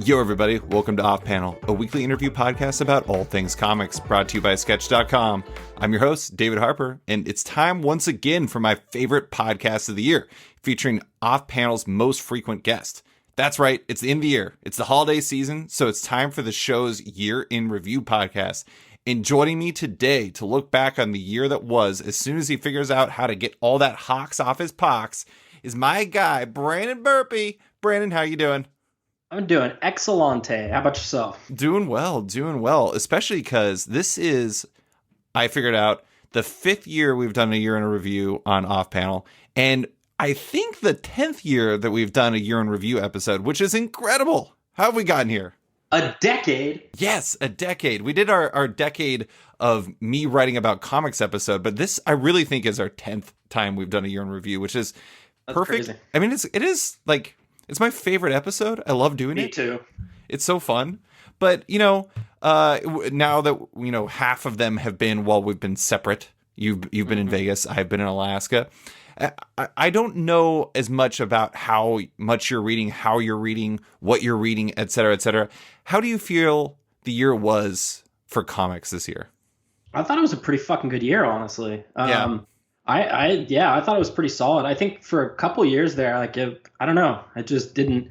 Yo, everybody. Welcome to Off Panel, a weekly interview podcast about all things comics, brought to you by Sketch.com. I'm your host, David Harper, and it's time once again for my favorite podcast of the year, featuring Off Panel's most frequent guest. That's right, it's the end of the year. It's the holiday season, so it's time for the show's Year in Review podcast. And joining me today to look back on the year that was, as soon as he figures out how to get all that hawks off his pox, is my guy, Brandon Burpee. Brandon, how you doing? I'm doing excellente. How about yourself? Doing well, especially because this is, I figured out, the 5th year we've done a year in a review on Off Panel, and I think the 10th year that we've done a year in review episode, which is incredible. How have we gotten here? A decade? Yes, a decade. We did our decade of me writing about comics episode, but this I really think is our 10th time we've done a year in review, which is perfect. Crazy. I mean, it is like, it's my favorite episode. I love doing it. Me too. It's so fun. But, now that, half of them have been while we've been separate. You've been in Vegas. I've been in Alaska. I don't know as much about how much you're reading, how you're reading, what you're reading, et cetera, et cetera. How do you feel the year was for comics this year? I thought it was a pretty fucking good year, honestly. Yeah. I thought it was pretty solid. I think for a couple years there, I don't know. It just didn't.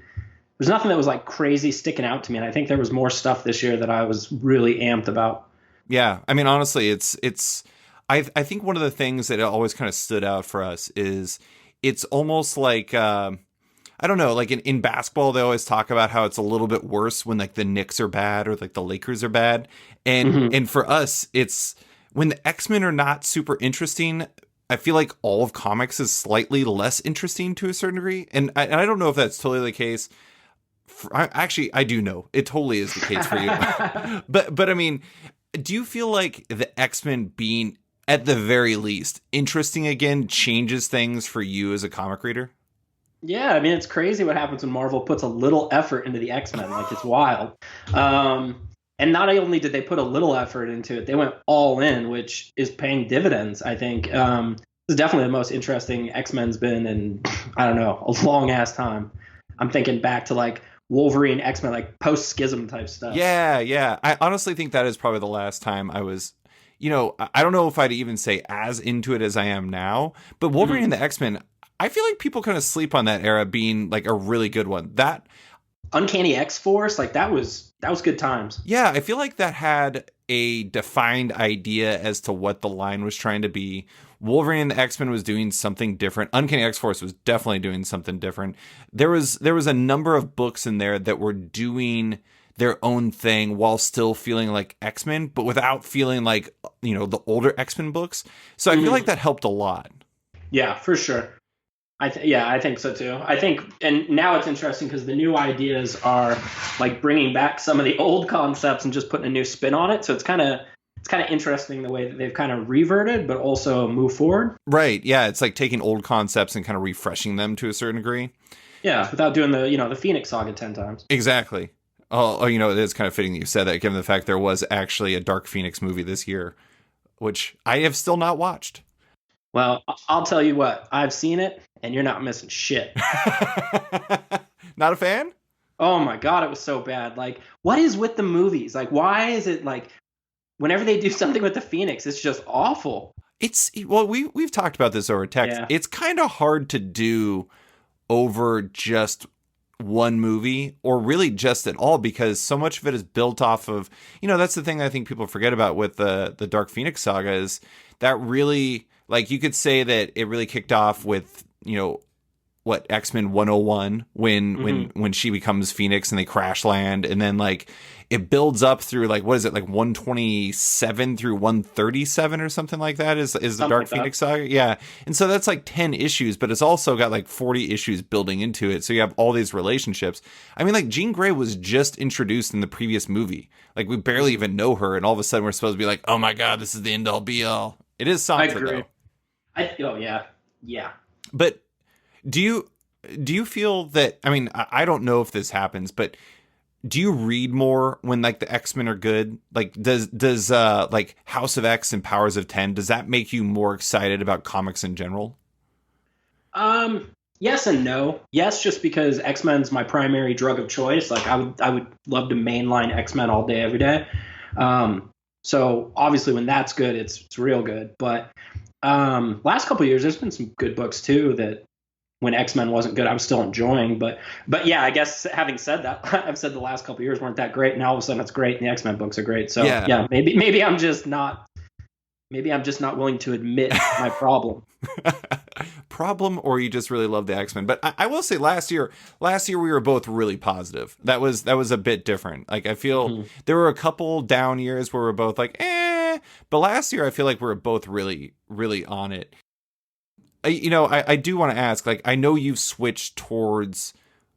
There's nothing that was like crazy sticking out to me, and I think there was more stuff this year that I was really amped about. Yeah, I mean, honestly, it's. I think one of the things that always kind of stood out for us is it's almost like I don't know, like in basketball they always talk about how it's a little bit worse when like the Knicks are bad or like the Lakers are bad, and for us it's when the X-Men are not super interesting. I feel like all of comics is slightly less interesting to a certain degree. And I don't know if that's totally the case. I do know. It totally is the case for you. But I mean, do you feel like the X-Men being, at the very least, interesting again changes things for you as a comic reader? Yeah, I mean, it's crazy what happens when Marvel puts a little effort into the X-Men. Like, it's wild. And not only did they put a little effort into it, they went all in, which is paying dividends, I think. This is definitely the most interesting X-Men's been in, I don't know, a long-ass time. I'm thinking back to, like, Wolverine, X-Men, like, post-Schism type stuff. Yeah. I honestly think that is probably the last time I was, I don't know if I'd even say as into it as I am now, but Wolverine and the X-Men, I feel like people kind of sleep on that era being, like, a really good one. That Uncanny X-Force, like that was good times. Yeah, I feel like that had a defined idea as to what the line was trying to be. Wolverine and the X-Men was doing something different. Uncanny X-Force was definitely doing something different. There was a number of books in there that were doing their own thing while still feeling like X-Men, but without feeling like, the older X-Men books. So I feel like that helped a lot. Yeah, for sure. I think so too. I think, and now it's interesting because the new ideas are like bringing back some of the old concepts and just putting a new spin on it. So it's kind of interesting the way that they've kind of reverted, but also move forward. Right. Yeah. It's like taking old concepts and kind of refreshing them to a certain degree. Yeah. Without doing the Phoenix Saga 10 times. Exactly. Oh, it is kind of fitting that you said that, given the fact there was actually a Dark Phoenix movie this year, which I have still not watched. Well, I'll tell you what, I've seen it and you're not missing shit. Not a fan? Oh my God, it was so bad. Like, what is with the movies? Like, why is it like whenever they do something with the Phoenix, it's just awful. We've talked about this over text. Yeah. It's kind of hard to do over just one movie or really just at all because so much of it is built off of, that's the thing I think people forget about with the Dark Phoenix saga is that really, like, you could say that it really kicked off with, X-Men 101 when she becomes Phoenix and they crash land, and then like it builds up through like, what is it, like 127 through 137 or something like that is the Dark Phoenix saga. Yeah. And so that's like 10 issues, but it's also got like 40 issues building into it. So you have all these relationships. I mean, like Jean Grey was just introduced in the previous movie. Like we barely even know her. And all of a sudden we're supposed to be like, oh my God, this is the end all be all. It is Sansa though. Yeah. But do you feel that, I mean, I don't know if this happens, but do you read more when like the X-Men are good? Like does like House of X and Powers of 10, does that make you more excited about comics in general? Yes and no. Yes, just because X-Men's my primary drug of choice. Like I would love to mainline X-Men all day, every day. So obviously when that's good, it's real good. But last couple of years, there's been some good books too that when X-Men wasn't good, I was still enjoying. But yeah, I guess having said that, I've said the last couple of years weren't that great. Now all of a sudden it's great, and the X-Men books are great. So yeah, maybe I'm just not willing to admit my problem. Problem, or you just really love the X-Men. But I will say last year we were both really positive. That was a bit different. Like I feel there were a couple down years where we're both like, but last year I feel like we were both really, really on it. I do want to ask, like, I know you've switched towards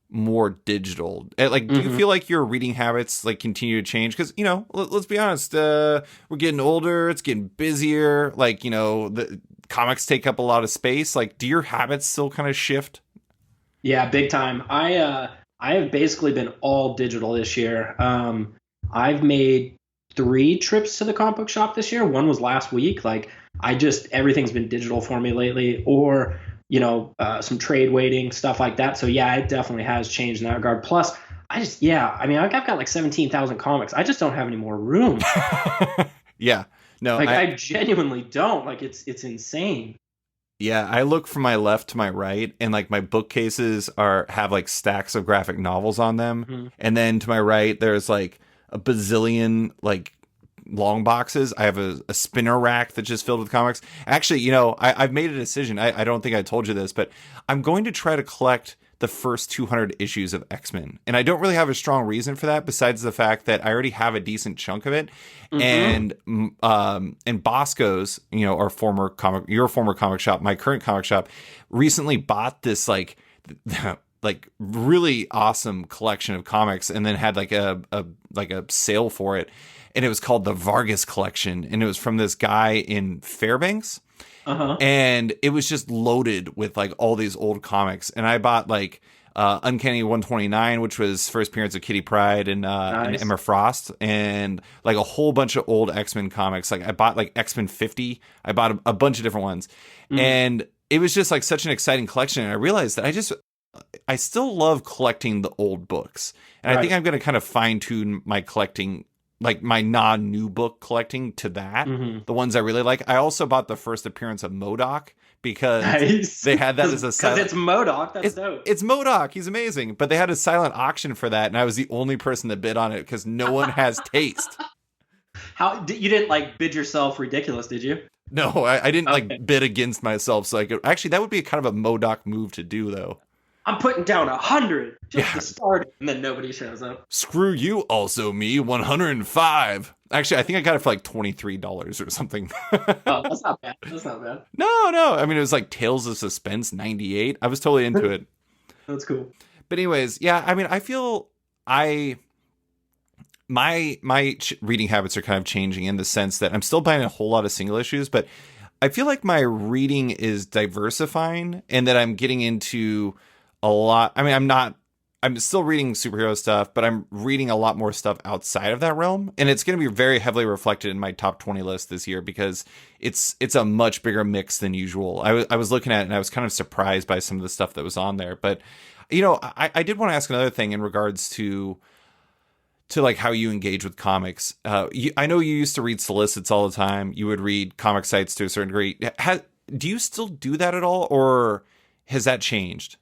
more digital. Like, do you feel like your reading habits like continue to change? Because let's be honest, we're getting older, it's getting busier. Like, the comics take up a lot of space. Like, do your habits still kind of shift? Yeah, big time. I have basically been all digital this year. I've made 3 trips to the comic book shop this year. One was last week. Like, everything's been digital for me lately, or some trade waiting, stuff like that. So yeah, it definitely has changed in that regard. Plus, I've got like 17,000 comics. I just don't have any more room. Yeah. No, like I genuinely don't. Like it's insane. Yeah, I look from my left to my right, and like my bookcases have like stacks of graphic novels on them. And then to my right, there's like a bazillion like long boxes. I have a spinner rack that's just filled with comics. Actually, I've made a decision. I don't think I told you this, but I'm going to try to collect the first 200 issues of X-Men. And I don't really have a strong reason for that besides the fact that I already have a decent chunk of it. And Bosco's, your former comic shop, my current comic shop, recently bought this like really awesome collection of comics, and then had like a sale for it. And it was called the Vargas Collection, and it was from this guy in Fairbanks. And it was just loaded with like all these old comics. And I bought like Uncanny 129, which was first appearance of Kitty Pryde and Emma Frost, and like a whole bunch of old X-Men comics. Like I bought like X-Men 50. I bought a bunch of different ones. And it was just like such an exciting collection. And I realized that I still love collecting the old books. And I think I'm going to kind of fine tune my collecting, like my non-new book collecting, to that. The ones I really like. I also bought the first appearance of MODOK because they had that as a silent... Because it's MODOK, that's dope. It's MODOK, he's amazing. But they had a silent auction for that, and I was the only person that bid on it because no one has taste. You didn't like bid yourself ridiculous, did you? No, I didn't like bid against myself. So actually, that would be kind of a MODOK move to do, though. I'm putting down 100 just to start, and then nobody shows up. Screw you, also me, 105. Actually, I think I got it for like $23 or something. Oh, that's not bad. No. I mean, it was like Tales of Suspense 98. I was totally into it. That's cool. But anyways, yeah, I mean, I feel my reading habits are kind of changing in the sense that I'm still buying a whole lot of single issues, but I feel like my reading is diversifying, and that I'm getting into a lot. I mean, I'm still reading superhero stuff, but I'm reading a lot more stuff outside of that realm. And it's going to be very heavily reflected in my top 20 list this year because it's a much bigger mix than usual. I was looking at it and I was kind of surprised by some of the stuff that was on there. But, I did want to ask another thing in regards to like how you engage with comics. I know you used to read solicits all the time. You would read comic sites to a certain degree. Do you still do that at all, or has that changed?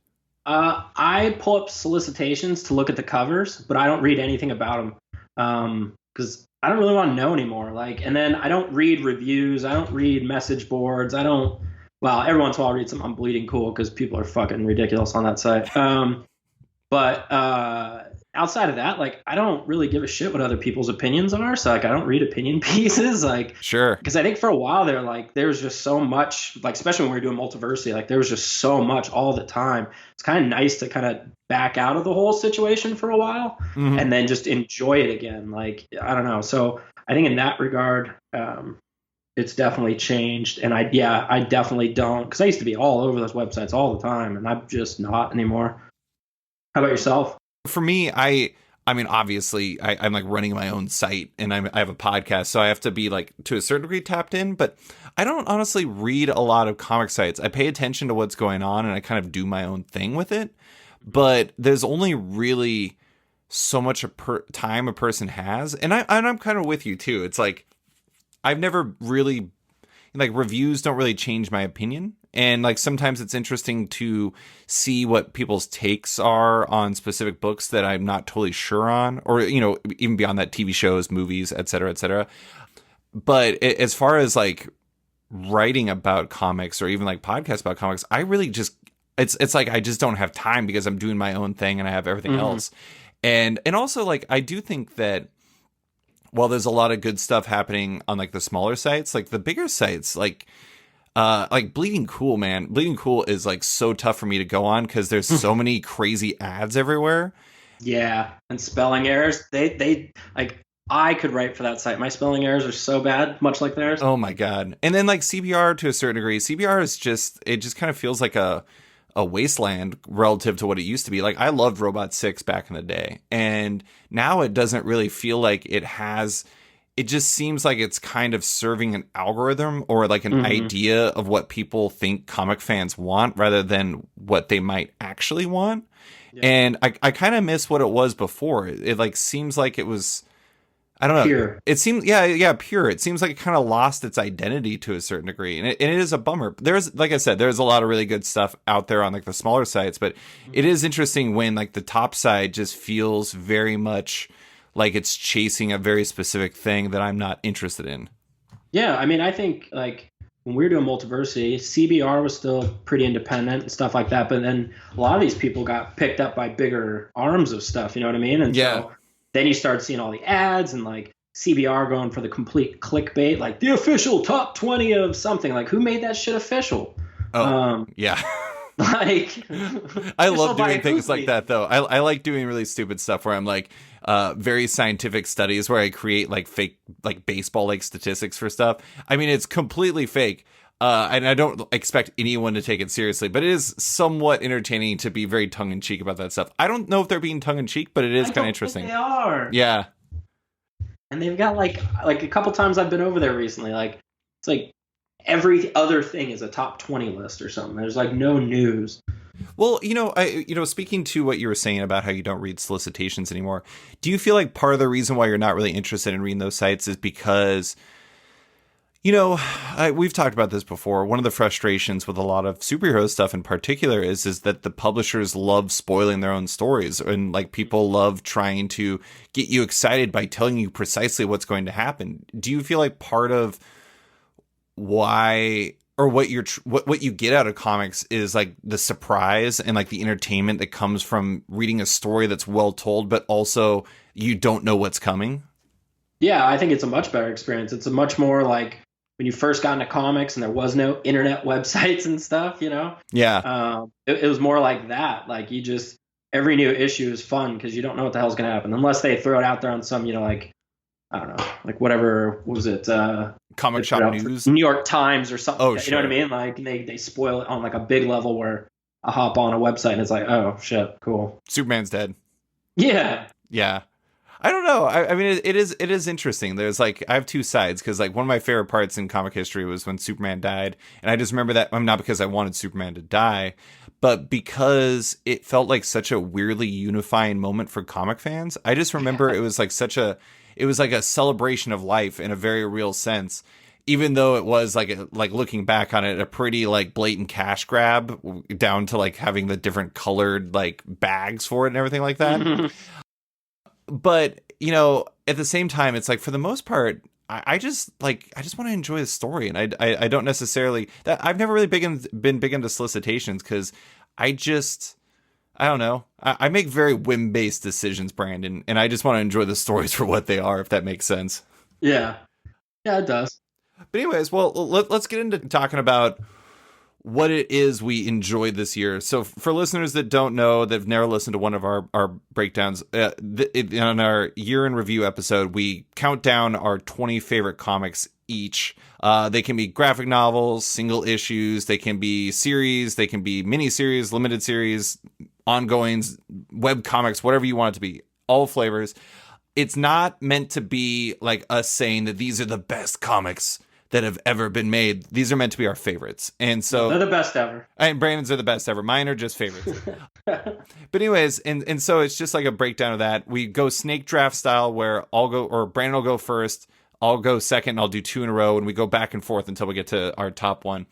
I pull up solicitations to look at the covers, but I don't read anything about them because I don't really want to know anymore. Like, and then I don't read reviews. I don't read message boards. Well, every once in a while I'll read some on Bleeding Cool because people are fucking ridiculous on that site. But outside of that, like, I don't really give a shit what other people's opinions are. So like, I don't read opinion pieces, like, sure. Because I think for a while there was just so much, like, especially when we were doing Multiversity, like there was just so much all the time. It's kind of nice to kind of back out of the whole situation for a while and then just enjoy it again. Like, I don't know. So I think in that regard, it's definitely changed. And I definitely don't, because I used to be all over those websites all the time, and I'm just not anymore. How about yourself? For me, I I mean, obviously, I'm like running my own site and I have a podcast, so I have to be like to a certain degree tapped in. But I don't honestly read a lot of comic sites. I pay attention to what's going on and I kind of do my own thing with it. But there's only really so much time a person has, and I'm kind of with you too. It's like I've never really like reviews don't really change my opinion. And like sometimes it's interesting to see what people's takes are on specific books that I'm not totally sure on, or, you know, even beyond that, TV shows, movies, et cetera, et cetera. But as far as like writing about comics or even like podcasts about comics, I really just, it's like I just don't have time because I'm doing my own thing and I have everything else. And also like I do think that while there's a lot of good stuff happening on like the smaller sites, like the bigger sites, like Bleeding Cool, man. Bleeding Cool is like so tough for me to go on because there's so many crazy ads everywhere. Yeah, and spelling errors. They like I could write for that site. My spelling errors are so bad, much like theirs. Oh my god. And then like CBR to a certain degree. CBR is just kind of feels like a wasteland relative to what it used to be. Like I loved Robot 6 back in the day, and now it doesn't really feel like it has. It just seems like it's kind of serving an algorithm or like an idea of what people think comic fans want rather than what they might actually want. Yeah. And I kind of miss what it was before. It like seems like it was, I don't know. Pure. It seems, pure. It seems like it kind of lost its identity to a certain degree. And it is a bummer. There's, like I said, there's a lot of really good stuff out there on like the smaller sites, but it is interesting when like the top side just feels very much like it's chasing a very specific thing that I'm not interested in. Yeah, I mean, I think like when we were doing Multiversity, CBR was still pretty independent and stuff like that. But then a lot of these people got picked up by bigger arms of stuff. You know what I mean? And so then you start seeing all the ads and like CBR going for the complete clickbait, like the official top 20 of something. Like who made that shit official? Yeah. Like I love doing things like that though. I like doing really stupid stuff where I'm like very scientific studies where I create like fake like baseball like statistics for stuff. I mean, it's completely fake. And I don't expect anyone to take it seriously, but it is somewhat entertaining to be very tongue in cheek about that stuff. I don't know if they're being tongue in cheek, but it is kind of interesting. They are. Yeah. And they've got like a couple times I've been over there recently, like it's like every other thing is a top 20 list or something. There's like no news. Well, speaking to what you were saying about how you don't read solicitations anymore, do you feel like part of the reason why you're not really interested in reading those sites is because, we've talked about this before. One of the frustrations with a lot of superhero stuff in particular is that the publishers love spoiling their own stories, and like people love trying to get you excited by telling you precisely what's going to happen. Do you feel like part of why or what you get out of comics is like the surprise and like the entertainment that comes from reading a story that's well told, but also you don't know what's coming? Yeah, I think it's a much better experience. It's a much more like when you first got into comics and there was no internet websites and stuff, Yeah. It was more like that. Like every new issue is fun because you don't know what the hell's going to happen unless they throw it out there on some, like, I don't know, like whatever, what was it? Comic Shop News? New York Times or something. Oh, like that, sure. You know what I mean? Like they spoil it on like a big level where I hop on a website and it's like, oh shit, cool. Superman's dead. Yeah. Yeah. I don't know. I mean, it is interesting. There's like, I have two sides because like one of my favorite parts in comic history was when Superman died. And I just remember that, not because I wanted Superman to die, but because it felt like such a weirdly unifying moment for comic fans. I just remember it was like it was like a celebration of life in a very real sense, even though it was like looking back on it, a pretty like blatant cash grab down to like having the different colored like bags for it and everything like that. But, at the same time, it's like for the most part, I just want to enjoy the story. And I don't necessarily that I've never really been big into solicitations because I don't know. I make very whim-based decisions, Brandon, and I just want to enjoy the stories for what they are, if that makes sense. Yeah. Yeah, it does. But anyways, well, let's get into talking about what it is we enjoyed this year. So for listeners that don't know, that have never listened to one of our breakdowns, on our year in review episode, we count down our 20 favorite comics each. They can be graphic novels, single issues, they can be series, they can be mini series, limited series, ongoings, web comics, whatever you want it to be. all flavors. It's not meant to be like us saying that these are the best comics that have ever been made. These are meant to be our favorites. And so they're the best ever. And Brandon's are the best ever. Mine are just favorites. But anyways, and so it's just like a breakdown of that. We go snake draft style where I'll go, or Brandon will go first, I'll go second, and I'll do 2 in a row, and we go back and forth until we get to our top one.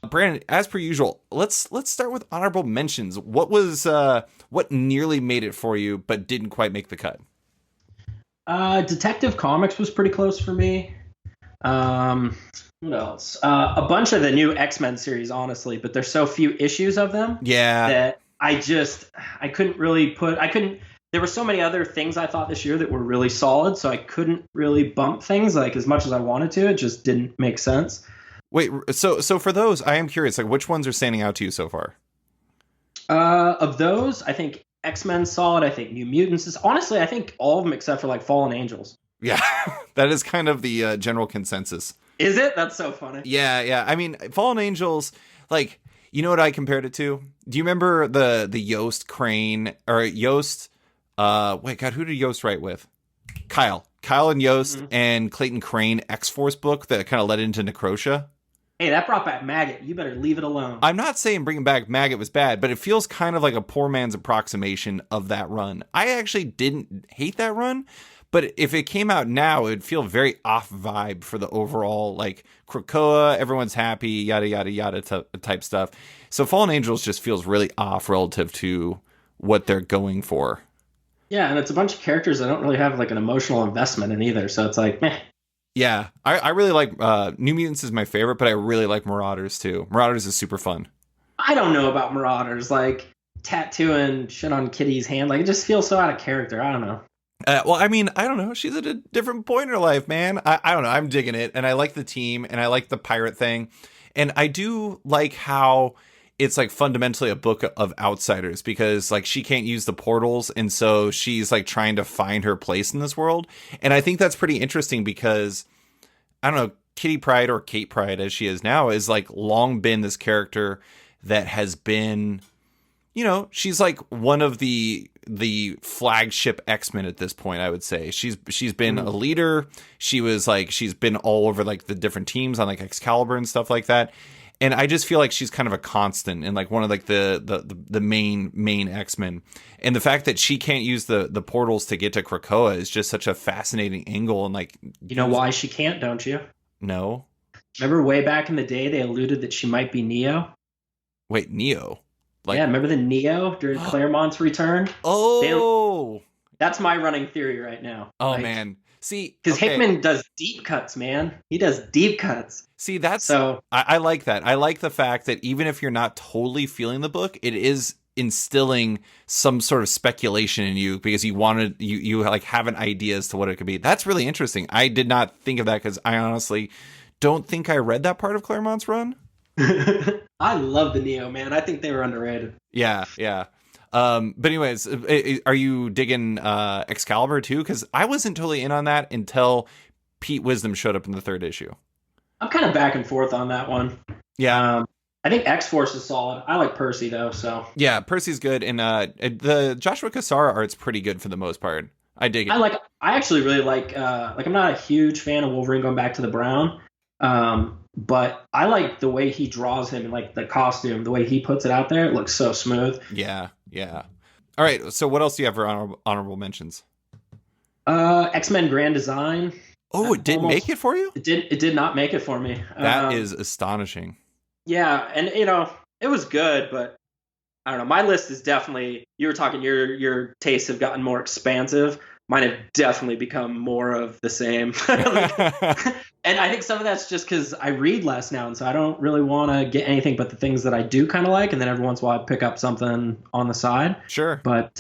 Brandon, as per usual, let's start with honorable mentions. What was what nearly made it for you but didn't quite make the cut? Detective Comics was pretty close for me. What else? A bunch of the new X-Men series, honestly, but there's so few issues of them. Yeah. That I couldn't really there were so many other things I thought this year that were really solid, so I couldn't really bump things like as much as I wanted to. It just didn't make sense. Wait, so for those, I am curious, like which ones are standing out to you so far? Of those, I think X-Men solid. I think New Mutants is honestly, I think all of them except for like Fallen Angels. Yeah, that is kind of the general consensus. Is it? That's so funny. Yeah. I mean, Fallen Angels, like, you know what I compared it to? Do you remember the Yost Crane or Yost? Wait, God, who did Yost write with? Kyle and Yost and Clayton Crane X-Force book that kind of led into Necrotia. Hey, that brought back Maggot. You better leave it alone. I'm not saying bringing back Maggot was bad, but it feels kind of like a poor man's approximation of that run. I actually didn't hate that run, but if it came out now, it would feel very off vibe for the overall, like, Krakoa, everyone's happy, yada, yada, yada type stuff. So Fallen Angels just feels really off relative to what they're going for. Yeah, and it's a bunch of characters I don't really have, like, an emotional investment in either, so it's like, meh. Yeah, I really like New Mutants is my favorite, but I really like Marauders too. Marauders is super fun. I don't know about Marauders, like tattooing shit on Kitty's hand. Like it just feels so out of character. I don't know. Well, I mean, I don't know. She's at a different point in her life, man. I don't know. I'm digging it, and I like the team, and I like the pirate thing, and I do like how it's like fundamentally a book of outsiders because like she can't use the portals, and so she's like trying to find her place in this world. And I think that's pretty interesting because I don't know, Kitty Pryde or Kate Pryde as she is now is like long been this character that has been, you know, she's like one of the flagship X-Men at this point, I would say. She's been a leader. She's been all over like the different teams on like Excalibur and stuff like that. And I just feel like she's kind of a constant and like one of like the main X-Men. And the fact that she can't use the portals to get to Krakoa is just such a fascinating angle. And like, you know why she can't, don't you? No. Remember way back in the day, they alluded that she might be Neo. Wait, Neo? Like, yeah, remember the Neo during Claremont's return? Oh, that's my running theory right now. Oh like, man. See, because Hickman does deep cuts, man. He does deep cuts. See, that's so. I like that. I like the fact that even if you're not totally feeling the book, it is instilling some sort of speculation in you because you like have an idea as to what it could be. That's really interesting. I did not think of that because I honestly don't think I read that part of Claremont's run. I love the Neo, man. I think they were underrated. Yeah. But anyways, are you digging Excalibur too? Because I wasn't totally in on that until Pete Wisdom showed up in the 3rd issue. I'm kind of back and forth on that one. Yeah. I think X-Force is solid. I like Percy though, so. Yeah, Percy's good, and the Joshua Cassara art's pretty good for the most part. I dig it. I actually really like I'm not a huge fan of Wolverine going back to the brown. But I like the way he draws him and like the costume, the way he puts it out there. It looks so smooth. Yeah. All right. So what else do you have for honorable mentions? X-Men Grand Design. Oh, it didn't make it for you? It did not make it for me. That is astonishing. Yeah. And it was good, but I don't know. My list is definitely, you were talking, your tastes have gotten more expansive. Mine have definitely become more of the same. And I think some of that's just because I read less now, and so I don't really want to get anything but the things that I do kind of like, and then every once in a while I pick up something on the side. Sure. But,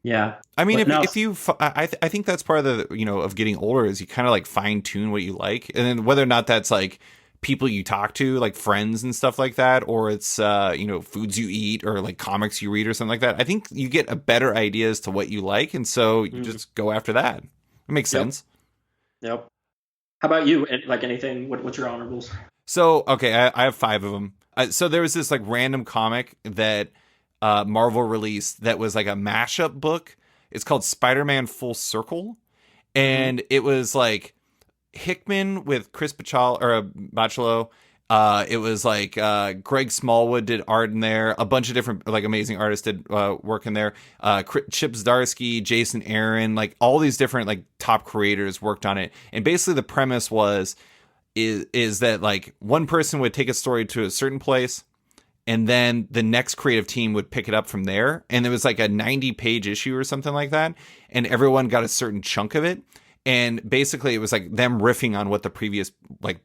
yeah. I mean, I think that's part of the, of getting older is you kind of like fine tune what you like. And then whether or not that's like people you talk to, like friends and stuff like that, or it's, foods you eat or like comics you read or something like that. I think you get a better idea as to what you like. And so you just go after that. It makes sense. Yep. How about you? Like anything? What's your honorables? So, okay, I have 5 of them. So there was this like random comic that Marvel released that was like a mashup book It's called Spider-Man Full Circle. And it was like Hickman with Chris Bachalo. It was like Greg Smallwood did art in there. A bunch of different like amazing artists did work in there. Chip Zdarsky, Jason Aaron, like all these different like top creators worked on it. And basically the premise is that like one person would take a story to a certain place, and then the next creative team would pick it up from there. And it was like a 90-page issue or something like that. And everyone got a certain chunk of it. And basically it was like them riffing on what the previous, like,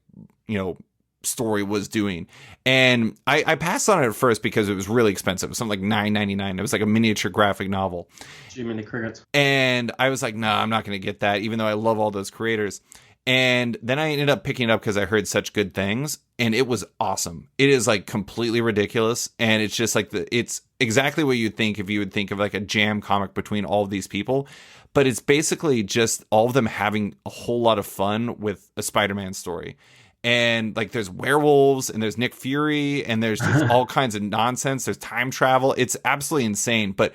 you know, story was doing. And I passed on it at first because it was really expensive. It was something like $9.99. It was like a miniature graphic novel. Jimmy the Crickets. And I was like, no, I'm not going to get that, even though I love all those creators. And then I ended up picking it up because I heard such good things, and it was awesome. It is like completely ridiculous, and it's just like it's exactly what you'd think if you would think of like a jam comic between all of these people. But it's basically just all of them having a whole lot of fun with a Spider-Man story. And like there's werewolves, and there's Nick Fury, and there's just all kinds of nonsense. There's time travel. It's absolutely insane, but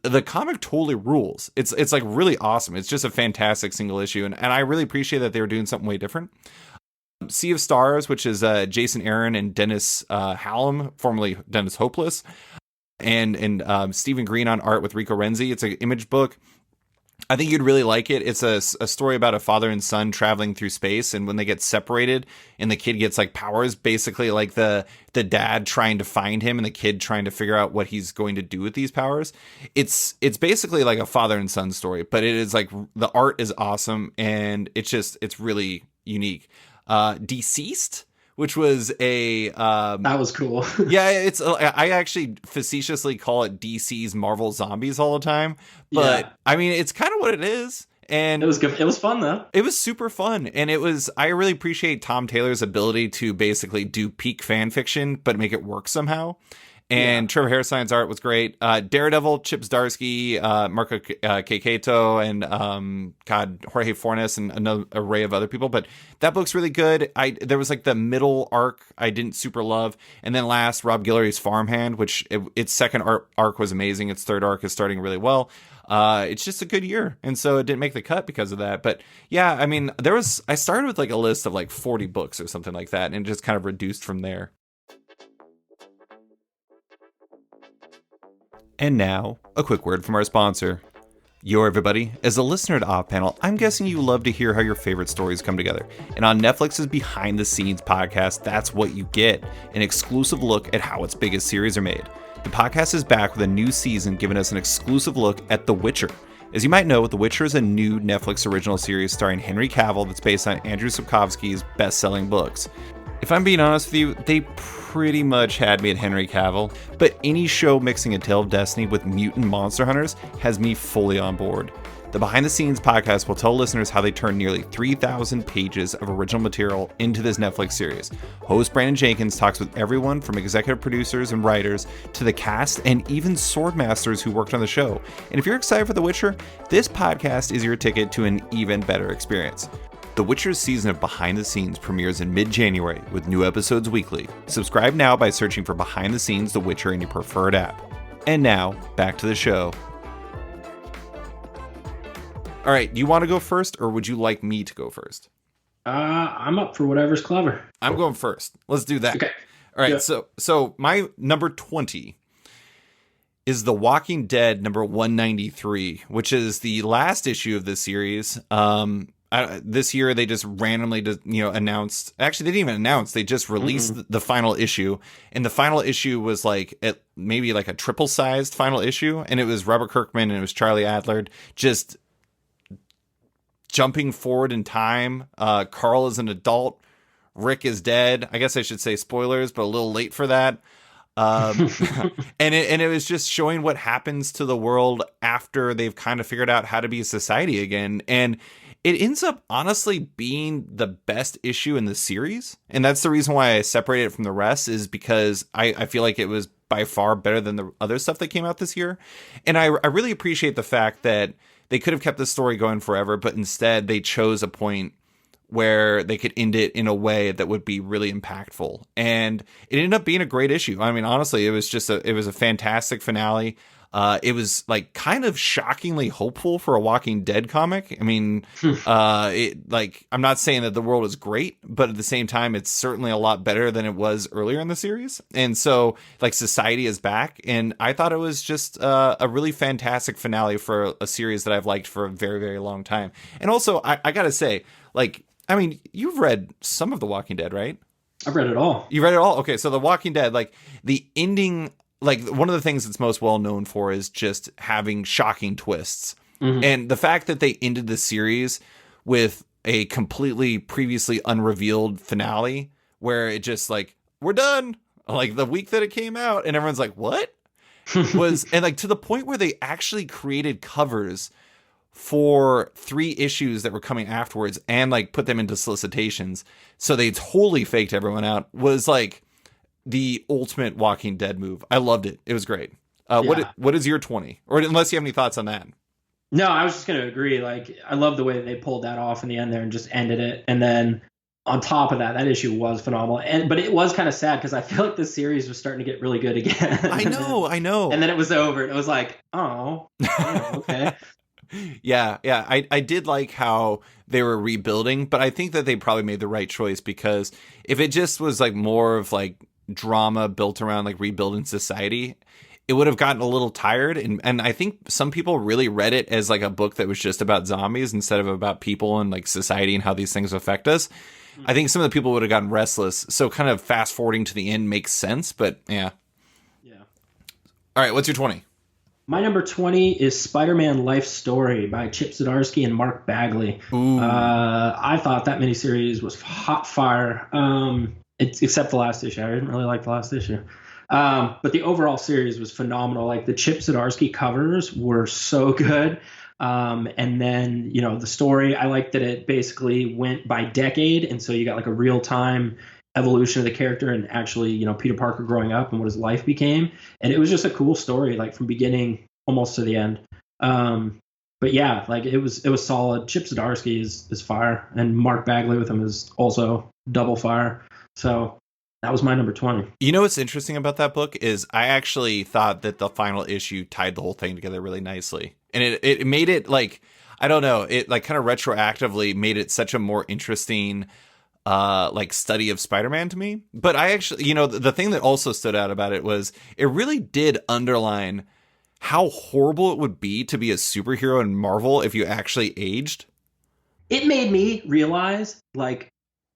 the comic totally rules. It's like really awesome. It's just a fantastic single issue, and I really appreciate that they were doing something way different. Sea of Stars, which is Jason Aaron and Dennis Hallam, formerly Dennis Hopeless, and Stephen Green on art with Rico Renzi. It's an image book. I think you'd really like it. It's a story about a father and son traveling through space, and when they get separated and the kid gets like powers, basically like the dad trying to find him and the kid trying to figure out what he's going to do with these powers. It's basically like a father and son story, but it is like the art is awesome, and it's really unique. Deceased, which was that was cool. Yeah, I actually facetiously call it DC's Marvel Zombies all the time, but yeah. I mean, it's kind of what it is. And it was good. It was fun though. It was super fun, and I really appreciate Tom Taylor's ability to basically do peak fan fiction but make it work somehow. And Trevor Hairsline's art was great. Daredevil, Chip Zdarsky, Marco Cacato, and Jorge Fornes, and another array of other people. But that book's really good. There was like the middle arc I didn't super love. And then last, Rob Guillory's Farmhand, which its second arc was amazing. Its third arc is starting really well. It's just a good year. And so it didn't make the cut because of that. But yeah, I mean, I started with like a list of like 40 books or something like that, and just kind of reduced from there. And now, a quick word from our sponsor. Yo, everybody. As a listener to Off Panel, I'm guessing you love to hear how your favorite stories come together. And on Netflix's Behind the Scenes podcast, that's what you get. An exclusive look at how its biggest series are made. The podcast is back with a new season, giving us an exclusive look at The Witcher. As you might know, The Witcher is a new Netflix original series starring Henry Cavill that's based on Andrew Sapkowski's best-selling books. If I'm being honest with you, they pretty much had me at Henry Cavill, but any show mixing A Tale of Destiny with mutant monster hunters has me fully on board. The Behind the Scenes podcast will tell listeners how they turned nearly 3,000 pages of original material into this Netflix series. Host Brandon Jenkins talks with everyone from executive producers and writers to the cast and even swordmasters who worked on the show. And if you're excited for The Witcher, this podcast is your ticket to an even better experience. The Witcher's season of Behind the Scenes premieres in mid-January with new episodes weekly. Subscribe now by searching for Behind the Scenes The Witcher in your preferred app. And now, back to the show. All right, do you want to go first, or would you like me to go first? I'm up for whatever's clever. I'm going first. Let's do that. Okay. All right, so my number 20 is The Walking Dead number 193, which is the last issue of this series. This year they just randomly announced. Actually, they didn't even announce. They just released the final issue, and the final issue was like maybe like a triple-sized final issue, and it was Robert Kirkman and it was Charlie Adler just jumping forward in time. Carl is an adult. Rick is dead. I guess I should say spoilers, but a little late for that. And it was just showing what happens to the world after they've kind of figured out how to be a society again. And it ends up honestly being the best issue in the series. And that's the reason why I separated it from the rest, is because I feel like it was by far better than the other stuff that came out this year. And I really appreciate the fact that they could have kept the story going forever, but instead they chose a point where they could end it in a way that would be really impactful. And it ended up being a great issue. I mean, honestly, it was a fantastic finale. It was like kind of shockingly hopeful for a Walking Dead comic. I mean, I'm not saying that the world is great, but at the same time, it's certainly a lot better than it was earlier in the series. And so, like, society is back, and I thought it was just a really fantastic finale for a series that I've liked for a very, very long time. And also, I gotta say, like, I mean, you've read some of The Walking Dead, right? I've read it all. You read it all? Okay, so The Walking Dead, like, the ending, like, one of the things it's most well known for is just having shocking twists. Mm-hmm. And the fact that they ended the series with a completely previously unrevealed finale where it just, like, we're done, like, the week that it came out, and everyone's like, what? And, like, to the point where they actually created covers for 3 issues that were coming afterwards and, like, put them into solicitations. So they totally faked everyone out. Was, like, the ultimate Walking Dead move. I loved it. It was great. What is your 20? Or unless you have any thoughts on that. No, I was just going to agree. Like, I love the way that they pulled that off in the end there and just ended it. And then on top of that, that issue was phenomenal. But it was kind of sad because I feel like this series was starting to get really good again. I know. And then it was over. And it was like, oh, okay. Yeah. I did like how they were rebuilding, but I think that they probably made the right choice, because if it just was like more of like drama built around like rebuilding society, it would have gotten a little tired. And I think some people really read it as like a book that was just about zombies instead of about people and like society and how these things affect us. I think some of the people would have gotten restless. So kind of fast forwarding to the end makes sense, but yeah. All right. What's your 20? My number 20 is Spider-Man Life Story by Chip Zdarsky and Mark Bagley. I thought that miniseries was hot fire, except the last issue. I didn't really like the last issue. But the overall series was phenomenal. Like, the Chip Zdarsky covers were so good. And then, the story, I liked that it basically went by decade. And so you got like a real time evolution of the character and actually, Peter Parker growing up and what his life became. And it was just a cool story, like from beginning almost to the end. But yeah, like it was solid. Chip Zdarsky is fire, and Mark Bagley with him is also double fire. So that was my number 20. You know what's interesting about that book is I actually thought that the final issue tied the whole thing together really nicely. And it made it like, I don't know, it like kind of retroactively made it such a more interesting like study of Spider-Man to me. But I actually, the thing that also stood out about it was it really did underline how horrible it would be to be a superhero in Marvel if you actually aged. It made me realize, like,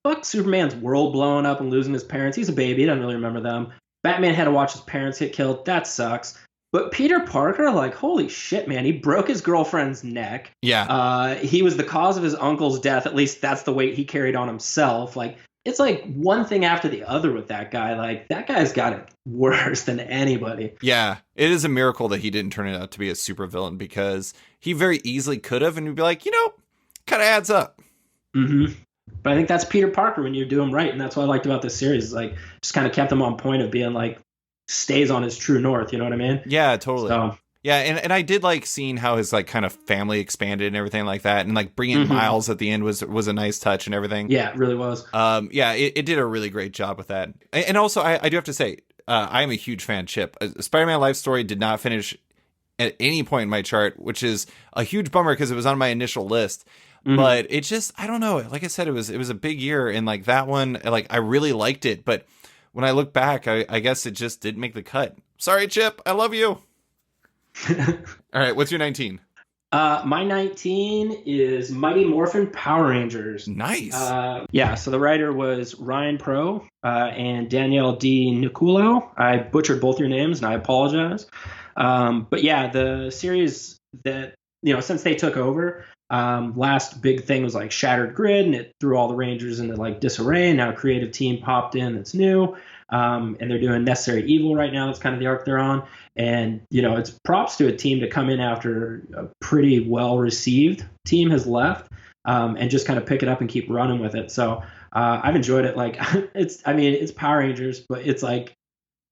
fuck Superman's world blowing up and losing his parents. He's a baby. He doesn't really remember them. Batman had to watch his parents get killed. That sucks. But Peter Parker, like, holy shit, man. He broke his girlfriend's neck. Yeah. He was the cause of his uncle's death. At least that's the weight he carried on himself. Like, it's like one thing after the other with that guy. Like, that guy's got it worse than anybody. Yeah. It is a miracle that he didn't turn it out to be a supervillain, because he very easily could have, and you'd be like, kind of adds up. Mm-hmm. But I think that's Peter Parker when you do him right. And that's what I liked about this series. Like, just kind of kept him on point of being like, stays on his true north. You know what I mean? Yeah, totally. So, yeah. And I did like seeing how his like kind of family expanded and everything like that. And like bringing Miles at the end was a nice touch and everything. Yeah, it really was. Yeah, it did a really great job with that. And also I do have to say, I am a huge fan, Chip. Spider-Man Life Story did not finish at any point in my chart, which is a huge bummer because it was on my initial list. But it just, I don't know. Like I said, it was a big year, and like that one, like I really liked it. But when I look back, I guess it just didn't make the cut. Sorry, Chip. I love you. All right. What's your 19? My 19 is Mighty Morphin Power Rangers. Nice. Yeah. So the writer was Ryan Pro and Danielle D. Niculo. I butchered both your names, and I apologize. But yeah, the series that, since they took over, last big thing was like Shattered Grid, and it threw all the Rangers into like disarray. And now a creative team popped in that's new, and they're doing Necessary Evil right now. That's kind of the arc they're on. And it's props to a team to come in after a pretty well received team has left, and just kind of pick it up and keep running with it. So I've enjoyed it. Like it's Power Rangers, but it's like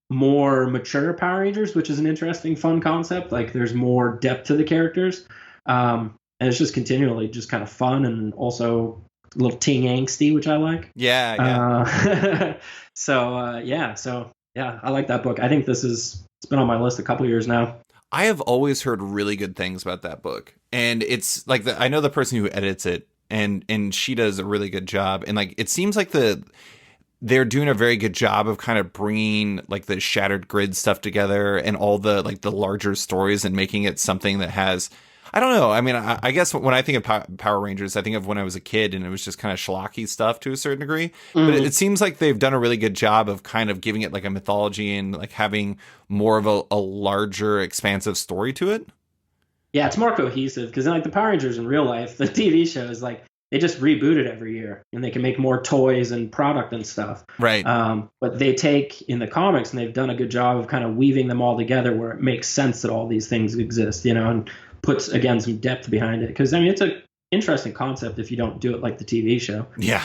more mature Power Rangers, which is an interesting, fun concept. Like there's more depth to the characters. And it's just continually just kind of fun and also a little teen angsty, which I like. Yeah. So I like that book. I think it's been on my list a couple years now. I have always heard really good things about that book, and it's like I know the person who edits it, and she does a really good job, and like it seems like they're doing a very good job of kind of bringing like the Shattered Grid stuff together and all the like the larger stories and making it something that has. I don't know. I mean, I guess when I think of Power Rangers, I think of when I was a kid and it was just kind of schlocky stuff to a certain degree. But it seems like they've done a really good job of kind of giving it like a mythology and like having more of a larger, expansive story to it. Yeah, it's more cohesive because like the Power Rangers in real life, the TV show is like they just reboot it every year and they can make more toys and product and stuff. Right. But they take in the comics and they've done a good job of kind of weaving them all together where it makes sense that all these things exist, and puts, again, some depth behind it. Because, I mean, it's an interesting concept if you don't do it like the TV show. Yeah.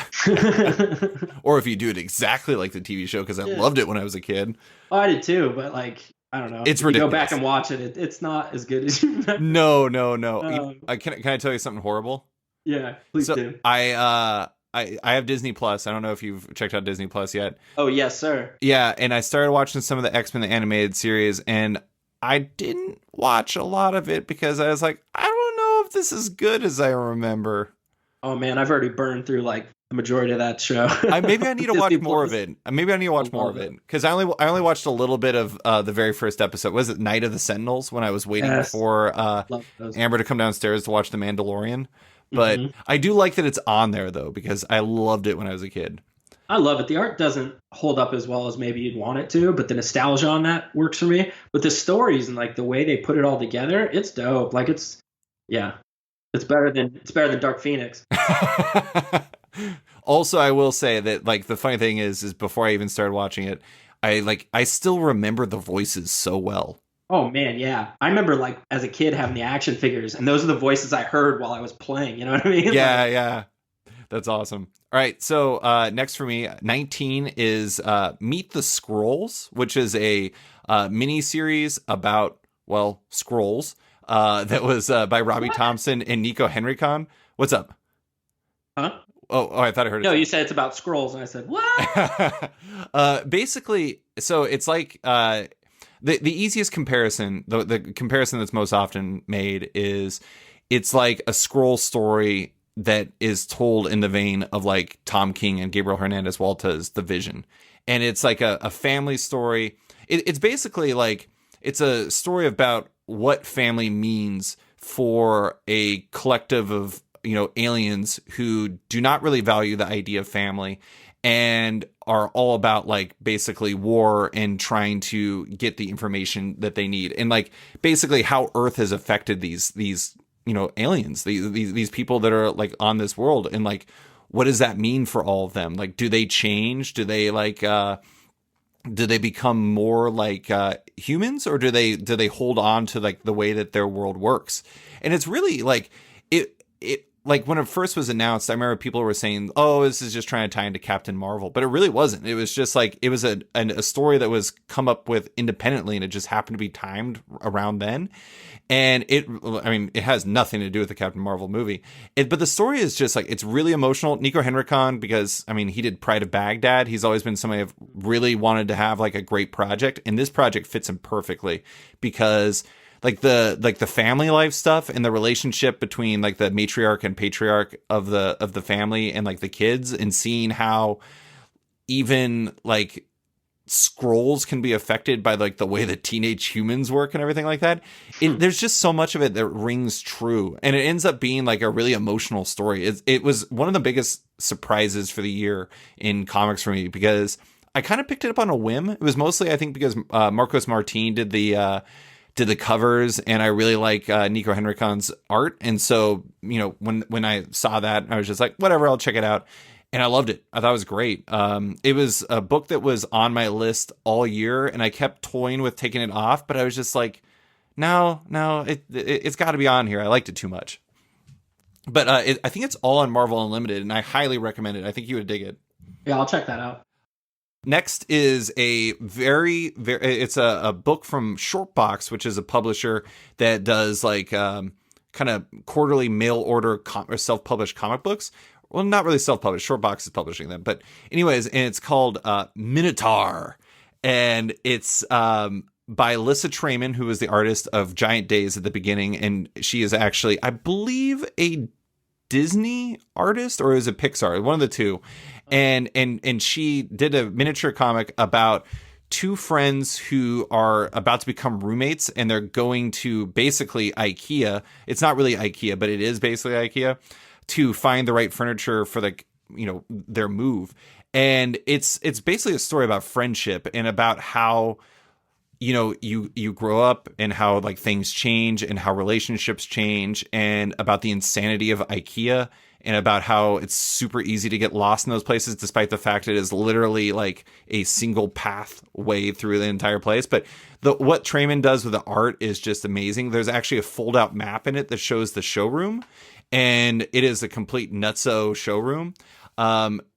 Or if you do it exactly like the TV show, because I loved it when I was a kid. Oh, I did too, but, like, I don't know. It's ridiculous. You go back and watch it, it's not as good as you remember. No. Can I tell you something horrible? Yeah, please do. I have Disney Plus. I don't know if you've checked out Disney Plus yet. Oh, yes, sir. Yeah, and I started watching some of the X-Men the animated series, and I didn't watch a lot of it because I was like, I don't know if this is good as I remember. Oh man, I've already burned through like the majority of that show. Maybe I need to watch more of it. Maybe I need to watch more of it because I only watched a little bit of the very first episode. Was it Night of the Sentinels when I was waiting for Amber to come downstairs to watch The Mandalorian? But I do like that it's on there though because I loved it when I was a kid. I love it. The art doesn't hold up as well as maybe you'd want it to, but the nostalgia on that works for me. But the stories and like the way they put it all together, it's dope. Like it's better than Dark Phoenix. Also, I will say that like the funny thing is before I even started watching it, I still remember the voices so well. Oh man, yeah. I remember like as a kid having the action figures, and those are the voices I heard while I was playing. You know what I mean? Yeah. That's awesome. All right, so next for me, 19 is Meet the Skrulls, which is a mini-series about, well, Skrulls that was by Robbie Thompson and Nico Henrikon. What's up? Huh? Oh, I thought I heard it. No, you said it's about Skrulls, and I said, what? Basically, so it's like the easiest comparison, the comparison that's most often made is it's like a Skrull story that is told in the vein of like Tom King and Gabriel Hernandez Walta's The Vision. And it's like a family story. It's basically like, it's a story about what family means for a collective of, aliens who do not really value the idea of family and are all about like basically war and trying to get the information that they need. And like basically how Earth has affected these aliens, these people that are like on this world, and like what does that mean for all of them? Like, do they change? Do they like do they become more like humans, or do they hold on to like the way that their world works? And it's really like it like when it first was announced, I remember people were saying, oh, this is just trying to tie into Captain Marvel, but it really wasn't. It was just like it was a story that was come up with independently, and it just happened to be timed around then. And it has nothing to do with the Captain Marvel movie. But the story is just like, it's really emotional. Nico Henrikon, because he did Pride of Baghdad. He's always been somebody I've really wanted to have like a great project. And this project fits him perfectly because like the family life stuff and the relationship between like the matriarch and patriarch of the family and like the kids, and seeing how even like Skrulls can be affected by like the way that teenage humans work and everything like that. There's just so much of it that rings true, and it ends up being like a really emotional story. It was one of the biggest surprises for the year in comics for me because I kind of picked it up on a whim. It was mostly, I think, because Marcos Martin did the covers, and I really like Nico Henrikon's art, and so when I saw that, I was just like, whatever, I'll check it out. And I loved it. I thought it was great. It was a book that was on my list all year, and I kept toying with taking it off, but I was just like, no, it's got to be on here. I liked it too much. But I think it's all on Marvel Unlimited, and I highly recommend it. I think you would dig it. Yeah, I'll check that out. Next is a it's a book from Shortbox, which is a publisher that does like kind of quarterly mail order or self-published comic books. Well, not really self-published. Shortbox is publishing them. But anyways, and it's called Minotaur. And it's by Lissa Trayman, who is the artist of Giant Days at the beginning, and she is actually, I believe, a Disney artist, or is it Pixar? One of the two. And she did a miniature comic about two friends who are about to become roommates, and they're going to basically IKEA. It's not really IKEA, but it is basically IKEA, to find the right furniture for their move. And it's basically a story about friendship and about how, you grow up and how like things change and how relationships change, and about the insanity of IKEA, and about how it's super easy to get lost in those places, despite the fact it is literally like a single pathway through the entire place. But what Trayman does with the art is just amazing. There's actually a fold out map in it that shows the showroom, and it is a complete nutso showroom.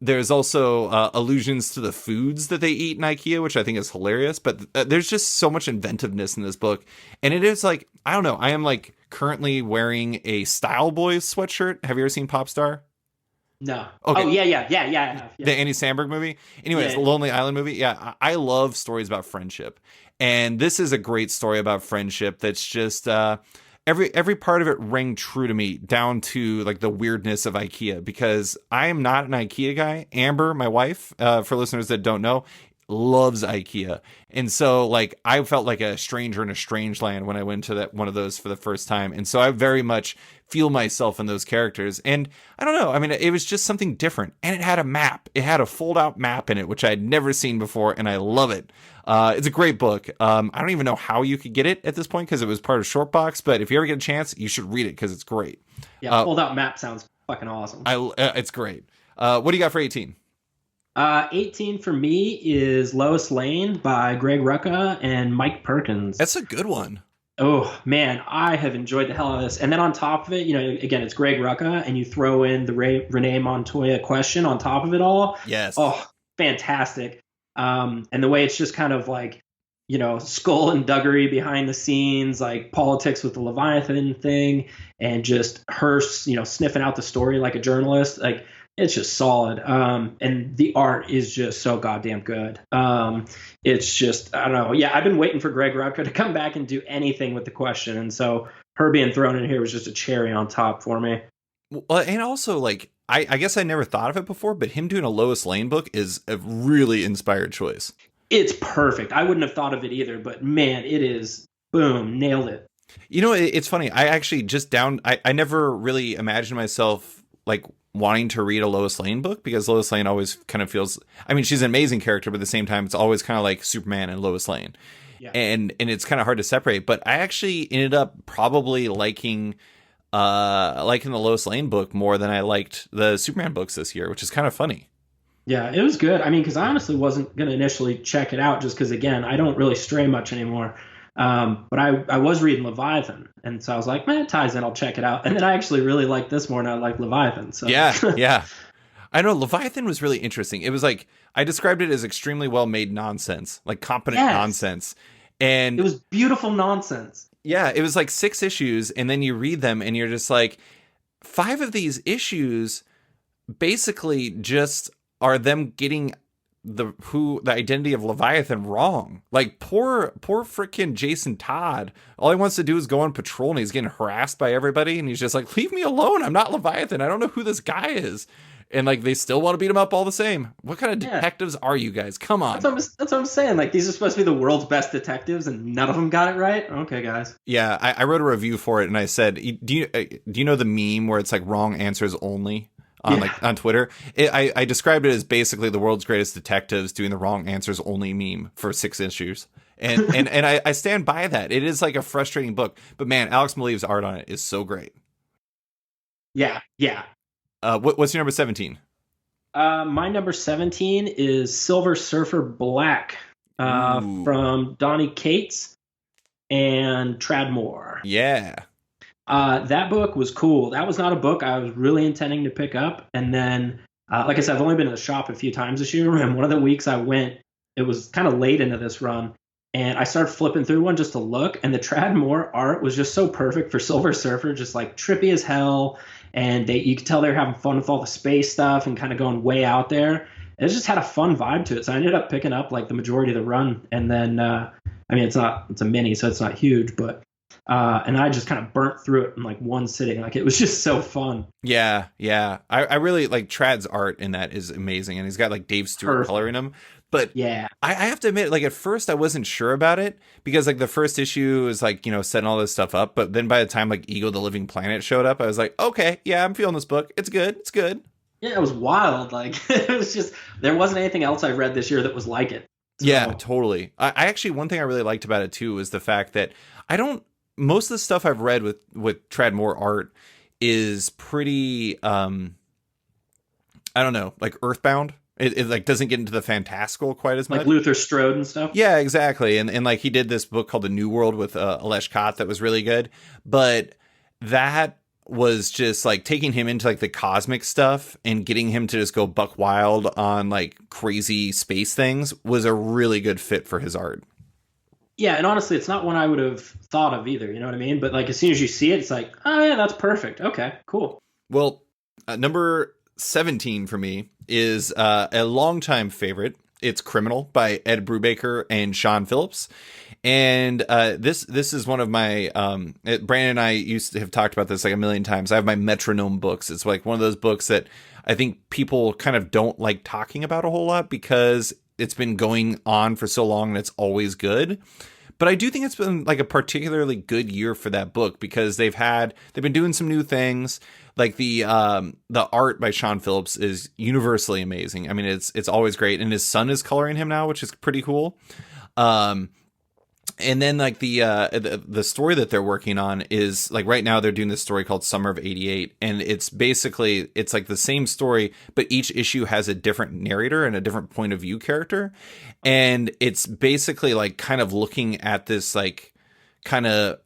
There's also allusions to the foods that they eat in IKEA, which I think is hilarious. But there's just so much inventiveness in this book. And it is like, I don't know, I am like currently wearing a Style Boys sweatshirt. Have you ever seen Popstar? No. Okay. Oh, yeah. I have, yeah. The Andy Samberg movie? Anyway, it's the Lonely Island movie. Yeah, I love stories about friendship. And this is a great story about friendship that's just... Every part of it rang true to me, down to like the weirdness of IKEA, because I am not an IKEA guy. Amber, my wife, for listeners that don't know, loves IKEA. And so like I felt like a stranger in a strange land when I went to one of those for the first time. And so I very much feel myself in those characters. And I don't know, I mean, it was just something different. And it had a map. It had a fold out map in it, which I had never seen before, and I love it. It's a great book. I don't even know how you could get it at this point because it was part of Shortbox, but if you ever get a chance, you should read it because it's great. Yeah, fold out map sounds fucking awesome. It's great. What do you got for 18? 18 for me is Lois Lane by Greg Rucka and Mike Perkins. That's a good one. Oh, man, I have enjoyed the hell out of this. And then on top of it, again, it's Greg Rucka, and you throw in the Renee Montoya question on top of it all. Yes. Oh, fantastic. And the way it's just kind of like, skull and duggery behind the scenes, like politics with the Leviathan thing, and just her, sniffing out the story like a journalist. Like, it's just solid. And the art is just so goddamn good. It's just, I don't know. Yeah, I've been waiting for Greg Rucka to come back and do anything with the question. And so her being thrown in here was just a cherry on top for me. Well, and also, like, I guess I never thought of it before, but him doing a Lois Lane book is a really inspired choice. It's perfect. I wouldn't have thought of it either, but man, it is, boom, nailed it. It's funny. I actually I never really imagined myself like wanting to read a Lois Lane book, because Lois Lane always kind of feels, I mean, she's an amazing character, but at the same time, it's always kind of like Superman and Lois Lane. Yeah. And it's kind of hard to separate, but I actually ended up probably liking the Lois Lane book more than I liked the Superman books this year, which is kind of funny. Yeah, it was good. I mean, because I honestly wasn't going to initially check it out just because, again, I don't really stray much anymore. But I was reading Leviathan, and so I was like, man, it ties in, I'll check it out. And then I actually really liked this more than I liked Leviathan. So. Yeah. I know Leviathan was really interesting. It was like, I described it as extremely well-made nonsense, like competent nonsense. And it was beautiful nonsense. Yeah, it was like 6 issues, and then you read them, and you're just like, 5 of these issues basically just are them getting the identity of Leviathan wrong. Like poor freaking Jason Todd. All he wants to do is go on patrol, and he's getting harassed by everybody, and he's just like, leave me alone. I'm not Leviathan. I don't know who this guy is. And like they still want to beat him up all the same. What kind of detectives are you guys? Come on. That's what I'm saying. Like, these are supposed to be the world's best detectives, and none of them got it right. Okay, guys. Yeah, I wrote a review for it, and I said, do you know the meme where it's like wrong answers only on Twitter? I described it as basically the world's greatest detectives doing the wrong answers only meme for 6 issues. And I stand by that. It is like a frustrating book, but man, Alex Maleev's art on it is so great. Yeah. What's your number 17? My number 17 is Silver Surfer Black from Donny Cates and Tradd Moore. Yeah. That book was cool. That was not a book I was really intending to pick up. And then, like I said, I've only been to the shop a few times this year. And one of the weeks I went, it was kind of late into this run. And I started flipping through one just to look. And the Tradd Moore art was just so perfect for Silver Surfer, just like trippy as hell. And you could tell they were having fun with all the space stuff and kind of going way out there. It just had a fun vibe to it. So I ended up picking up like the majority of the run, and then it's a mini, so it's not huge, but and I just kind of burnt through it in like one sitting. Like it was just so fun. Yeah. I really like Trad's art in that is amazing, and he's got like Dave Stewart coloring him. But yeah, I have to admit, like at first I wasn't sure about it because like the first issue is like, setting all this stuff up. But then by the time like Ego the Living Planet showed up, I was like, okay, yeah, I'm feeling this book. It's good. It's good. Yeah, it was wild. Like it was just, there wasn't anything else I read this year that was like it. So. Yeah, totally. I actually, one thing I really liked about it too was the fact that most of the stuff I've read with Trad Moore art is pretty, I don't know, like Earthbound. It like doesn't get into the fantastical quite as much. Like Luther Strode and stuff? Yeah, exactly. And like he did this book called The New World with Alesh Kott that was really good. But that was just like taking him into like the cosmic stuff and getting him to just go buck wild on like crazy space things was a really good fit for his art. Yeah, and honestly, it's not one I would have thought of either. You know what I mean? But like as soon as you see it, it's like, oh yeah, that's perfect. Okay, cool. Well, number 17 for me is a longtime favorite. It's Criminal by Ed Brubaker and Sean Phillips. And this is one of my Brandon and I used to have talked about this like a million times. I have my Metronome books. It's like one of those books that I think people kind of don't like talking about a whole lot because it's been going on for so long and it's always good. But I do think it's been like a particularly good year for that book because they've been doing some new things. Like the art by Sean Phillips is universally amazing. I mean, it's always great, and his son is coloring him now, which is pretty cool. And then like the story that they're working on is like right now they're doing this story called Summer of '88, and it's like the same story, but each issue has a different narrator and a different point of view character, and it's basically like kind of looking at this like kind of.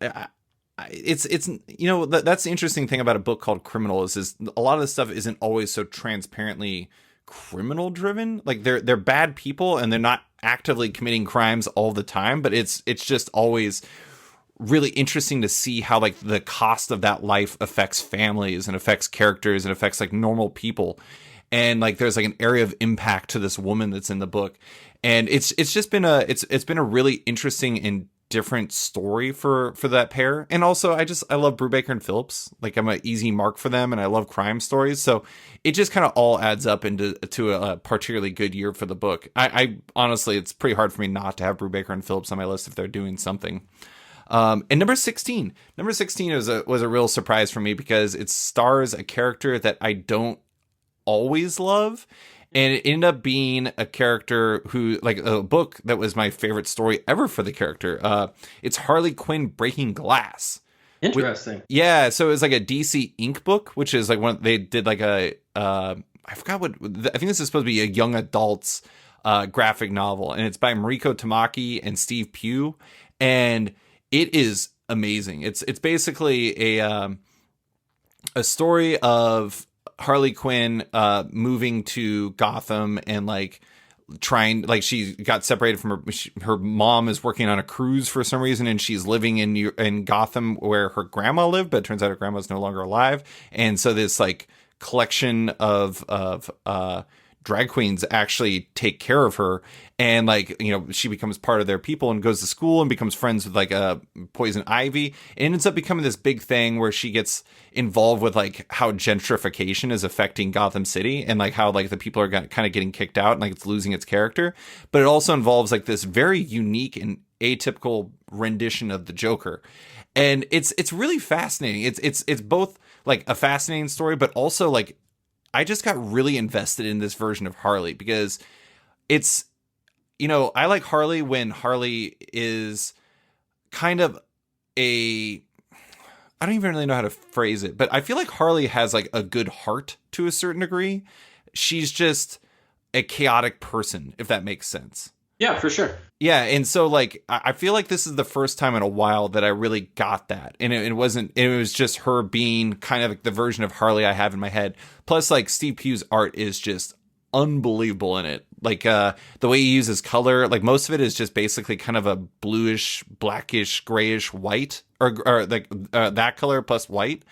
It's that's the interesting thing about a book called Criminal is a lot of the stuff isn't always so transparently criminal driven. Like they're bad people and they're not actively committing crimes all the time, but it's just always really interesting to see how like the cost of that life affects families and affects characters and affects like normal people. And like there's like an area of impact to this woman that's in the book, and it's just been it's been a really interesting and different story for that pair. And also I love Brubaker and Phillips. Like I'm an easy mark for them, and I love crime stories, so it just kind of all adds up into a particularly good year for the book. I honestly, it's pretty hard for me not to have Brubaker and Phillips on my list if they're doing something. And number 16 was a real surprise for me because it stars a character that I don't always love. And it ended up being a character who, like, a book that was my favorite story ever for the character. It's Harley Quinn Breaking Glass. Interesting. Yeah, so it was like a DC Inc. book, which is like one they did like I forgot I think this is supposed to be a young adults graphic novel, and it's by Mariko Tamaki and Steve Pugh, and it is amazing. It's basically a story of Harley Quinn moving to Gotham and like trying, like she got separated from her mom is working on a cruise for some reason, and she's living in Gotham where her grandma lived, but it turns out her grandma's no longer alive. And so this like collection of drag queens actually take care of her, and like, she becomes part of their people and goes to school and becomes friends with like Poison Ivy, and ends up becoming this big thing where she gets involved with like how gentrification is affecting Gotham City, and like how like the people are kind of getting kicked out and like it's losing its character. But it also involves like this very unique and atypical rendition of the Joker, and it's really fascinating. It's both like a fascinating story, but also like I just got really invested in this version of Harley because it's, I like Harley when Harley is kind of I don't even really know how to phrase it, but I feel like Harley has like a good heart to a certain degree. She's just a chaotic person, if that makes sense. Yeah, for sure. Yeah, and so like I feel like this is the first time in a while that I really got that, and it was just her being kind of like the version of Harley I have in my head. Plus, like Steve Pugh's art is just unbelievable in it. Like the way he uses color, like most of it is just basically kind of a bluish, blackish, grayish white, or like that color plus white.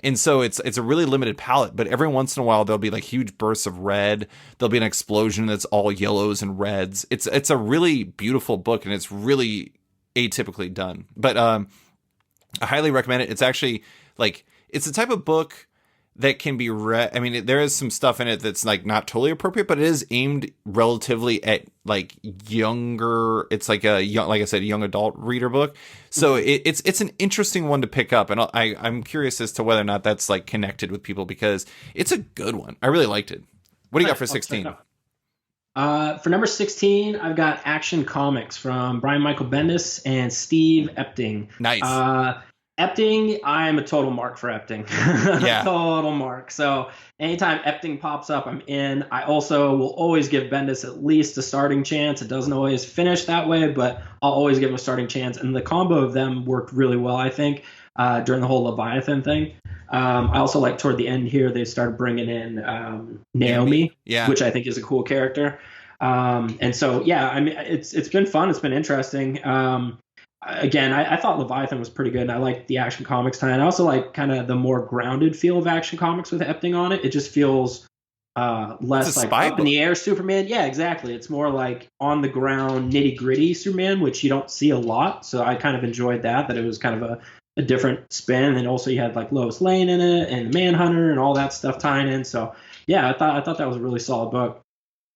And so it's a really limited palette, but every once in a while there'll be like huge bursts of red. There'll be an explosion that's all yellows and reds. It's a really beautiful book, and it's really atypically done. But I highly recommend it. It's actually like it's the type of book that can be read. I mean, there is some stuff in it that's like not totally appropriate, but it is aimed relatively at like younger. It's like a young, like I said, young adult reader book. So it's an interesting one to pick up, and I'm curious as to whether or not that's like connected with people, because it's a good one. I really liked it. What do you got for 16? For number 16, I've got Action Comics from Brian Michael Bendis and Steve Epting. Nice. Epting, I'm a total mark for Epting. Yeah. Total mark. So anytime Epting pops up, I'm in. I also will always give Bendis at least a starting chance. It doesn't always finish that way, but I'll always give him a starting chance. And the combo of them worked really well, I think, during the whole Leviathan thing. I also like toward the end here, they started bringing in Naomi, which I think is a cool character. And so, yeah, I mean, it's been fun. It's been interesting. Again, I thought Leviathan was pretty good, and I liked the Action Comics tie. And I also like kind of the more grounded feel of Action Comics with Epting on it. It just feels less like up in the air Superman. Yeah, exactly. It's more like on the ground, nitty gritty Superman, which you don't see a lot. So I kind of enjoyed that it was kind of a different spin. And also you had like Lois Lane in it and the Manhunter and all that stuff tying in. So yeah, I thought that was a really solid book.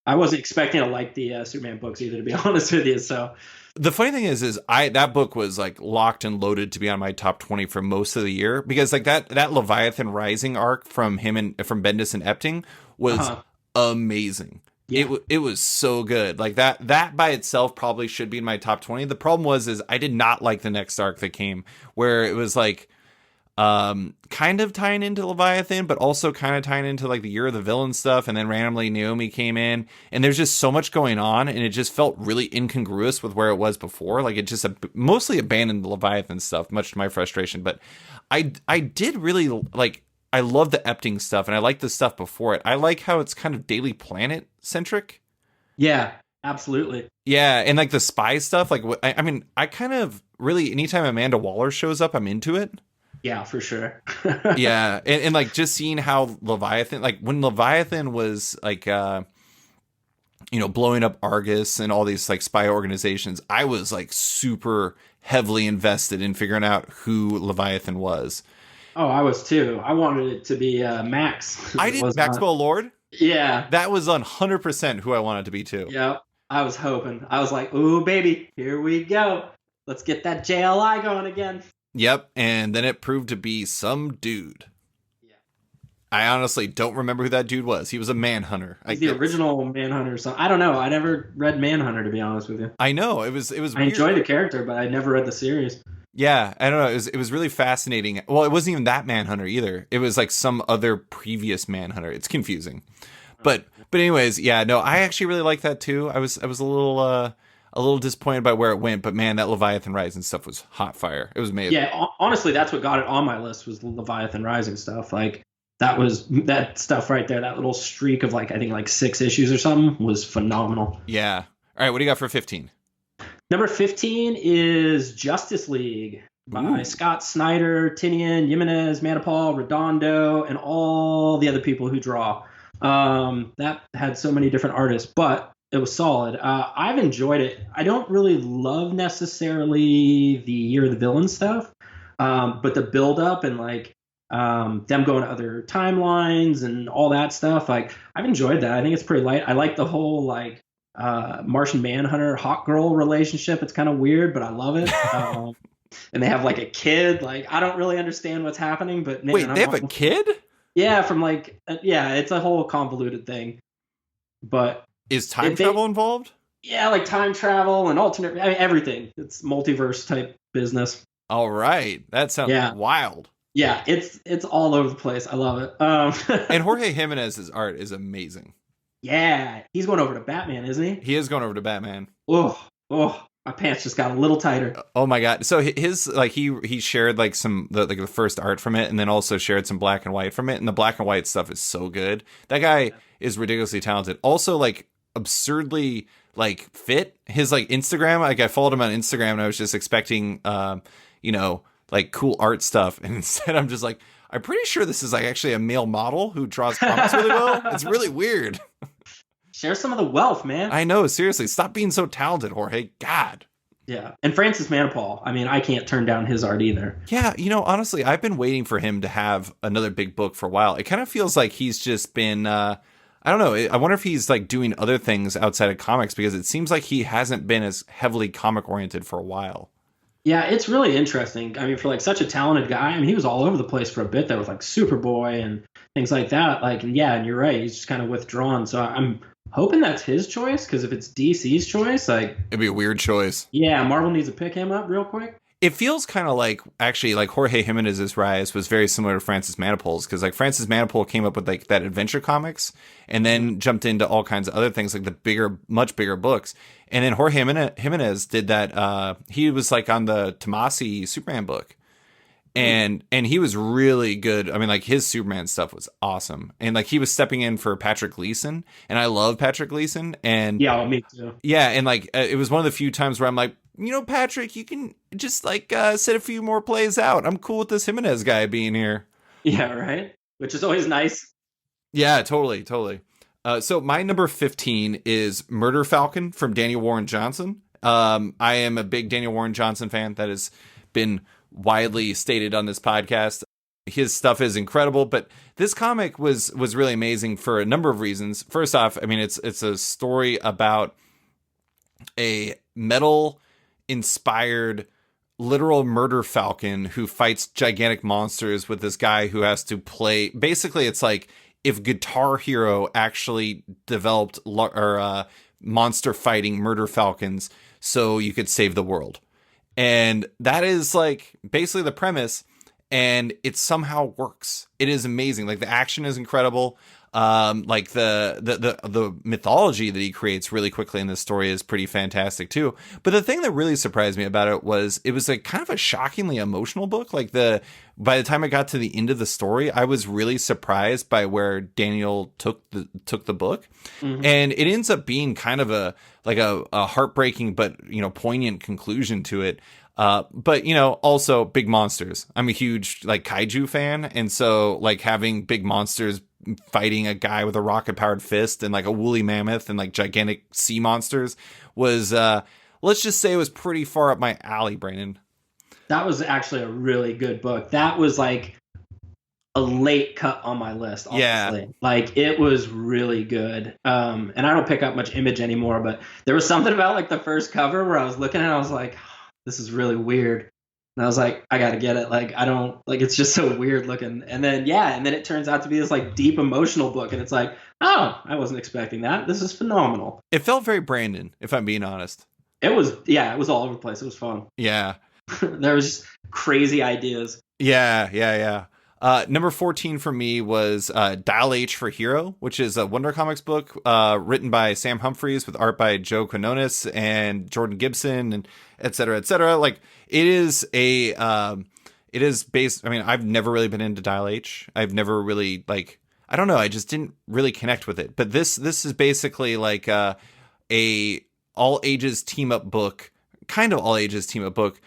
I wasn't expecting to like the Superman books either, to be honest with you. So the funny thing is that book was like locked and loaded to be on my top 20 for most of the year, because like that Leviathan Rising arc from Bendis and Epting was amazing. Yeah. It was so good. Like that by itself probably should be in my top 20. The problem is I did not like the next arc that came, where it was like kind of tying into Leviathan, but also kind of tying into like the Year of the Villain stuff, and then randomly Naomi came in, and there's just so much going on, and it just felt really incongruous with where it was before. Like it just mostly abandoned the Leviathan stuff, much to my frustration. But I did really like, I love the Epting stuff, and I like the stuff before it. I like how it's kind of Daily Planet centric. Yeah, absolutely. Yeah, and like the spy stuff, like I mean, I kind of really, anytime Amanda Waller shows up, I'm into it. Yeah, for sure. Yeah, and like just seeing how Leviathan, like when Leviathan was like, blowing up Argus and all these like spy organizations, I was like super heavily invested in figuring out who Leviathan was. Oh, I was too. I wanted it to be Max. I did. Maxwell Lord? Yeah. That was 100% who I wanted to be too. Yeah, I was hoping. I was like, ooh, baby, here we go. Let's get that JLI going again. Yep, and then it proved to be some dude. Yeah. I honestly don't remember who that dude was. He was a Manhunter. He's the original Manhunter. So I don't know. I never read Manhunter, to be honest with you. I know. It was. I weird. Enjoyed the character, but I never read the series. Yeah, I don't know. It was really fascinating. Well, it wasn't even that Manhunter either. It was like some other previous Manhunter. It's confusing. But anyways, yeah, no, I actually really like that too. I was a little disappointed by where it went, but man, that Leviathan Rising stuff was hot fire. It was amazing. Yeah, honestly, that's what got it on my list, was the Leviathan Rising stuff. Like that stuff right there, that little streak of like, I think like 6 issues or something, was phenomenal. Yeah. All right, what do you got for 15? Number 15 is Justice League by Scott Snyder, Tinian, Jimenez, Manapul, Redondo, and all the other people who draw. That had so many different artists, but it was solid. I've enjoyed it. I don't really love necessarily the Year of the Villain stuff, but the build up and like them going to other timelines and all that stuff, like I've enjoyed that. I think it's pretty light. I like the whole like Martian Manhunter hot girl relationship. It's kind of weird, but I love it. And they have like a kid. Like I don't really understand what's happening, but man, wait, they have a kid? Yeah, from like it's a whole convoluted thing. But is time travel involved? Yeah, like time travel and alternate. I mean, everything. It's multiverse type business. All right, that sounds wild. Yeah, it's all over the place. I love it. And Jorge Jimenez's art is amazing. Yeah, he's going over to Batman, isn't he? He is going over to Batman. Oh, my pants just got a little tighter. Oh my god! So his like he shared like some the first art from it, and then also shared some black and white from it. And the black and white stuff is so good. That guy is ridiculously talented. Also, like absurdly like fit. His like Instagram, like I followed him on Instagram and I was just expecting like cool art stuff, and instead I'm just like, I'm pretty sure this is like actually a male model who draws comics really well. It's really weird. Share some of the wealth, man. I know, seriously. Stop being so talented, Jorge. God. Yeah. And Francis Manapul. I mean, I can't turn down his art either. Yeah, honestly, I've been waiting for him to have another big book for a while. It kind of feels like he's just been, I don't know. I wonder if he's like doing other things outside of comics, because it seems like he hasn't been as heavily comic oriented for a while. Yeah, it's really interesting. I mean, for like such a talented guy, I mean, he was all over the place for a bit there with like Superboy and things like that. Like, and yeah, and you're right. He's just kind of withdrawn. So I'm hoping that's his choice, because if it's DC's choice, like, it'd be a weird choice. Yeah, Marvel needs to pick him up real quick. It feels kind of like, actually, like Jorge Jimenez's rise was very similar to Francis Manapul's, because like Francis Manapul came up with like that adventure comics and then jumped into all kinds of other things, like the bigger, much bigger books. And then Jorge Jimenez did that. He was like on the Tomasi Superman book. And he was really good. I mean, like his Superman stuff was awesome. And like he was stepping in for Patrick Gleason, and I love Patrick Gleason. And yeah, me too. Yeah, and like it was one of the few times where I'm like, Patrick, you can just like set a few more plays out. I'm cool with this Jimenez guy being here. Yeah, right. Which is always nice. Yeah, totally. So my number 15 is Murder Falcon from Daniel Warren Johnson. I am a big Daniel Warren Johnson fan. That has been widely stated on this podcast. His stuff is incredible, but this comic was really amazing for a number of reasons. First off, I mean, it's a story about a metal inspired literal murder falcon who fights gigantic monsters with this guy who has to play. Basically, it's like if Guitar Hero actually developed monster fighting murder falcons so you could save the world. And that is like basically the premise, and it somehow works. It is amazing. Like the action is incredible. Like the mythology that he creates really quickly in this story is pretty fantastic too. But the thing that really surprised me about it was like kind of a shockingly emotional book. Like by the time I got to the end of the story, I was really surprised by where Daniel took the book. Mm-hmm. And it ends up being kind of a heartbreaking but poignant conclusion to it. But also big monsters. I'm a huge like kaiju fan, and so like having big monsters fighting a guy with a rocket powered fist and like a woolly mammoth and like gigantic sea monsters was let's just say it was pretty far up my alley, Brandon. That was actually a really good book. That was like a late cut on my list, honestly. Yeah. Like it was really good. And I don't pick up much Image anymore, but there was something about like the first cover where I was looking at it, I was like, this is really weird. And I was like, I gotta get it. Like, I don't like, it's just so weird looking. And then it turns out to be this like deep emotional book. And it's like, oh, I wasn't expecting that. This is phenomenal. It felt very Brandon, if I'm being honest. It was all over the place. It was fun. Yeah. There was just crazy ideas. Yeah. Number 14 for me was Dial H for Hero, which is a Wonder Comics book written by Sam Humphries with art by Joe Quinones and Jordan Gibson and et cetera, et cetera. Like it is based. I mean, I've never really been into Dial H. I've never really like, I don't know. I just didn't really connect with it. But this is basically like a all ages team up book, kind of all ages team up book,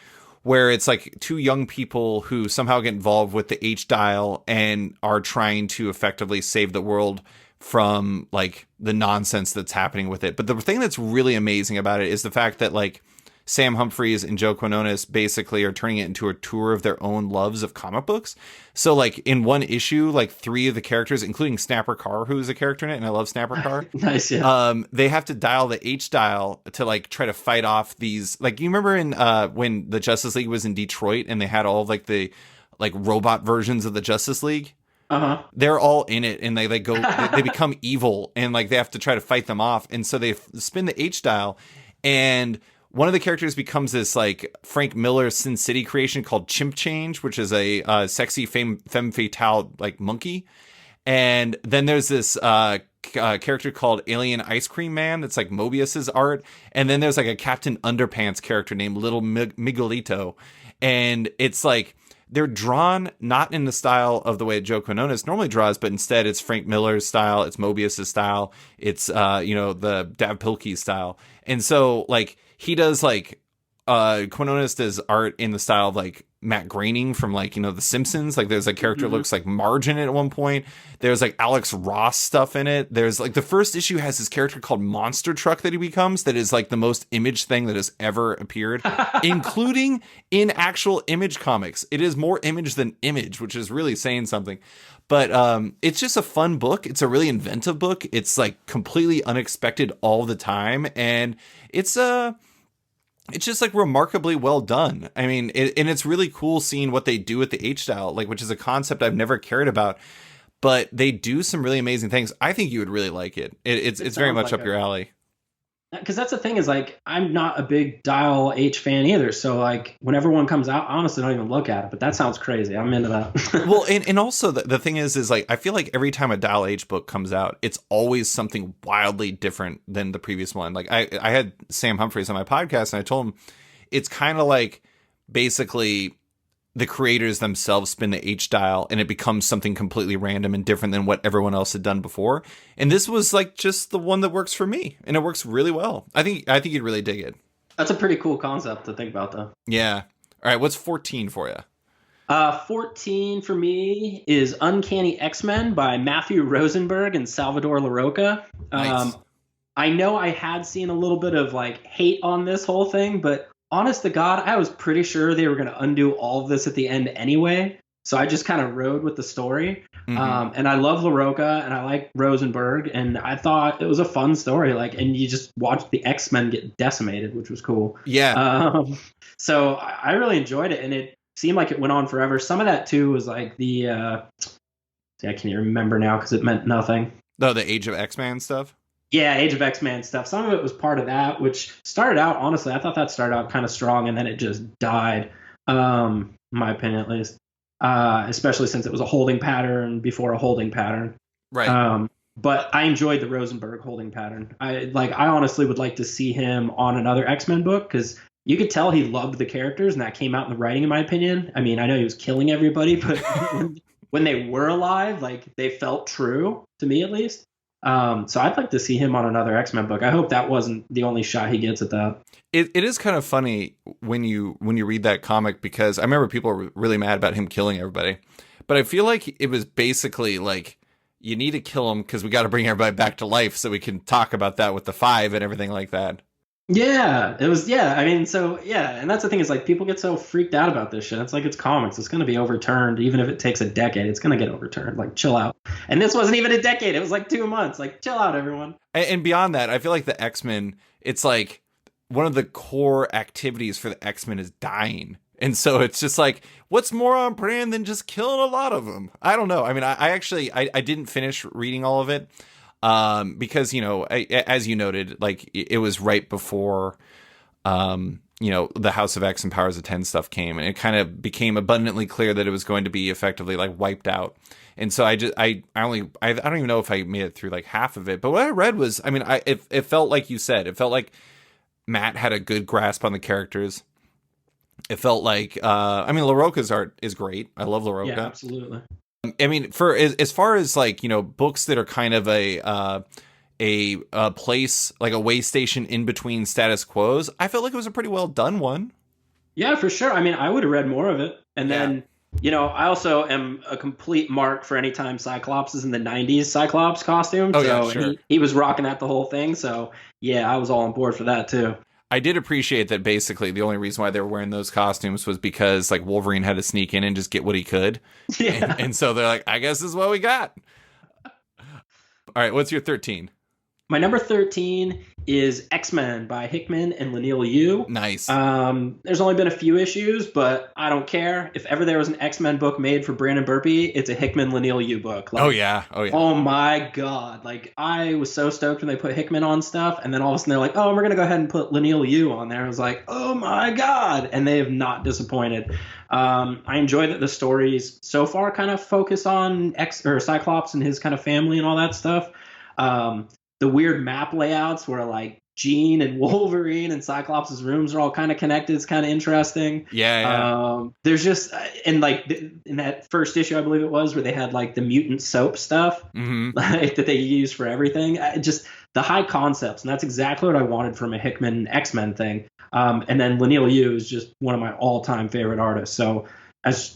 where it's like two young people who somehow get involved with the H dial and are trying to effectively save the world from like the nonsense that's happening with it. But the thing that's really amazing about it is the fact that like Sam Humphries and Joe Quinones basically are turning it into a tour of their own loves of comic books. So like in one issue, like 3 of the characters, including Snapper Carr, who's a character in it, and I love Snapper Carr. Nice, yeah. They have to dial the H dial to like try to fight off these. Like you remember in when the Justice League was in Detroit and they had all of, like the like robot versions of the Justice League. Uh-huh. They're all in it, and they become evil, and like they have to try to fight them off. And so they spin the H dial, and one of the characters becomes this like Frank Miller Sin City creation called Chimp Change, which is a sexy femme fatale like monkey. And then there's this character called Alien Ice Cream Man that's like Mobius's art. And then there's like a Captain Underpants character named Little Miguelito. And it's like they're drawn not in the style of the way Joe Quinones normally draws, but instead it's Frank Miller's style, it's Mobius's style, it's the Dav Pilkey style. And so like he does like Quinones does art in the style of like Matt Groening from like, The Simpsons. Like there's a character that looks like Marge in it at one point. There's like Alex Ross stuff in it. There's like the first issue has this character called Monster Truck that he becomes that is like the most Image thing that has ever appeared, including in actual Image comics. It is more Image than Image, which is really saying something. But it's just a fun book. It's a really inventive book. It's like completely unexpected all the time. And it's just like remarkably well done. I mean, and it's really cool seeing what they do with the H style, like, which is a concept I've never cared about, but they do some really amazing things. I think you would really like it. It's very much up your alley. Because that's the thing is like, I'm not a big Dial H fan either. So like whenever one comes out, I honestly don't even look at it, but that sounds crazy. I'm into that. Well, and also the thing is like, I feel like every time a Dial H book comes out, it's always something wildly different than the previous one. Like I had Sam Humphries on my podcast and I told him it's kind of like basically the creators themselves spin the H dial and it becomes something completely random and different than what everyone else had done before. And this was like just the one that works for me, and it works really well. I think you'd really dig it. That's a pretty cool concept to think about, though. Yeah. All right. What's 14 for you? 14 for me is Uncanny X-Men by Matthew Rosenberg and Salvador Larroca. Nice. I know I had seen a little bit of like hate on this whole thing, but honest to God, I was pretty sure they were going to undo all of this at the end anyway. So I just kind of rode with the story. Mm-hmm. And I love LaRocca and I like Rosenberg. And I thought it was a fun story. Like, and you just watched the X-Men get decimated, which was cool. Yeah. So I really enjoyed it. And it seemed like it went on forever. Some of that, too, was like the I can't even remember now because it meant nothing. Oh, the Age of X-Men stuff? Yeah, Age of X-Men stuff. Some of it was part of that, which started out, honestly, I thought that started out kind of strong, and then it just died, in my opinion at least, especially since it was a holding pattern before a holding pattern. Right. But I enjoyed the Rosenberg holding pattern. I honestly would like to see him on another X-Men book, because you could tell he loved the characters, and that came out in the writing, in my opinion. I mean, I know he was killing everybody, but when they were alive, like, they felt true, to me at least. So I'd like to see him on another X-Men book. I hope that wasn't the only shot he gets at that. It is kind of funny when you read that comic, because I remember people were really mad about him killing everybody, but I feel like it was basically like, you need to kill him because we got to bring everybody back to life so we can talk about that with the 5 and everything like that. Yeah, it was. Yeah, I mean, so yeah, and that's the thing is like people get so freaked out about this shit. It's like it's comics. It's going to be overturned, even if it takes a decade. It's going to get overturned. Like, chill out. And this wasn't even a decade. It was like 2 months. Like, chill out, everyone. And beyond that, I feel like the X-Men, it's like one of the core activities for the X-Men is dying. And so it's just like, what's more on brand than just killing a lot of them? I don't know. I mean, I actually didn't finish reading all of it. Because, as you noted, like it was right before, the House of X and Powers of 10 stuff came, and it kind of became abundantly clear that it was going to be effectively like wiped out. And so I don't even know if I made it through like half of it, but what I read was, I mean, it felt like you said, it felt like Matt had a good grasp on the characters. It felt like, LaRocca's art is great. I love LaRocca. Yeah, absolutely. I mean, for as far as like, books that are kind of a place, like a way station in between status quos, I felt like it was a pretty well done one. Yeah, for sure. I mean, I would have read more of it. And then, I also am a complete mark for any time Cyclops is in the 90s Cyclops costume. Oh, so yeah, sure. He was rocking that the whole thing. So, yeah, I was all on board for that, too. I did appreciate that basically the only reason why they were wearing those costumes was because like Wolverine had to sneak in and just get what he could. Yeah. And so they're like, I guess this is what we got. All right, what's your 13? My number 13 is X-Men by Hickman and Leinil Yu. Nice. There's only been a few issues, but I don't care. If ever there was an X-Men book made for Brandon Burpee, it's a Hickman Leinil Yu book. Like, oh yeah. Oh my God. Like, I was so stoked when they put Hickman on stuff, and then all of a sudden they're like, oh, we're going to go ahead and put Leinil Yu on there. I was like, oh my God. And they have not disappointed. I enjoy that the stories so far kind of focus on Cyclops and his kind of family and all that stuff. The weird map layouts where like Jean and Wolverine and Cyclops' rooms are all kind of connected. It's kind of interesting. There's just in that first issue, I believe it was, where they had like the mutant soap stuff like that they use for everything. Just the high concepts, and that's exactly what I wanted from a Hickman X-Men thing. And then Leinil Yu is just one of my all-time favorite artists. So this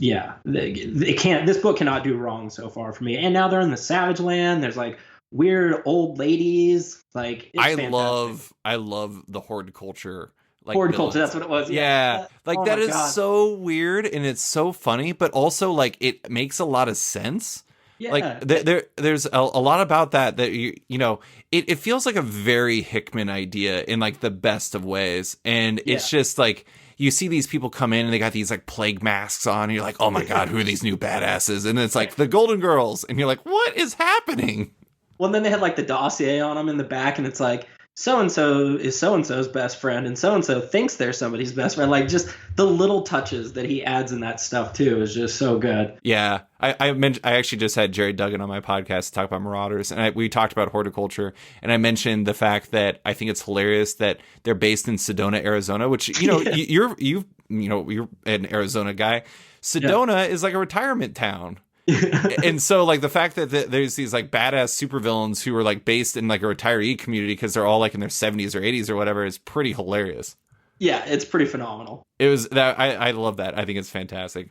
book cannot do wrong so far for me. And now they're in the Savage Land. There's like weird old ladies. Like I love the horde culture. Like horde culture, that's what it was. Yeah. Like that is so weird, and it's so funny, but also like it makes a lot of sense. Yeah. Like there's a lot about that you know, it feels like a very Hickman idea in like the best of ways. And it's just like you see these people come in and they got these like plague masks on, and you're like, oh my God, who are these new badasses? And it's like the Golden Girls, and you're like, what is happening? Well, and then they had like the dossier on them in the back, and it's like, so-and-so is so-and-so's best friend, and so-and-so thinks they're somebody's best friend. Like just the little touches that he adds in that stuff too is just so good. Yeah. I actually just had Jerry Duggan on my podcast to talk about Marauders, and we talked about horticulture, and I mentioned the fact that I think it's hilarious that they're based in Sedona, Arizona, which, you know, you're an Arizona guy. Sedona is like a retirement town. And so like the fact that there's these like badass supervillains who are like based in like a retiree community because they're all like in their 70s or 80s or whatever is pretty hilarious. Yeah, it's pretty phenomenal. It was that I love that. I think it's fantastic.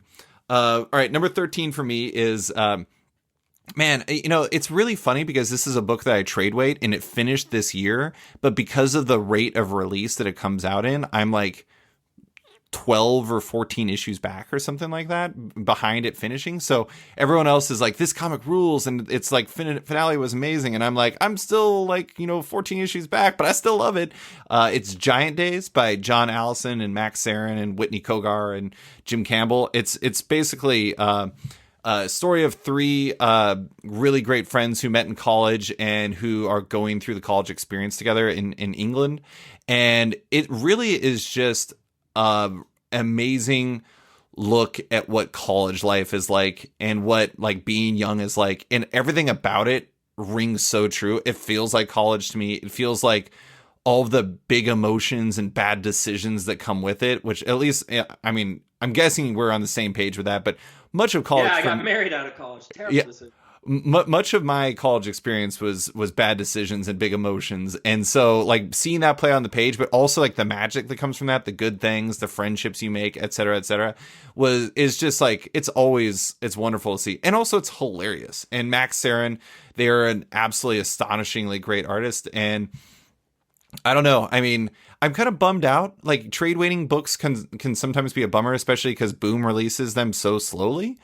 All right, number 13 for me is man, you know, it's really funny because this is a book that I trade weight and it finished this year, but because of the rate of release that it comes out in, I'm like 12 or 14 issues back or something like that behind it finishing. So everyone else is like, this comic rules, and it's like finale was amazing, and I'm like, I'm still like, you know, 14 issues back, but I still love it. It's Giant Days by John Allison and Max Sarin and Whitney Kogar and Jim Campbell. It's basically a story of three really great friends who met in college and who are going through the college experience together in England. And it really is just amazing look at what college life is like and what like being young is like, and everything about it rings so true. It feels like college to me. It feels like all of the big emotions and bad decisions that come with it, which at least, I mean, I'm guessing we're on the same page with that, but much of college. Yeah, I got married out of college. Terrible decision. Much of my college experience was bad decisions and big emotions. And so like seeing that play on the page, but also like the magic that comes from that, the good things, the friendships you make, et cetera, is just like, it's wonderful to see. And also it's hilarious. And Max Sarin, they're an absolutely astonishingly great artist. And I don't know. I mean, I'm kind of bummed out. Like trade waiting books can sometimes be a bummer, especially because Boom releases them so slowly.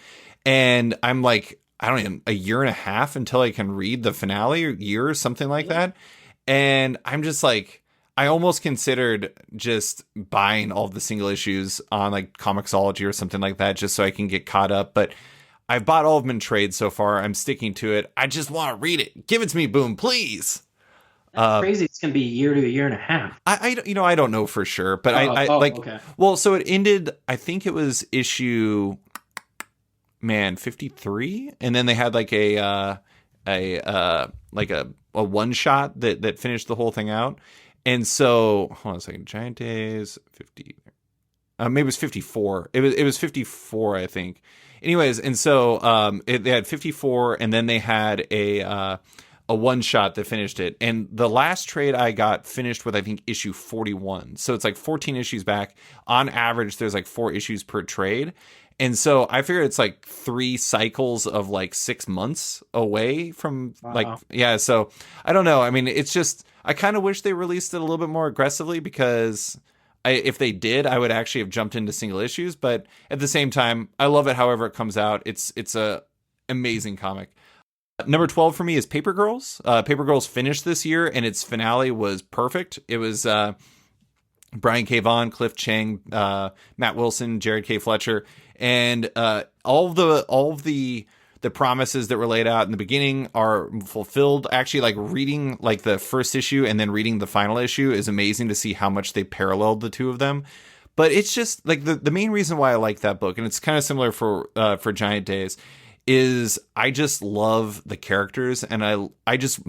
And I'm like, I don't even, a year and a half until I can read the finale, or year or something like that. And I'm just like, I almost considered just buying all of the single issues on like Comixology or something like that, just so I can get caught up. But I've bought all of them in trade so far. I'm sticking to it. I just want to read it. Give it to me, Boom, please. That's crazy. It's going to be a year to a year and a half. I don't know for sure, but okay. Well, so it ended, I think it was issue 53, and then they had like a one shot that finished the whole thing out. And so hold on a second, Giant Days 50, maybe it was 54. It was 54, I think. Anyways, and so they had 54, and then they had a one shot that finished it. And the last trade I got finished with, I think, issue 41. So it's like 14 issues back. On average, there's like 4 issues per trade. And so I figure it's like 3 cycles of like 6 months away from so I don't know. I mean, it's just, I kind of wish they released it a little bit more aggressively, because if they did, I would actually have jumped into single issues. But at the same time, I love it however it comes out. It's a amazing comic. Number 12 for me is Paper Girls. Paper Girls finished this year, and its finale was perfect. It was Brian K. Vaughan, Cliff Chang, Matt Wilson, Jared K. Fletcher, and all of the promises that were laid out in the beginning are fulfilled. Actually, like reading like the first issue and then reading the final issue is amazing to see how much they paralleled the two of them. But it's just like the main reason why I like that book, and it's kind of similar for Giant Days, is I just love the characters, and I just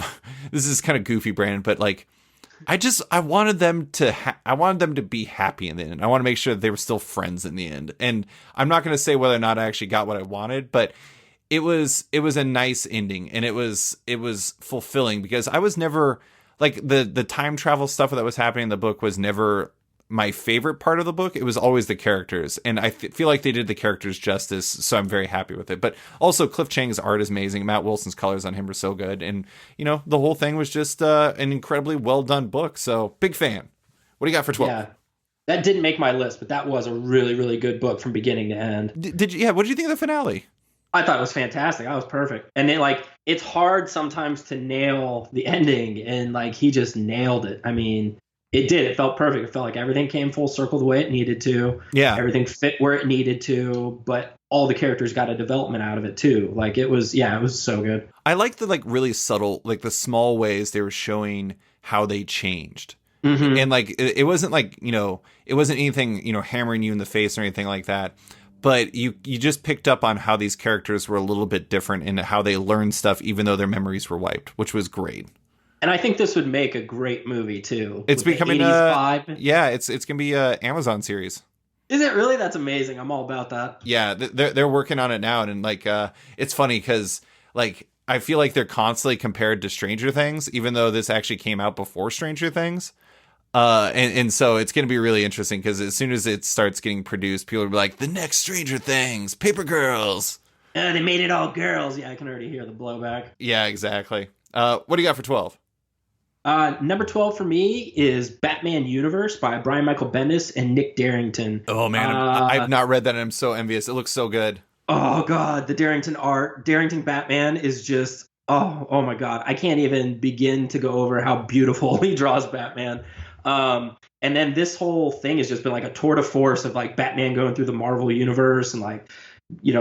this is kind of goofy, Brandon, but like I wanted them to I wanted them to be happy in the end. I want to make sure that they were still friends in the end. And I'm not going to say whether or not I actually got what I wanted, but it was a nice ending, and it was fulfilling, because I was never like the time travel stuff that was happening in the book was never my favorite part of the book. It was always the characters, and I feel like they did the characters justice, so I'm very happy with it. But also, Cliff Chang's art is amazing. Matt Wilson's colors on him are so good, and the whole thing was just an incredibly well done book. So big fan. What do you got for 12? Yeah, that didn't make my list, but that was a really, really good book from beginning to end. Did you? Yeah, what did you think of the finale? I thought it was fantastic. I was perfect. And it's hard sometimes to nail the ending, and he just nailed it. I mean, it did. It felt perfect. It felt like everything came full circle the way it needed to. Yeah. Everything fit where it needed to, but all the characters got a development out of it too. it was so good. I like the really subtle, the small ways they were showing how they changed. Mm-hmm. And it wasn't it wasn't anything, hammering you in the face or anything like that. But you just picked up on how these characters were a little bit different and how they learned stuff, even though their memories were wiped, which was great. And I think this would make a great movie too. It's becoming it's gonna be a Amazon series. Is it really? That's amazing. I'm all about that. Yeah, they're working on it now, and it's funny because I feel like they're constantly compared to Stranger Things, even though this actually came out before Stranger Things. And so it's going to be really interesting, because as soon as it starts getting produced, people will be like, the next Stranger Things, Paper Girls. They made it all girls. Yeah, I can already hear the blowback. Yeah, exactly. What do you got for 12? Number 12 for me is Batman Universe by Brian Michael Bendis and Nick Darrington. Oh, man. I've not read that, and I'm so envious. It looks so good. Oh, God. The Darrington art. Darrington Batman is just, oh my God. I can't even begin to go over how beautiful he draws Batman. And then this whole thing has just been a tour de force of Batman going through the Marvel universe and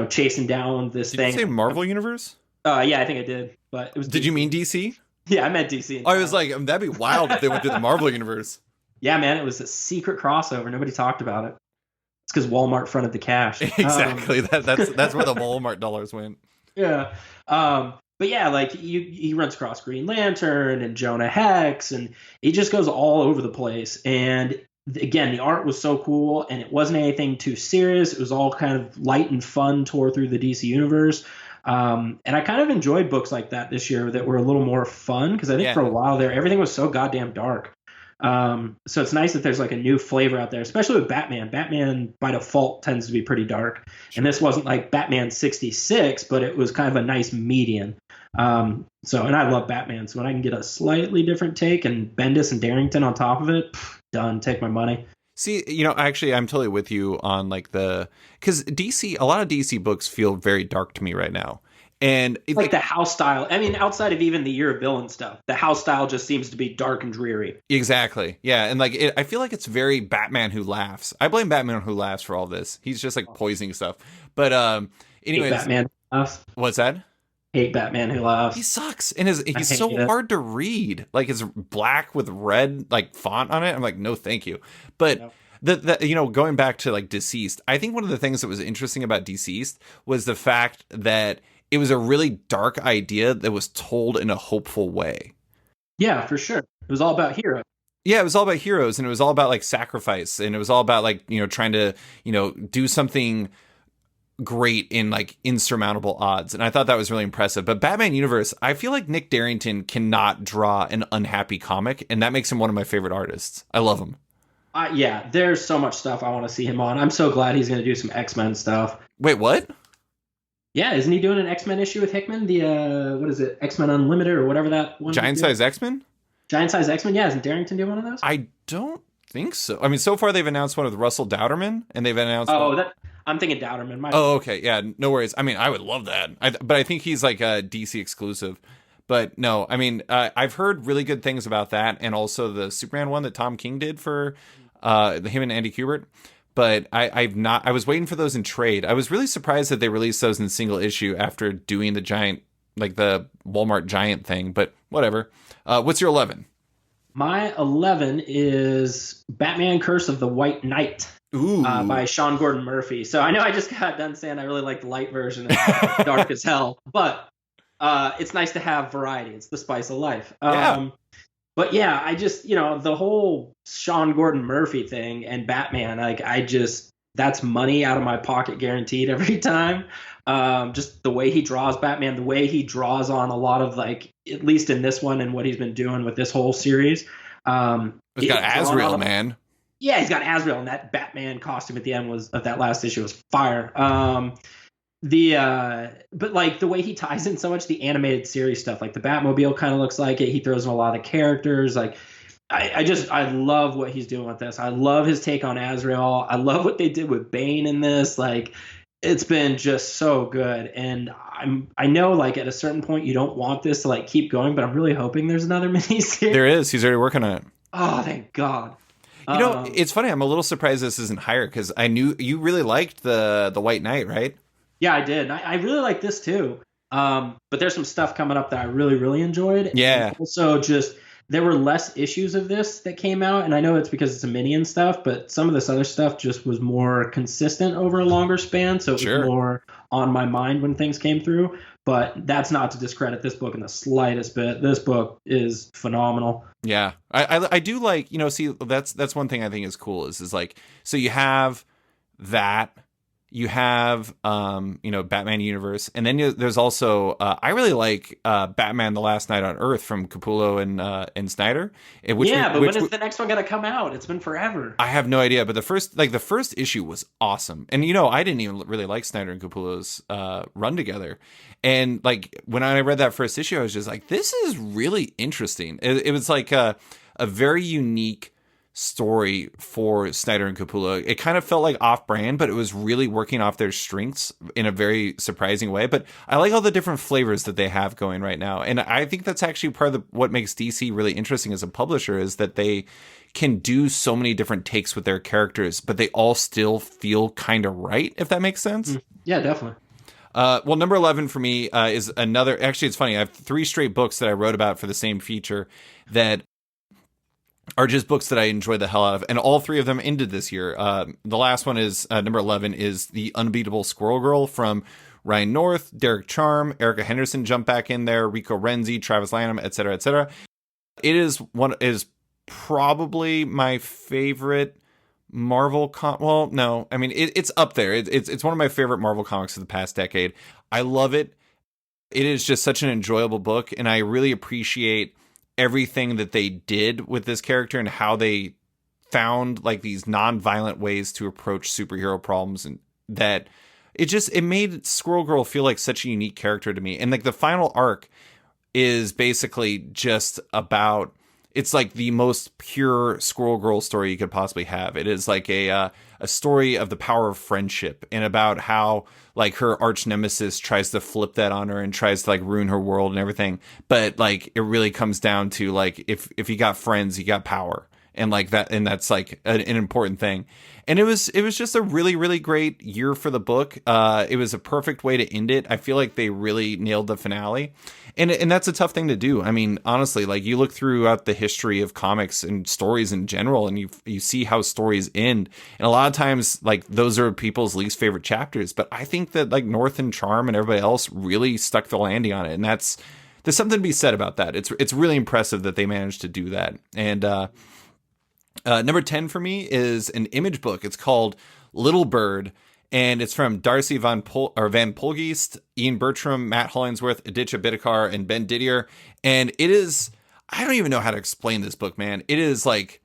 chasing down this thing. Did you say Marvel universe? Yeah, I think I did. But it was. Did you mean DC? Yeah, I meant DC. I was like, that'd be wild if they went to the Marvel universe. Yeah, man, it was a secret crossover. Nobody talked about it. It's because Walmart fronted the cash. Exactly. That's where the Walmart dollars went. Yeah. But yeah, he runs across Green Lantern and Jonah Hex, and he just goes all over the place. And again, the art was so cool, and it wasn't anything too serious. It was all kind of light and fun tour through the DC universe. And I kind of enjoyed books like that this year that were a little more fun, because I think for a while there, everything was so goddamn dark. So it's nice that there's a new flavor out there, especially with Batman. Batman by default tends to be pretty dark. Sure. And this wasn't like Batman 66, but it was kind of a nice median. And I love Batman. So when I can get a slightly different take and Bendis and Darrington on top of it, done. Take my money. See, actually, I'm totally with you on because DC, a lot of DC books feel very dark to me right now. And the house style. I mean, outside of even the Year of Villain stuff, the house style just seems to be dark and dreary. Exactly. Yeah. And I feel like it's very Batman Who Laughs. I blame Batman Who Laughs for all this. He's just poisoning stuff. But anyways, Batman Laughs. What's that? Hate Batman Who Laughs. He sucks, and he's so hard to read. It's black with red font on it. I'm like, no, thank you. But the going back to Deceased, I think one of the things that was interesting about Deceased was the fact that it was a really dark idea that was told in a hopeful way. Yeah, for sure. It was all about heroes. Yeah, it was all about heroes, and it was all about sacrifice, and it was all about trying to do something great in insurmountable odds. And I thought that was really impressive. But Batman Universe, I feel like Nick Darrington cannot draw an unhappy comic, and that makes him one of my favorite artists. I love him. Yeah, there's so much stuff I want to see him on. I'm so glad he's going to do some X-Men stuff. Wait, what? Yeah, isn't he doing an X-Men issue with Hickman? The what is it, X-Men Unlimited or whatever that one? Giant Size X-Men? Giant Size X-Men, yeah. Isn't Darrington doing one of those? I don't think so. I mean, so far they've announced one with Russell Dowderman, and they've announced. I'm thinking Dowderman. Oh, okay, yeah, no worries. I mean, I would love that, but I think he's a DC exclusive. But no, I mean, I've heard really good things about that, and also the Superman one that Tom King did for him and Andy Kubert. But I've not. I was waiting for those in trade. I was really surprised that they released those in single issue after doing the giant, the Walmart giant thing. But whatever. What's your 11? My 11 is Batman: Curse of the White Knight. Ooh. By Sean Gordon Murphy. So I know I just got done saying I really like the light version. It's dark as hell, but it's nice to have variety. It's the spice of life. Yeah. But yeah, I just, the whole Sean Gordon Murphy thing and Batman, like that's money out of my pocket guaranteed every time. Just the way he draws Batman, the way he draws on a lot of, like, at least in this one and what he's been doing with this whole series. It's got Azrael, man. Yeah, he's got Azrael, and that Batman costume at the end of that last issue was fire. But like the way he ties in so much the animated series stuff, like the Batmobile kind of looks like it. He throws in a lot of the characters. Like I love what he's doing with this. I love his take on Azrael. I love what they did with Bane in this. Like, it's been just so good. And I know, like, at a certain point you don't want this to like keep going, but I'm really hoping there's another miniseries. There is. He's already working on it. Oh, thank God. It's funny. I'm a little surprised this isn't higher because I knew you really liked the White Knight, right? Yeah, I did. I really like this too. But there's some stuff coming up that I really, really enjoyed. Yeah. And also, just there were less issues of this that came out, and I know it's because it's a mini and stuff, but some of this other stuff just was more consistent over a longer span, so it was more on my mind when things came through. But that's not to discredit this book in the slightest bit. This book is phenomenal. Yeah, I do like, see, that's one thing I think is cool is like, so you have that. You have, Batman universe, and then there's also I really like Batman: The Last Night on Earth from Capullo and Snyder. But when is the next one gonna come out? It's been forever. I have no idea, but the first issue was awesome, and I didn't even really like Snyder and Capullo's run together, and like when I read that first issue, I was just like, this is really interesting. It was like a very unique story for Snyder and Capullo. It kind of felt like off-brand, but it was really working off their strengths in a very surprising way. But I like all the different flavors that they have going right now, and I think that's actually part of what makes DC really interesting as a publisher, is that they can do so many different takes with their characters, but they all still feel kind of right, if that makes sense. Yeah, definitely. Well, number 11 for me is another. Actually, it's funny. I have 3 straight books that I wrote about for the same feature that are just books that I enjoy the hell out of, and all 3 of them ended this year. The last one is number 11 is The Unbeatable Squirrel Girl from Ryan North, Derek Charm, Erica Henderson jumped back in there, Rico Renzi, Travis Lanham, etc., etc. It is probably my favorite Marvel well, no, I mean it's up there. It's one of my favorite Marvel comics of the past decade. I love it. It is just such an enjoyable book, and I really appreciate everything that they did with this character and how they found like these non-violent ways to approach superhero problems, and that it made Squirrel Girl feel like such a unique character to me. And like the final arc is basically just about, it's like the most pure Squirrel Girl story you could possibly have. It is like a story of the power of friendship, and about how like her arch nemesis tries to flip that on her and tries to like ruin her world and everything. But like it really comes down to like if you got friends, you got power, and like that, and that's like an important thing. And it was just a really, really great year for the book. It was a perfect way to end it. I feel like they really nailed the finale. And that's a tough thing to do. I mean, honestly, like you look throughout the history of comics and stories in general, and you see how stories end. And a lot of times, like those are people's least favorite chapters. But I think that like North and Charm and everybody else really stuck the landing on it. And there's something to be said about that. It's really impressive that they managed to do that. And number 10 for me is an Image book. It's called Little Bird. And it's from Darcy Van Polgeest, Ian Bertram, Matt Hollingsworth, Aditya Bidikar, and Ben Didier. And it is, I don't even know how to explain this book, man. It is like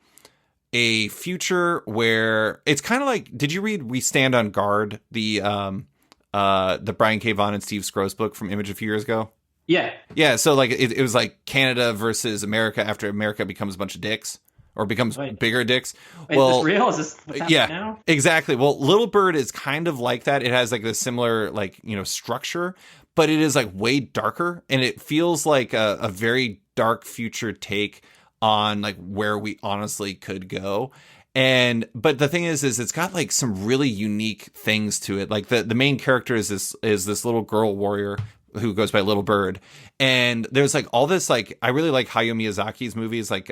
a future where it's kind of like, did you read We Stand on Guard, the Brian K. Vaughan and Steve Scrose book from Image a few years ago? Yeah. Yeah, so like it was like Canada versus America after America becomes a bunch of dicks. Or becomes bigger dicks. Wait, is this real? Is this what's happening now? Exactly. Well, Little Bird is kind of like that. It has like a similar like, structure, but it is like way darker, and it feels like a very dark future take on like where we honestly could go. But the thing is it's got like some really unique things to it. Like the main character is this little girl warrior who goes by Little Bird. And there's like all this, like, I really like Hayao Miyazaki's movies, like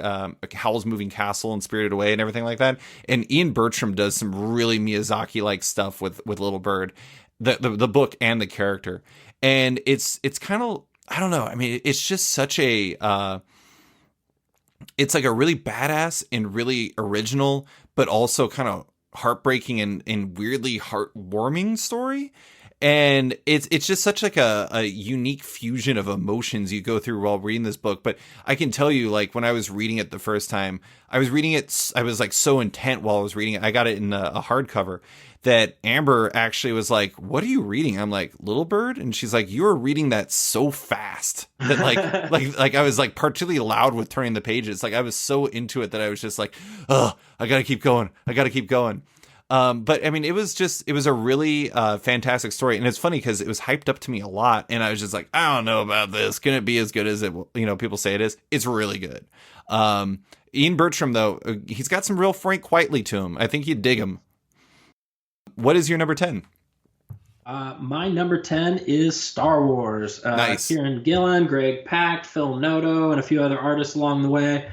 Howl's Moving Castle and Spirited Away and everything like that. And Ian Bertram does some really Miyazaki-like stuff with Little Bird, the book and the character. And it's kind of, I don't know. I mean, it's just such a it's like a really badass and really original, but also kind of heartbreaking and weirdly heartwarming story. And it's just such like a unique fusion of emotions you go through while reading this book. But I can tell you, like, when I was reading it the first time, I was like so intent while I was reading it. I got it in a hardcover that Amber actually was like, "What are you reading?" I'm like, "Little Bird," and she's like, "You are reading that so fast that like I was like particularly loud with turning the pages. Like I was so into it that I was just like, oh, I gotta keep going. I gotta keep going." But I mean, it was a really fantastic story. And it's funny because it was hyped up to me a lot. And I was just like, I don't know about this. Can it be as good as it, people say it is? It's really good. Ian Bertram, though, he's got some real Frank Quitely to him. I think you'd dig him. What is your number 10? My number 10 is Star Wars. Nice. Kieran Gillen, Greg Pak, Phil Noto, and a few other artists along the way.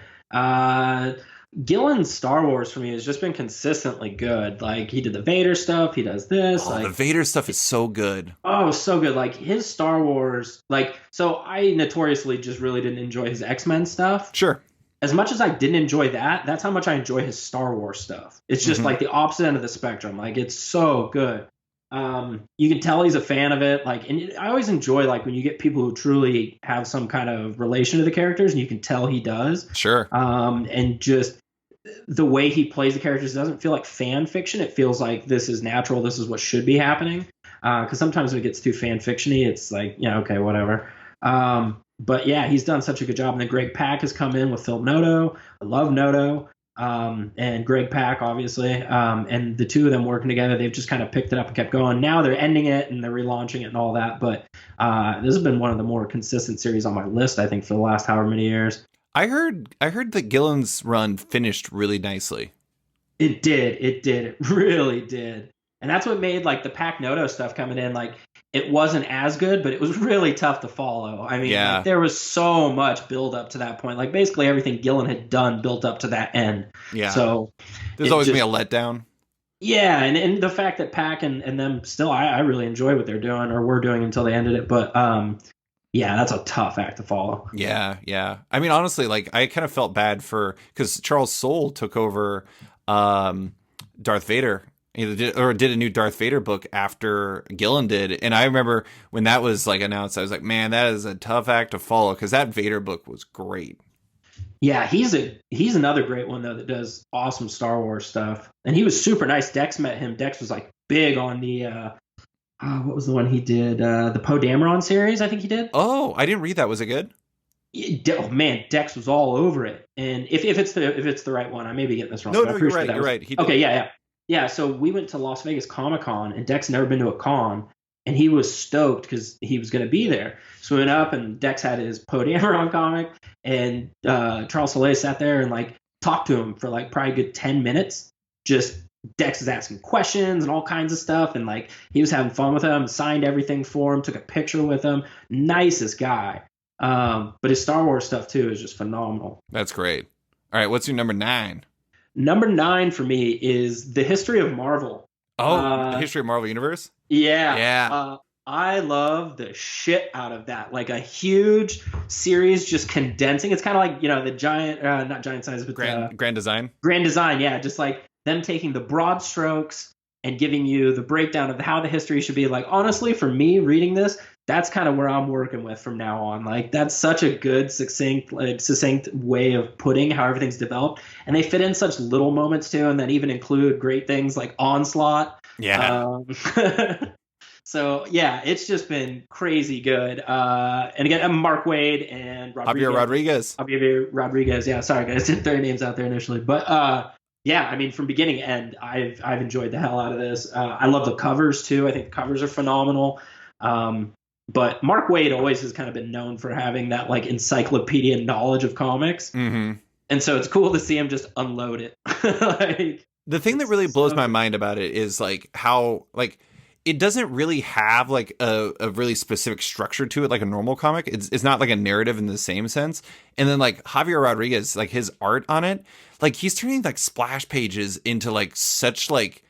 Gillen's Star Wars for me has just been consistently good. Like, he did the Vader stuff, he does this. Oh, the Vader stuff is so good. Oh, so good. Like, his Star Wars, so I notoriously just really didn't enjoy his X-Men stuff. Sure. As much as I didn't enjoy that, that's how much I enjoy his Star Wars stuff. It's just like the opposite end of the spectrum. Like, it's so good. You can tell he's a fan of it. Like, and I always enjoy, like, when you get people who truly have some kind of relation to the characters, and you can tell he does. Sure. And just the way he plays the characters doesn't feel like fan fiction. It feels like this is natural. This is what should be happening. Because sometimes when it gets too fan fiction-y, it's like, yeah, okay, whatever. But yeah, he's done such a good job. And then Greg Pak has come in with Phil Noto. I love Noto. And Greg Pak, obviously. And the two of them working together, they've just kind of picked it up and kept going. Now they're ending it and they're relaunching it and all that. But this has been one of the more consistent series on my list, I think, for the last however many years. I heard that Gillen's run finished really nicely. It did. It really did. And that's what made, like, the Pak Noto stuff coming in, like, it wasn't as good, but it was really tough to follow. I mean, like, there was so much build up to that point. Like, basically everything Gillen had done built up to that end. Yeah. So there's always been a letdown. Yeah, and the fact that Pak and them still, I really enjoy what they're doing, or were doing until they ended it. But yeah, that's a tough act to follow. Yeah. I mean, honestly, like, I kind of felt bad because Charles Soule took over Darth Vader. He did a new Darth Vader book after Gillen did. And I remember when that was, like, announced, I was like, man, that is a tough act to follow, because that Vader book was great. Yeah, he's another great one, though, that does awesome Star Wars stuff. And he was super nice. Dex met him. Dex was, like, big on the what was the one he did? The Poe Dameron series, I think he did. Oh, I didn't read that. Was it good? Oh man, Dex was all over it. And if it's the right one, I may be getting this wrong. No, you're right. You're right. Okay, yeah. So we went to Las Vegas Comic-Con, and Dex had never been to a con, and he was stoked because he was going to be there. So we went up, and Dex had his Poe Dameron comic, and Charles Soule sat there and, like, talked to him for, like, probably a good 10 minutes. Just Dex is asking questions and all kinds of stuff, and, like, he was having fun with him, signed everything for him, took a picture with him. Nicest guy. But his Star Wars stuff too is just phenomenal. That's great. All right, what's your number 9? Number 9 for me is The History of Marvel. Oh, The History of Marvel Universe? Yeah. I love the shit out of that. Like, a huge series just condensing. It's kind of like, the giant, not giant size, but Grand Design. Grand Design, yeah. Just like them taking the broad strokes and giving you the breakdown of how the history should be. Like, honestly, for me reading this, that's kind of where I'm working with from now on. Like, that's such a good, succinct way of putting how everything's developed. And they fit in such little moments too, and then even include great things like Onslaught. Yeah. So yeah, it's just been crazy good. And again, Mark Wade and Javier Rodriguez. Yeah, sorry guys, didn't throw your names out there initially, but yeah, I mean, from beginning to end, I've enjoyed the hell out of this. I love the covers too. I think the covers are phenomenal. But Mark Wade always has kind of been known for having that, like, encyclopedia knowledge of comics. Mm-hmm. And so it's cool to see him just unload it. Like, the thing that really blows my mind about it is, like, how, like, it doesn't really have, like, a really specific structure to it like a normal comic. It's not like a narrative in the same sense. And then, like, Javier Rodriguez, like, his art on it, like, he's turning, like, splash pages into, like, such, like,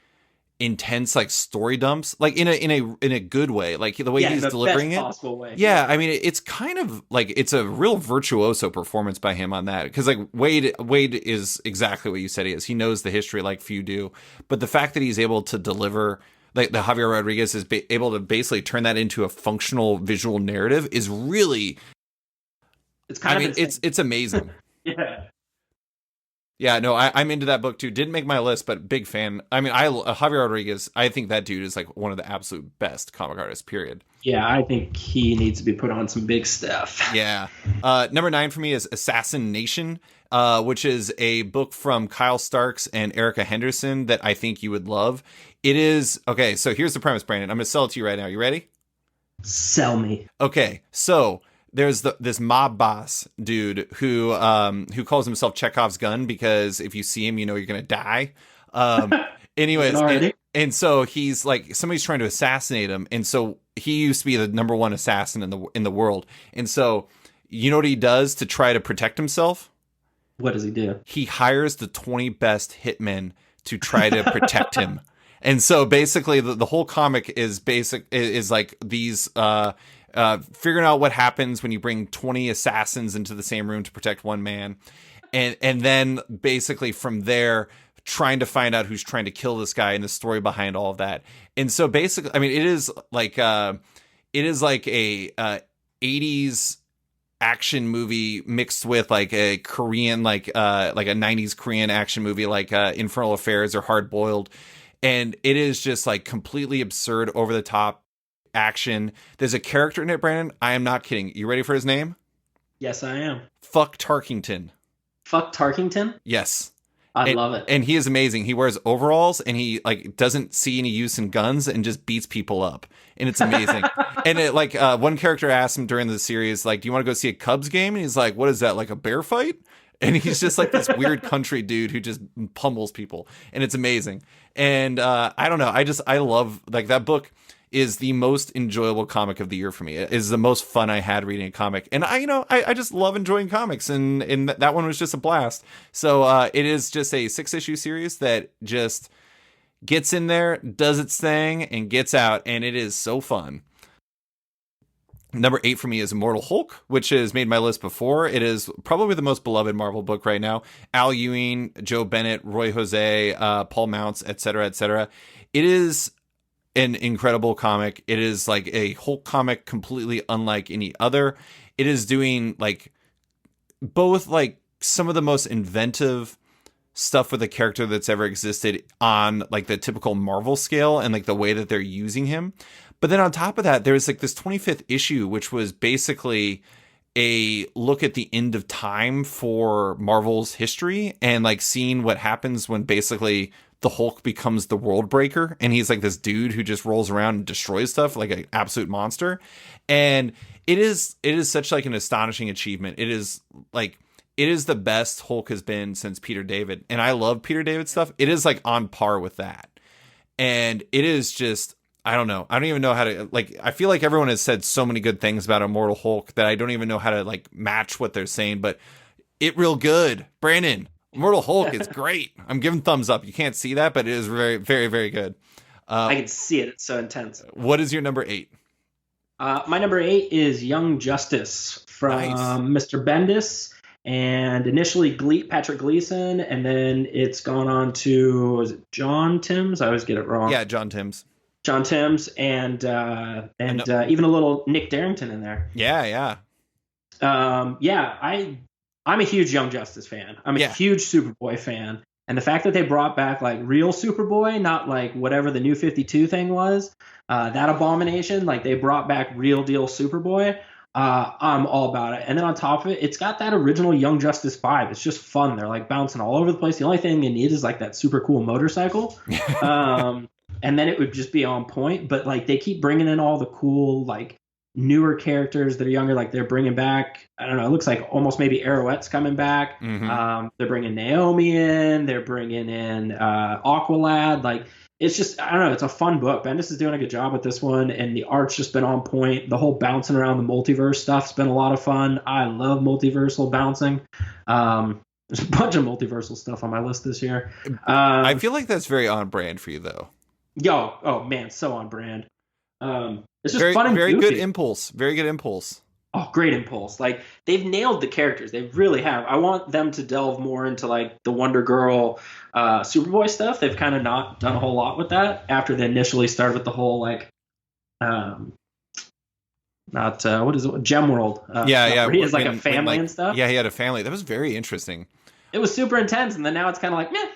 intense like story dumps, like in a good way, like the way he's delivering it. Possible way. Yeah, I mean, it's kind of like it's a real virtuoso performance by him on that, because like Wade is exactly what you said he is. He knows the history like few do, but the fact that he's able to deliver, like the Javier Rodriguez is able to basically turn that into a functional visual narrative is really, it's amazing. Yeah. Yeah, no, I'm into that book too. Didn't make my list, but big fan. I mean, Javier Rodriguez, I think that dude is like one of the absolute best comic artists, period. Yeah, I think he needs to be put on some big stuff. Yeah. Number 9 for me is Assassin Nation, which is a book from Kyle Starks and Erica Henderson that I think you would love. It is, okay, so here's the premise, Brandon. I'm going to sell it to you right now. You ready? Sell me. Okay, so there's this mob boss dude who calls himself Chekhov's gun, because if you see him, you know you're gonna die. Anyways, and so he's like, somebody's trying to assassinate him, and so he used to be the number one assassin in the world. And so you know what he does to try to protect himself? What does he do? He hires the 20 best hitmen to try to protect him. And so basically the whole comic is like these figuring out what happens when you bring 20 assassins into the same room to protect one man. And then basically from there, trying to find out who's trying to kill this guy and the story behind all of that. And so basically, I mean, it is like a 80s action movie mixed with like a Korean, like a 90s Korean action movie, like Infernal Affairs or Hard Boiled. And it is just like completely absurd, over the top action. There's a character in it, Brandon. I am not kidding. You ready for his name? Yes, I am. Fuck Tarkington. Fuck Tarkington? Yes. I love it. And he is amazing. He wears overalls and he like doesn't see any use in guns and just beats people up. And it's amazing. And it like one character asked him during the series, like, do you want to go see a Cubs game? And he's like, what is that, like a bear fight? And he's just like this weird country dude who just pummels people. And it's amazing. And I don't know. I love, like, that book is the most enjoyable comic of the year for me. It is the most fun I had reading a comic. And I just love enjoying comics, and that one was just a blast. So it is just a 6-issue series that just gets in there, does its thing, and gets out, and it is so fun. Number 8 for me is Immortal Hulk, which has made my list before. It is probably the most beloved Marvel book right now. Al Ewing, Joe Bennett, Roy Jose, Paul Mounts, etc., etc. It is an incredible comic. It is like a Hulk comic completely unlike any other. It is doing like both like some of the most inventive stuff with a character that's ever existed on like the typical Marvel scale and like the way that they're using him. But then on top of that, there's like this 25th issue, which was basically a look at the end of time for Marvel's history and like seeing what happens when basically the Hulk becomes the world breaker, and he's like this dude who just rolls around and destroys stuff like an absolute monster. And it is such like an astonishing achievement. It is the best Hulk has been since Peter David. And I love Peter David stuff. It is like on par with that. And it is just, I don't know. I don't even know how to, like, I feel like everyone has said so many good things about Immortal Hulk that I don't even know how to like match what they're saying, but it real good. Brandon, Immortal Hulk is great. I'm giving thumbs up. You can't see that, but it is very, very, very good. I can see it. It's so intense. What is your number 8? My number 8 is Young Justice from Mr. Bendis, and initially Patrick Gleason, and then it's gone on to, was it John Timms? I always get it wrong. Yeah, John Timms. John Timms, and even a little Nick Darrington in there. Yeah. I'm a huge Young Justice fan. I'm a huge Superboy fan. And the fact that they brought back like real Superboy, not like whatever the New 52 thing was, that abomination, like they brought back real deal Superboy. I'm all about it. And then on top of it, it's got that original Young Justice vibe. It's just fun. They're like bouncing all over the place. The only thing they need is like that super cool motorcycle. And then it would just be on point. But like they keep bringing in all the cool, like newer characters that are younger. Like they're bringing back, I don't know, it looks like almost maybe Arrowette's coming back. Mm-hmm. They're bringing Naomi in. They're bringing in Aqualad. Like it's just, I don't know, it's a fun book. Bendis is doing a good job with this one, and the art's just been on point. The whole bouncing around the multiverse stuff's been a lot of fun. I love multiversal bouncing. There's a bunch of multiversal stuff on my list this year. I feel like that's very on brand for you, though. Oh man, so on brand. It's just Very, fun and very goofy. good impulse. Very good impulse. Oh, great impulse. Like they've nailed the characters. They really have. I want them to delve more into like the Wonder Girl, Superboy stuff. They've kind of not done a whole lot with that after they initially started with the whole like, not what is it? Gem World. Where he has like a family and stuff. Yeah, he had a family. That was very interesting. It was super intense, and then now it's kind of like, meh.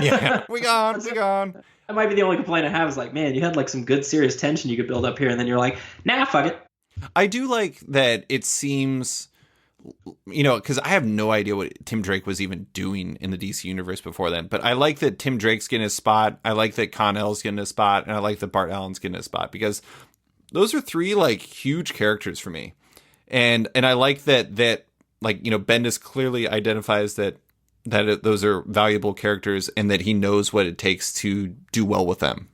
Yeah, we gone. That might be the only complaint I have is like, man, you had like some good serious tension you could build up here, and then you're like, nah, fuck it. I do like that it seems, because I have no idea what Tim Drake was even doing in the DC universe before then, but I like that Tim Drake's getting his spot. I like that Connell's getting his spot, and I like that Bart Allen's getting his spot, because those are three like huge characters for me. And I like that like, Bendis clearly identifies that those are valuable characters and that he knows what it takes to do well with them.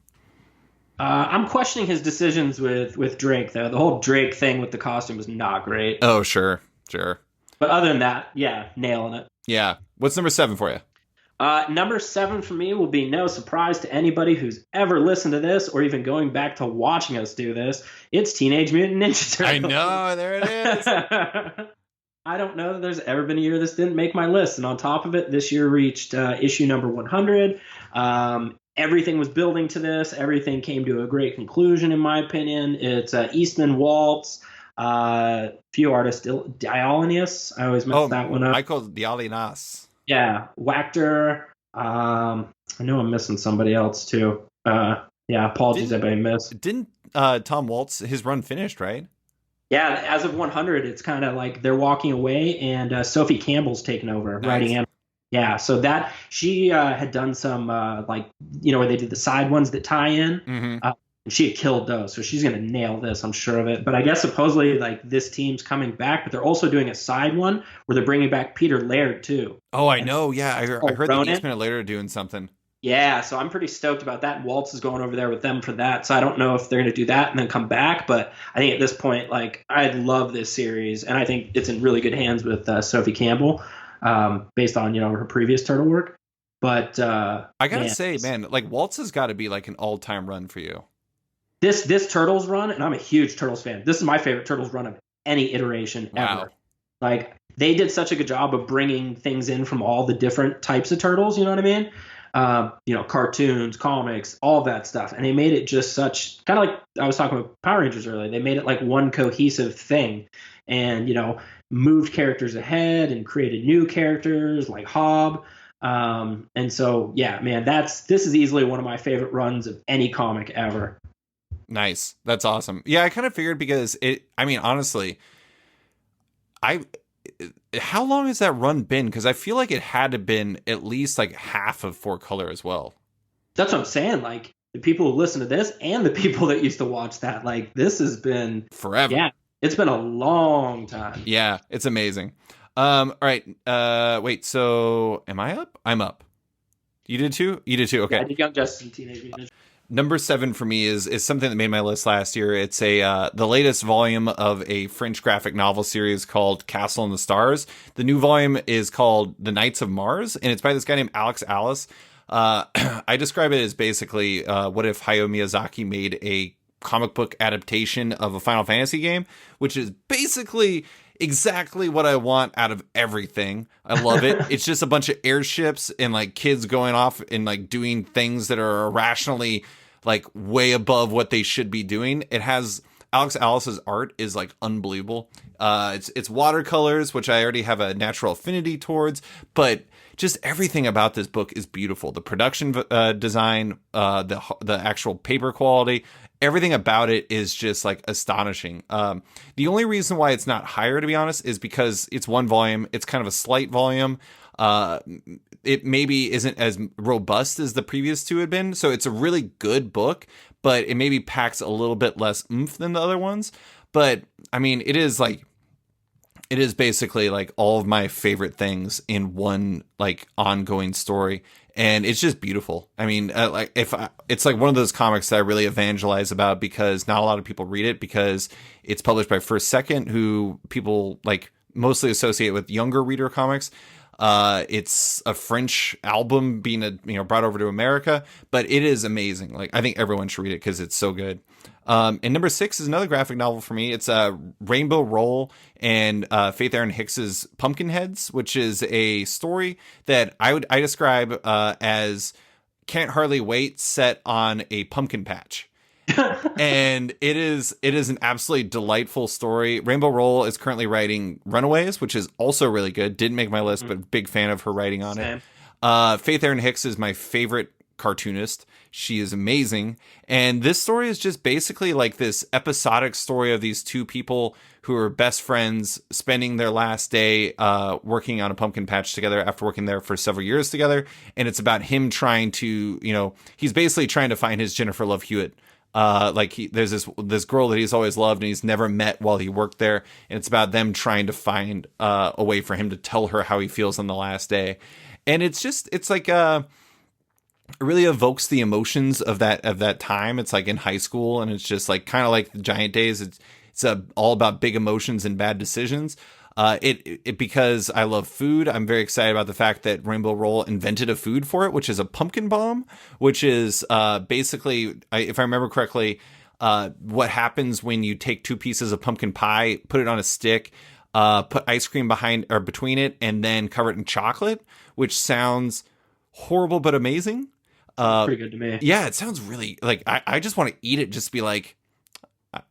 I'm questioning his decisions with Drake, though. The whole Drake thing with the costume was not great. Oh, sure. But other than that, yeah, nailing it. Yeah. What's number 7 for you? Number 7 for me will be no surprise to anybody who's ever listened to this or even going back to watching us do this. It's Teenage Mutant Ninja Turtles. I know, there it is. I don't know that there's ever been a year this didn't make my list. And on top of it, this year reached issue number 100. Everything was building to this. Everything came to a great conclusion, in my opinion. It's Eastman, Waltz, few artists, Dionysius. I always mess that one up. Michael Dionysius. Yeah, Wachter. I know I'm missing somebody else too. Apologies if I missed. Didn't Tom Waltz, his run finished, right? Yeah, as of 100, it's kind of like they're walking away, and Sophie Campbell's taken over writing him. Yeah, so that she had done some where they did the side ones that tie in. Mm-hmm. She had killed those, so she's gonna nail this, I'm sure of it. But I guess supposedly like this team's coming back, but they're also doing a side one where they're bringing back Peter Laird too. Oh, I know. Yeah, I heard that Eastman and Laird are doing something. Yeah, so I'm pretty stoked about that. Waltz is going over there with them for that. So I don't know if they're going to do that and then come back. But I think at this point, like, I love this series. And I think it's in really good hands with Sophie Campbell based on, her previous Turtle work. But I got to say, man, like, Waltz has got to be like an all-time run for you. This Turtles run, and I'm a huge Turtles fan. This is my favorite Turtles run of any iteration ever. Like, they did such a good job of bringing things in from all the different types of Turtles, you know what I mean? Cartoons, comics, all that stuff. And they made it just such, kind of like I was talking about Power Rangers earlier. They made it like one cohesive thing and, moved characters ahead and created new characters like Hob. And so, yeah, man, this is easily one of my favorite runs of any comic ever. Nice. That's awesome. Yeah, I kind of figured because honestly, how long has that run been? Because I feel like it had to been at least like half of 4-Color as well. That's what I'm saying. Like the people who listen to this and the people that used to watch that, like this has been forever. Yeah, it's been a long time. Yeah, it's amazing. All right. Wait. So am I up? I'm up. You did too. Okay. Yeah, I did Young Justice and Teenage Mutant Ninja. Number 7 for me is something that made my list last year. It's the latest volume of a French graphic novel series called Castle in the Stars. The new volume is called The Knights of Mars, and it's by this guy named Alex Alice. I describe it as basically what if Hayao Miyazaki made a comic book adaptation of a Final Fantasy game, which is basically exactly what I want out of everything. I love it. It's just a bunch of airships and like kids going off and like doing things that are irrationally like way above what they should be doing. It has Alex Alice's art is like unbelievable. It's watercolors, which I already have a natural affinity towards, but just everything about this book is beautiful. The production design, the actual paper quality, everything about it is just like astonishing. The only reason why it's not higher, to be honest, is because it's one volume. It's kind of a slight volume. It maybe isn't as robust as the previous two had been. So it's a really good book, but it maybe packs a little bit less oomph than the other ones. But I mean, it is basically like all of my favorite things in one like ongoing story. And it's just beautiful. I mean, it's like one of those comics that I really evangelize about because not a lot of people read it because it's published by First Second, who people like mostly associate with younger reader comics. It's a French album being brought over to America, but it is amazing. Like, I think everyone should read it because it's so good. And number 6 is another graphic novel for me. It's Rainbow Roll and Faith Erin Hicks's Pumpkinheads, which is a story that I describe as Can't Hardly Wait set on a pumpkin patch. And it is an absolutely delightful story. Rainbow Roll is currently writing Runaways, which is also really good. Didn't make my list, but big fan of her writing on it. Faith Erin Hicks is my favorite cartoonist. She is amazing. And this story is just basically like this episodic story of these two people who are best friends spending their last day working on a pumpkin patch together after working there for several years together. And it's about him trying to, he's basically trying to find his Jennifer Love Hewitt. There's this girl that he's always loved and he's never met while he worked there. And it's about them trying to find a way for him to tell her how he feels on the last day. And it's like, it really evokes the emotions of that time. It's like in high school, and it's just like kind of like the Giant Days. It's all about big emotions and bad decisions. Because I love food, I'm very excited about the fact that Rainbow Roll invented a food for it, which is a pumpkin bomb, which is basically, if I remember correctly, what happens when you take 2 pieces of pumpkin pie, put it on a stick, put ice cream behind or between it, and then cover it in chocolate, which sounds horrible but amazing. Pretty good to me. Yeah, it sounds really like I just want to eat it. Just be like,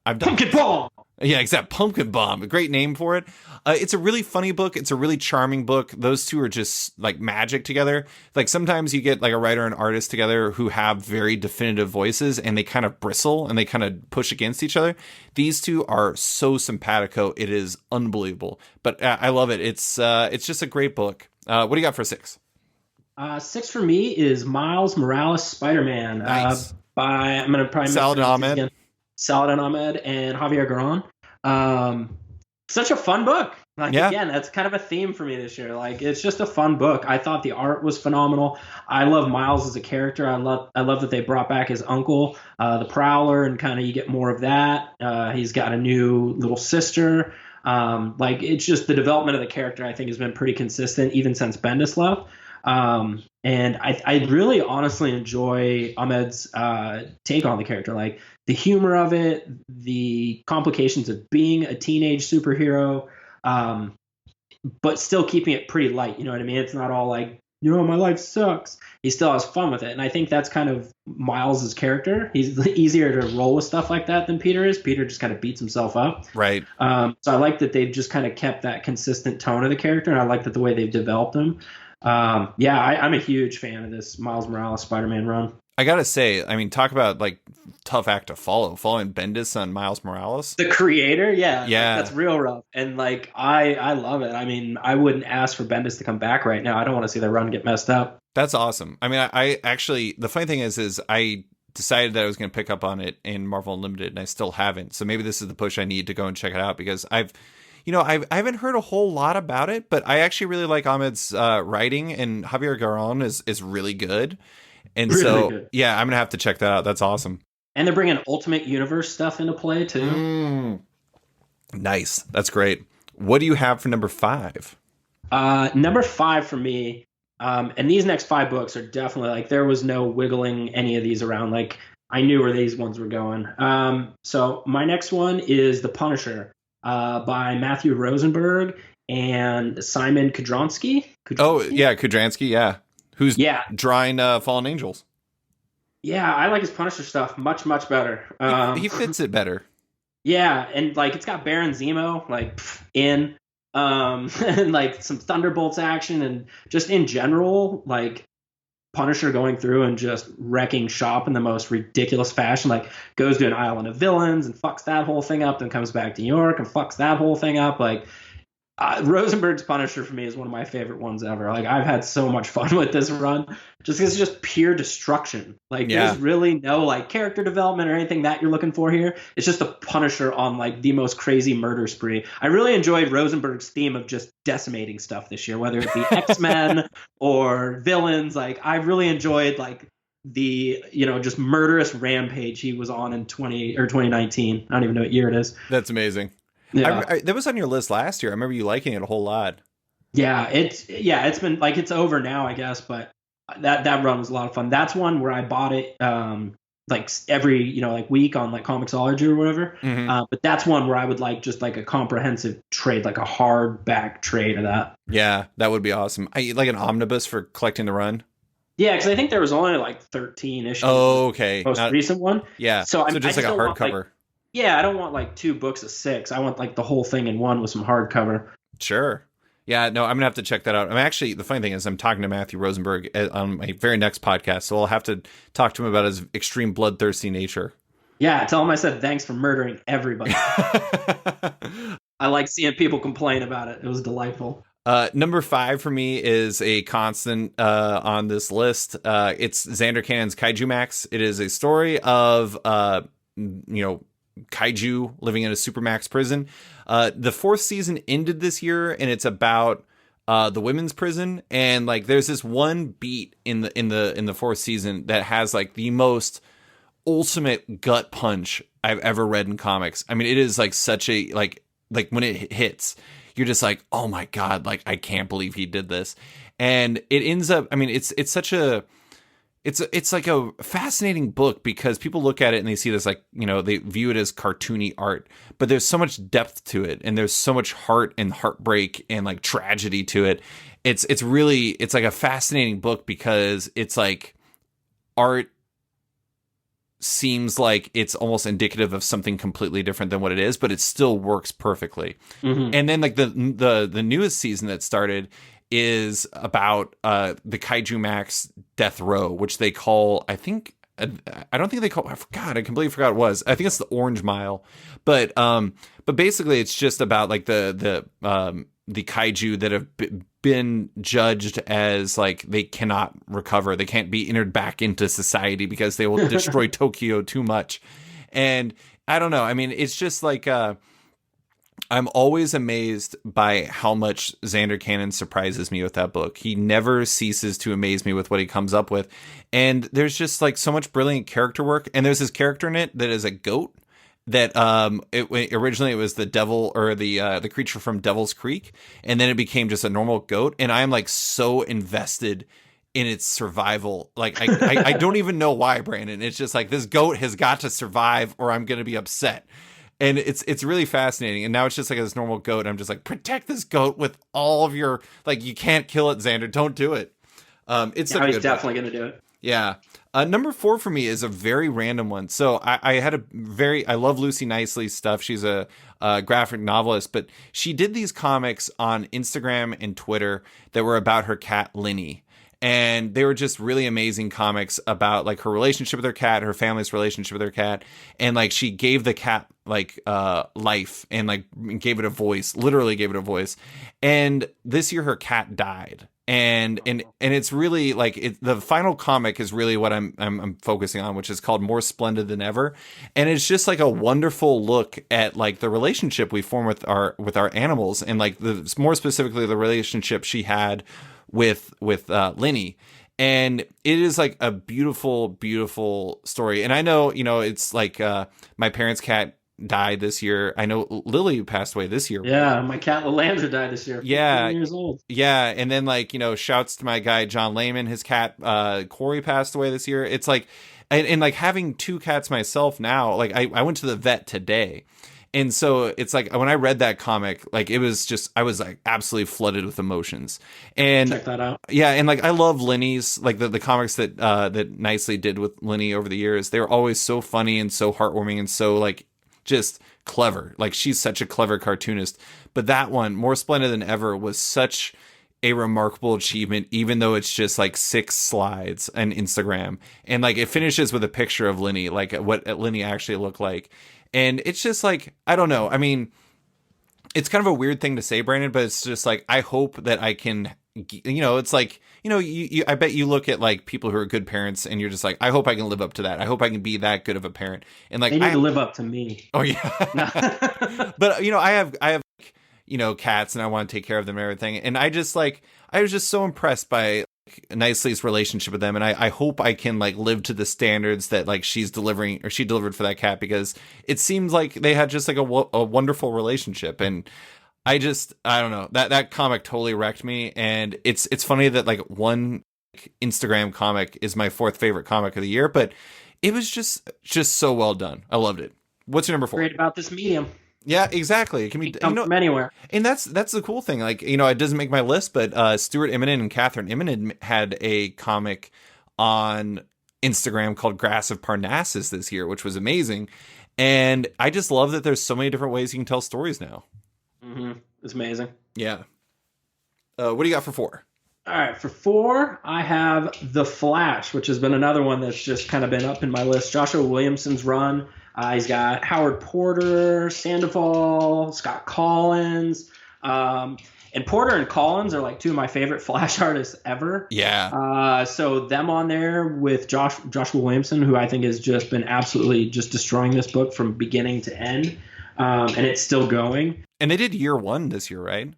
I've done pumpkin bomb. Yeah, exactly. Pumpkin bomb. A great name for it. It's a really funny book. It's a really charming book. Those two are just like magic together. Like sometimes you get like a writer and artist together who have very definitive voices and they kind of bristle and they kind of push against each other. These two are so simpatico. It is unbelievable. But I love it. It's just a great book. What do you got for 6? 6 for me is Miles Morales Spider-Man. Nice. By I'm gonna probably Saladin Ahmed. Saladin Ahmed and Javier Garron. Such a fun book. Again, that's kind of a theme for me this year. Like, it's just a fun book. I thought the art was phenomenal. I love Miles as a character. I love that they brought back his uncle, the Prowler, and kind of you get more of that. He's got a new little sister. It's just the development of the character, I think, has been pretty consistent even since Bendis left. And I really honestly enjoy Ahmed's take on the character, like the humor of it, the complications of being a teenage superhero, but still keeping it pretty light. You know what I mean? It's not all like, my life sucks. He still has fun with it. And I think that's kind of Miles's character. He's easier to roll with stuff like that than Peter is. Peter just kind of beats himself up. Right. So I like that they've just kind of kept that consistent tone of the character. And I like that the way they've developed him. I'm a huge fan of this Miles Morales Spider-Man run. I gotta say, I mean, talk about like tough act to follow. Following Bendis on Miles Morales, the creator, yeah, that's real rough. And like, I love it. I mean, I wouldn't ask for Bendis to come back right now. I don't want to see their run get messed up. That's awesome. I mean, I actually, the funny thing is I decided that I was going to pick up on it in Marvel Unlimited, and I still haven't. So maybe this is the push I need to go and check it out, because I haven't heard a whole lot about it, but I actually really like Ahmed's writing, and Javier Garron is really good. And really good. Yeah, I'm going to have to check that out. That's awesome. And they're bringing Ultimate Universe stuff into play, too. Nice. That's great. What do you have for number 5? Number 5 for me, and these next 5 books are definitely, like, there was no wiggling any of these around. Like, I knew where these ones were going. So my next one is The Punisher. By Matthew Rosenberg and Simon Kudranski. Oh, yeah, Kudranski, yeah. Who's drawing Fallen Angels. Yeah, I like his Punisher stuff much, much better. He fits it better. Yeah, and like it's got Baron Zemo and like some Thunderbolts action, and just in general, like Punisher going through and just wrecking shop in the most ridiculous fashion, like goes to an island of villains and fucks that whole thing up, then comes back to New York and fucks that whole thing up. Like Rosenberg's Punisher for me is one of my favorite ones ever. Like, I've had so much fun with this run just because it's just pure destruction. Like, there's really no like character development or anything that you're looking for here. It's just a Punisher on like the most crazy murder spree. I really enjoyed Rosenberg's theme of just decimating stuff this year, whether it be X-Men or villains. Like, I really enjoyed like the just murderous rampage he was on in 2019. I don't even know what year it is. That's amazing. Yeah. That was on your list last year. I remember you liking it a whole lot. Yeah, it's been like, it's over now, I guess, but that run was a lot of fun. That's one where I bought it like every, like week on like Comixology or whatever. But that's one where I would like just like a comprehensive trade, like a hardback trade of that. Yeah, that would be awesome. Like an omnibus for collecting the run. Yeah, because I think there was only like 13 issues. Oh, okay. Most recent one. Yeah. So just like a hardcover. Yeah, I don't want like 2 books of 6. I want like the whole thing in one with some hardcover. Sure. Yeah, no, I'm gonna have to check that out. I'm actually, the funny thing is, I'm talking to Matthew Rosenberg on my very next podcast, so I'll have to talk to him about his extreme bloodthirsty nature. Yeah, tell him I said thanks for murdering everybody. I like seeing people complain about it. It was delightful. Number 5 for me is a constant on this list. It's Xander Cannon's Kaiju Max. It is a story of kaiju living in a supermax prison. The 4th season ended this year, and it's about the women's prison. And like, there's this one beat in the 4th season that has like the most ultimate gut punch I've ever read in comics. I mean, it is like such a like when it hits, you're just like, oh my God, like I can't believe he did this. And it ends up, I mean, it's like a fascinating book because people look at it and they see this like, they view it as cartoony art, but there's so much depth to it, and there's so much heart and heartbreak and like tragedy to it. It's like a fascinating book because it's like art seems like it's almost indicative of something completely different than what it is, but it still works perfectly. And then like the newest season that started is about the Kaiju Max Death Row, which they call, I don't think they call, I completely forgot what it was. I think it's the Orange Mile, but basically it's just about like the kaiju that have been judged as like they cannot recover, they can't be entered back into society because they will destroy Tokyo too much. And I don't know, I mean, it's just like I'm always amazed by how much Xander Cannon surprises me with that book. He never ceases to amaze me with what he comes up with. And there's just like so much brilliant character work. And there's this character in it that is a goat that originally it was the devil, or the creature from Devil's Creek, and then it became just a normal goat. And I'm like so invested in its survival. Like I don't even know why, Brandon. It's just like, this goat has got to survive or I'm going to be upset. And it's really fascinating. And now it's just like this normal goat. I'm just like, protect this goat with all of your, like, you can't kill it, Xander. Don't do it. He's definitely going to do it. Yeah. Number 4 for me is a very random one. So I love Lucy Nicely's stuff. She's a graphic novelist, but she did these comics on Instagram and Twitter that were about her cat, Linny. And they were just really amazing comics about like her relationship with her cat, her family's relationship with her cat. And like, she gave the cat like life and like gave it a voice, literally gave it a voice. And this year her cat died. And it's really like the final comic is really what I'm focusing on, which is called More Splendid Than Ever. And it's just like a wonderful look at like the relationship we form with our animals, and like more specifically the relationship she had with Linny. And it is like a beautiful, beautiful story. And I know, it's like my parents' cat died this year. I know Lily passed away this year. Yeah, my cat Lalandra died this year. Yeah, 15 years old. Yeah, and then like, shouts to my guy John Lehman. His cat Corey passed away this year. It's like, and like having 2 cats myself now. Like I went to the vet today. And so it's like, when I read that comic, like it was just, I was like absolutely flooded with emotions. And check that out. Yeah. And like, I love Linny's, like the comics that Nicely did with Linny over the years. They were always so funny and so heartwarming and so like just clever. Like, she's such a clever cartoonist. But that one, More Splendid Than Ever, was such a remarkable achievement, even though it's just like 6 slides on Instagram. And like, it finishes with a picture of Linny, like what Linny actually looked like. And it's just like, I don't know. I mean, it's kind of a weird thing to say, Brandon, but it's just like, I hope that I can, it's like, I bet you look at like people who are good parents and you're just like, I hope I can live up to that. I hope I can be that good of a parent. And like, they need to live up to me. Oh yeah. But I have, cats and I want to take care of them and everything. And I was just so impressed by Nicely's relationship with them, and I hope I can like live to the standards that like she delivered for that cat, because it seems like they had just like a wonderful relationship. And I don't know, that comic totally wrecked me. And it's funny that like one Instagram comic is my fourth favorite comic of the year, but it was just so well done. I loved it. What's your number 4? Great about this medium. Yeah, exactly. It can be from anywhere. And that's the cool thing. Like, it doesn't make my list, but Stuart Immonen and Catherine Immonen had a comic on Instagram called Grass of Parnassus this year, which was amazing. And I just love that there's so many different ways you can tell stories now. Mm-hmm. It's amazing. Yeah. What do you got for 4? All right, for 4, I have The Flash, which has been another one that's just kind of been up in my list. Joshua Williamson's run. He's got Howard Porter, Sandoval, Scott Collins. And Porter and Collins are like 2 of my favorite Flash artists ever. Yeah. So them on there with Joshua Williamson, who I think has just been absolutely just destroying this book from beginning to end. And it's still going. And they did year 1 this year, right?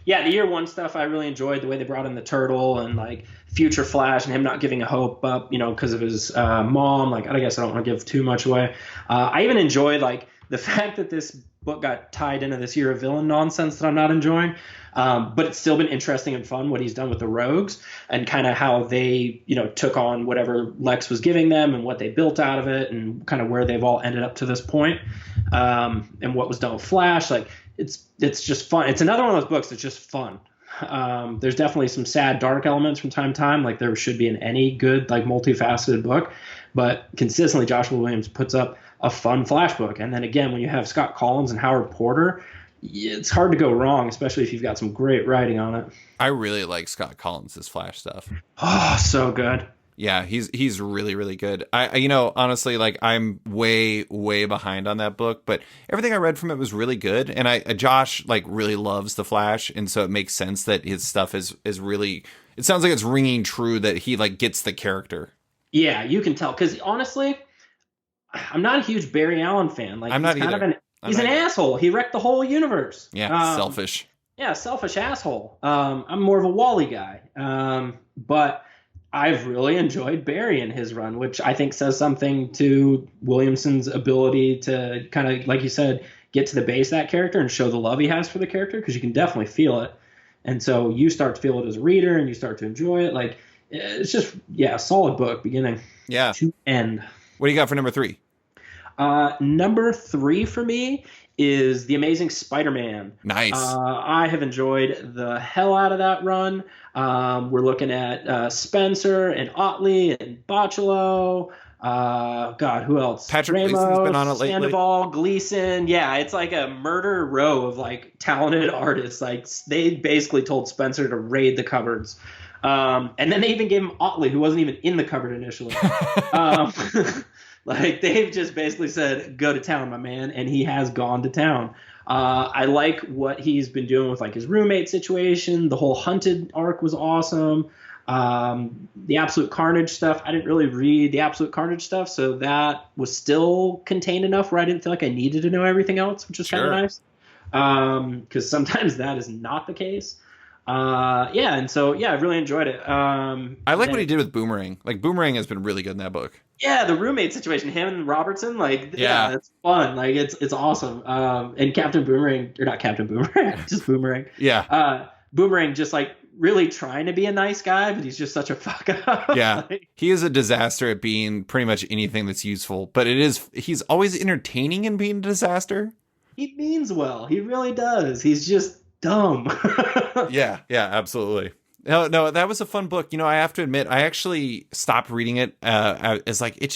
Yeah, the year 1 stuff I really enjoyed, the way they brought in the turtle and like future Flash and him not giving a hope up, because of his mom. Like, I guess I don't want to give too much away. I even enjoyed like the fact that this book got tied into this year of villain nonsense that I'm not enjoying. But it's still been interesting and fun what he's done with the Rogues and kind of how they, took on whatever Lex was giving them and what they built out of it and kind of where they've all ended up to this point. And what was done with Flash. Like, it's just fun. It's another one of those books that's just fun. There's definitely some sad, dark elements from time to time, like there should be in any good, like multifaceted book. But consistently, Joshua Williams puts up a fun Flash book. And then again, when you have Scott Collins and Howard Porter, it's hard to go wrong, especially if you've got some great writing on it. I really like Scott Collins' Flash stuff. Oh, so good. Yeah, he's really, really good. I honestly, like, I'm way, way behind on that book, but everything I read from it was really good. And Josh, like, really loves The Flash, and so it makes sense that his stuff is really, it sounds like it's ringing true that he, like, gets the character. Yeah, you can tell. Because, honestly, I'm not a huge Barry Allen fan. Like, I'm not either. He's an asshole. He wrecked the whole universe. Yeah, selfish. Yeah, selfish asshole. I'm more of a Wally guy. But I've really enjoyed Barry in his run, which I think says something to Williamson's ability to kind of, like you said, get to the base of that character and show the love he has for the character, because you can definitely feel it. And so you start to feel it as a reader and you start to enjoy it. Like, it's just, a solid book beginning to end. What do you got for number 3? Number 3 for me is The Amazing Spider-Man. Nice. I have enjoyed the hell out of that run. We're looking at Spencer and Otley and Bocciolo. God, who else? Patrick Ramos, Gleason's been on it lately. Sandoval, Gleason. Yeah, it's like a murder row of like talented artists. Like, they basically told Spencer to raid the cupboards. And then they even gave him Otley, who wasn't even in the cupboard initially. Like, they've just basically said, go to town, my man. And he has gone to town. I like what he's been doing with like his roommate situation. The whole Hunted arc was awesome. The Absolute Carnage stuff, I didn't really read the Absolute Carnage stuff, so that was still contained enough where I didn't feel like I needed to know everything else, which was kind of nice. Because sometimes that is not the case. And so I really enjoyed it. I like what he did with Boomerang. Like, Boomerang has been really good in that book. Yeah, the roommate situation, him and Robertson, like, it's fun. Like, it's awesome. And Captain Boomerang, or not Captain Boomerang, just Boomerang. Yeah. Boomerang just like really trying to be a nice guy, but he's just such a fuck up. Yeah. He is a disaster at being pretty much anything that's useful, but he's always entertaining in being a disaster. He means well. He really does. He's just dumb. Yeah, absolutely. No, that was a fun book. I have to admit, I actually stopped reading it as like it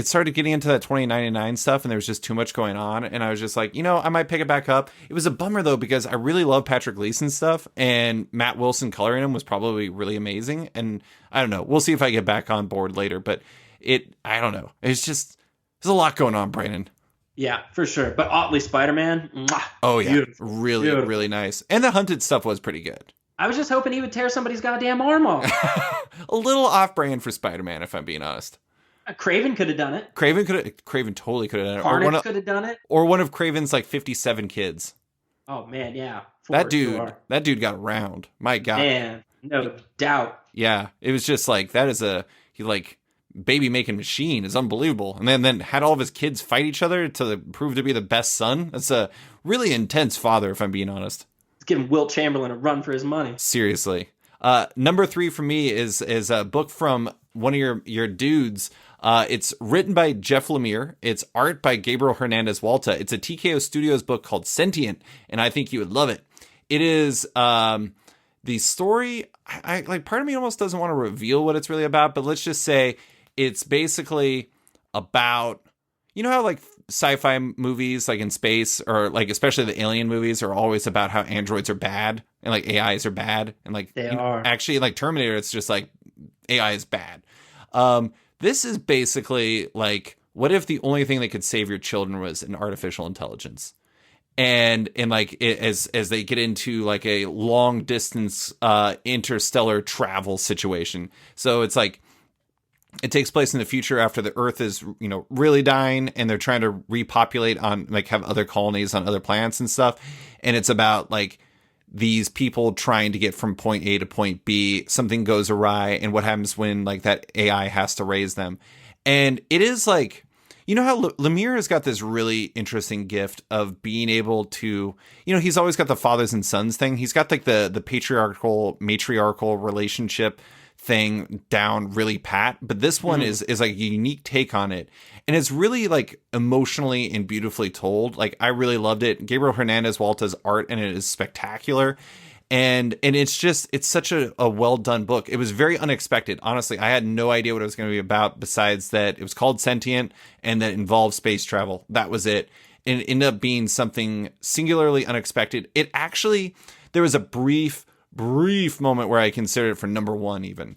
started getting into that 2099 stuff, and there was just too much going on, and I was just like, I might pick it back up. It was a bummer though, because I really love Patrick Gleason's stuff, and Matt Wilson coloring him was probably really amazing. And I don't know, we'll see if I get back on board later, but I don't know. There's a lot going on, Brandon. Yeah, for sure. But Otley Spider-Man, mwah, oh yeah, beautiful. Really, beautiful. Really nice. And the Hunted stuff was pretty good. I was just hoping he would tear somebody's goddamn arm off. A little off-brand for Spider-Man, if I'm being honest. Craven could have done it. Craven totally could have done it. Carnage could have done it. Or one of Craven's like 57 kids. Oh man, yeah. That dude got around. My God. Man, no doubt. Yeah, it was just like, baby making machine is unbelievable. And then had all of his kids fight each other to prove to be the best son. That's a really intense father, if I'm being honest. giving Wilt Chamberlain a run for his money. Seriously. Number 3 for me is a book from one of your dudes. It's written by Jeff Lemire. It's art by Gabriel Hernandez Walta. It's a TKO Studios book called Sentient, and I think you would love it. It is the story. I like, part of me almost doesn't want to reveal what it's really about, but let's just say it's basically about, you know how like sci-fi movies like in space, or like especially the alien movies, are always about how androids are bad and like AIs are bad, and like they are. Actually, like Terminator, it's just like AI is bad. This is basically like, what if the only thing that could save your children was an artificial intelligence? And like as they get into like a long distance interstellar travel situation. So it's like, it takes place in the future after the Earth is, you know, really dying, and they're trying to repopulate on, like, have other colonies on other planets and stuff. And it's about like these people trying to get from point A to point B. Something goes awry, and what happens when like that AI has to raise them. And it is like, you know how Lemire has got this really interesting gift of being able to, you know, he's always got the fathers and sons thing. He's got like the patriarchal, matriarchal relationship thing down really pat, but this one is like a unique take on it, and it's really like emotionally and beautifully told. Like, I really loved it. Gabriel Hernandez Walta's art and it is spectacular, and it's just, it's such a well done book. It was very unexpected, honestly. I had no idea what it was going to be about, besides that it was called Sentient and that involved space travel. That was it. And it ended up being something singularly unexpected. It actually, there was a brief moment where I considered it for number 1 even.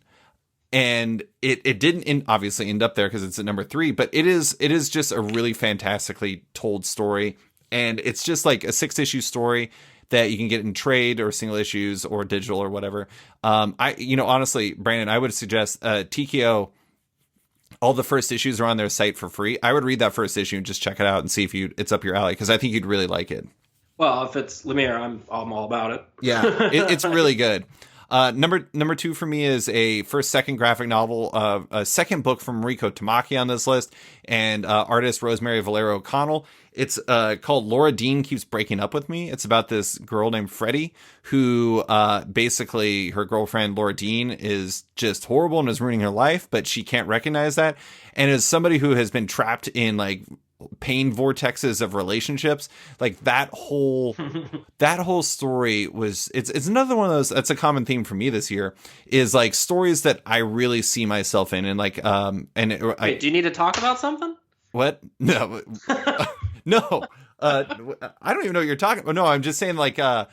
And it didn't obviously end up there because it's at number 3, but it is just a really fantastically told story. And it's just like a 6-issue story that you can get in trade or single issues or digital or whatever. Honestly, Brandon, I would suggest TKO, all the first issues are on their site for free. I would read that first issue and just check it out and see if it's up your alley, because I think you'd really like it. Well, if it's Lemire, I'm all about it. Yeah, it's really good. Number 2 for me is a second graphic novel, a second book from Mariko Tamaki on this list, and artist Rosemary Valero O'Connell. It's called Laura Dean Keeps Breaking Up With Me. It's about this girl named Freddie who basically, her girlfriend Laura Dean is just horrible and is ruining her life, but she can't recognize that. And as somebody who has been trapped in like pain vortexes of relationships, like that whole story was, it's another one of those, that's a common theme for me this year, is like stories that I really see myself in. And like Wait, do you need to talk about something? What? No. No. I don't even know what you're talking about. No, I'm just saying, like, I've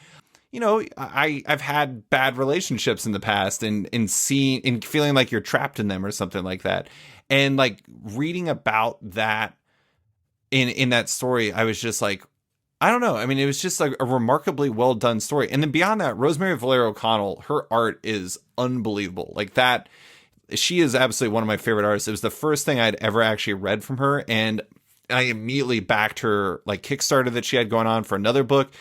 had bad relationships in the past, and feeling like you're trapped in them or something like that. And like reading about that in that story, I was just like, I don't know. I mean, it was just like a remarkably well done story. And then beyond that, Rosemary Valero O'Connell, her art is unbelievable. Like that, she is absolutely one of my favorite artists. It was the first thing I'd ever actually read from her, and I immediately backed her like Kickstarter that she had going on for another book.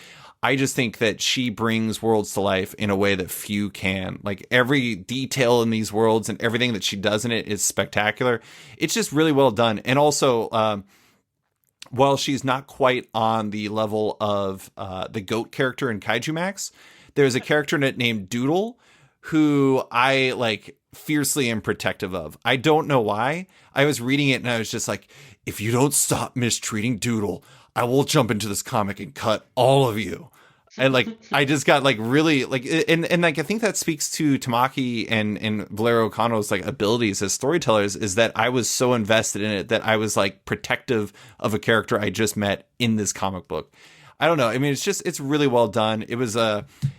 I just think that she brings worlds to life in a way that few can. Like every detail in these worlds and everything that she does in it is spectacular. It's just really well done. And also, while she's not quite on the level of the goat character in Kaiju Max, there's a character in it named Doodle who I like fiercely am protective of. I don't know why. I was reading it and I was just like, if you don't stop mistreating Doodle, I will jump into this comic and cut all of you. And like, I just got like really like, and like, I think that speaks to Tamaki and Valero O'Connell's like abilities as storytellers, is that I was so invested in it that I was like protective of a character I just met in this comic book. I don't know. I mean, it's really well done. It was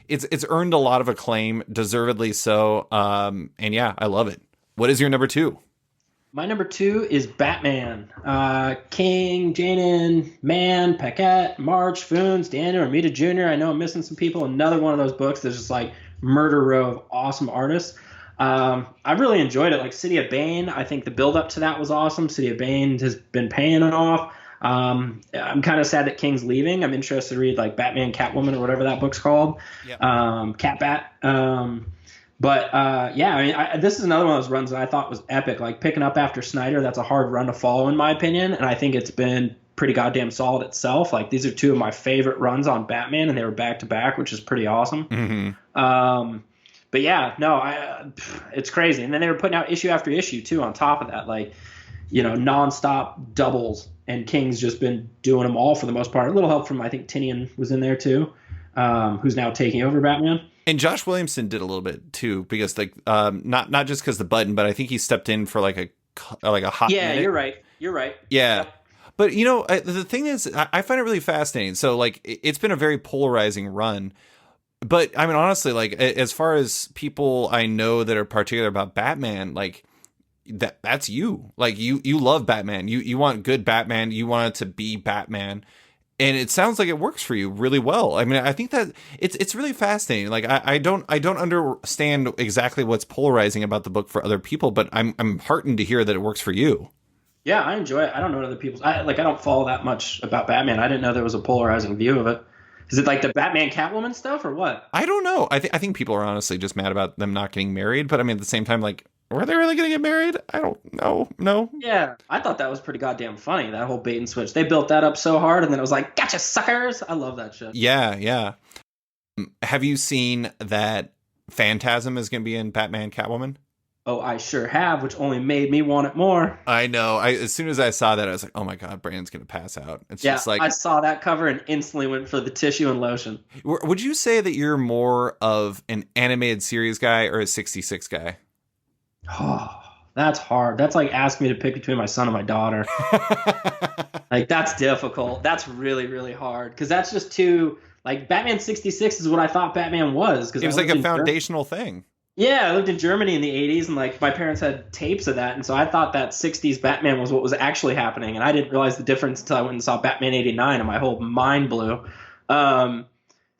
it's earned a lot of acclaim, deservedly so. And yeah, I love it. What is your number 2? My number 2 is Batman. King, Janin, Mann, Paquette, March, Foons, Daniel, Romita Jr. I know I'm missing some people. Another one of those books that's just like murder row of awesome artists. I really enjoyed it. Like City of Bane, I think the build up to that was awesome. City of Bane has been paying off. I'm kind of sad that King's leaving. I'm interested to read like Batman, Catwoman, or whatever that book's called. Yep. Catbat. Yeah, I mean, this is another one of those runs that I thought was epic. Like picking up after Snyder, that's a hard run to follow in my opinion, and I think it's been pretty goddamn solid itself. Like, these are two of my favorite runs on Batman, and they were back to back, which is pretty awesome. But yeah, no, it's crazy. And then they were putting out issue after issue too on top of that, like, you know, nonstop doubles, and King's just been doing them all for the most part. A little help from, I think, Tinian was in there too, who's now taking over Batman. And Josh Williamson did a little bit too, because like not just because the button, but I think he stepped in for like a hot minute. You're right. Yeah. Yep. But, you know, the thing is, I find it really fascinating. So, like, it's been a very polarizing run. But, I mean, honestly, like, as far as people I know that are particular about Batman, like, that's you. Like, you love Batman. You want good Batman. You want it to be Batman. And it sounds like it works for you really well. I mean, I think that it's really fascinating. Like, I don't understand exactly what's polarizing about the book for other people, but I'm heartened to hear that it works for you. Yeah, I enjoy it. I don't know other people's. I don't follow that much about Batman. I didn't know there was a polarizing view of it. Is it like the Batman Catwoman stuff or what? I don't know. I think people are honestly just mad about them not getting married. But I mean, at the same time, like, were they really going to get married? I don't know. No. Yeah, I thought that was pretty goddamn funny, that whole bait and switch. They built that up so hard, and then it was like, gotcha, suckers. I love that shit. Yeah. Have you seen that Phantasm is going to be in Batman Catwoman? Oh, I sure have, which only made me want it more. I know. As soon as I saw that, I was like, oh my God, Brandon's going to pass out. It's just like, I saw that cover and instantly went for the tissue and lotion. Would you say that you're more of an animated series guy or a 66 guy? Oh, that's hard. That's like asking me to pick between my son and my daughter. Like, that's difficult. That's really, really hard. Because that's just too, like, Batman 66 is what I thought Batman was. It was like a foundational thing. Yeah, I lived in Germany in the 80s, and like my parents had tapes of that, and so I thought that 60s Batman was what was actually happening, and I didn't realize the difference until I went and saw Batman 89, and my whole mind blew. So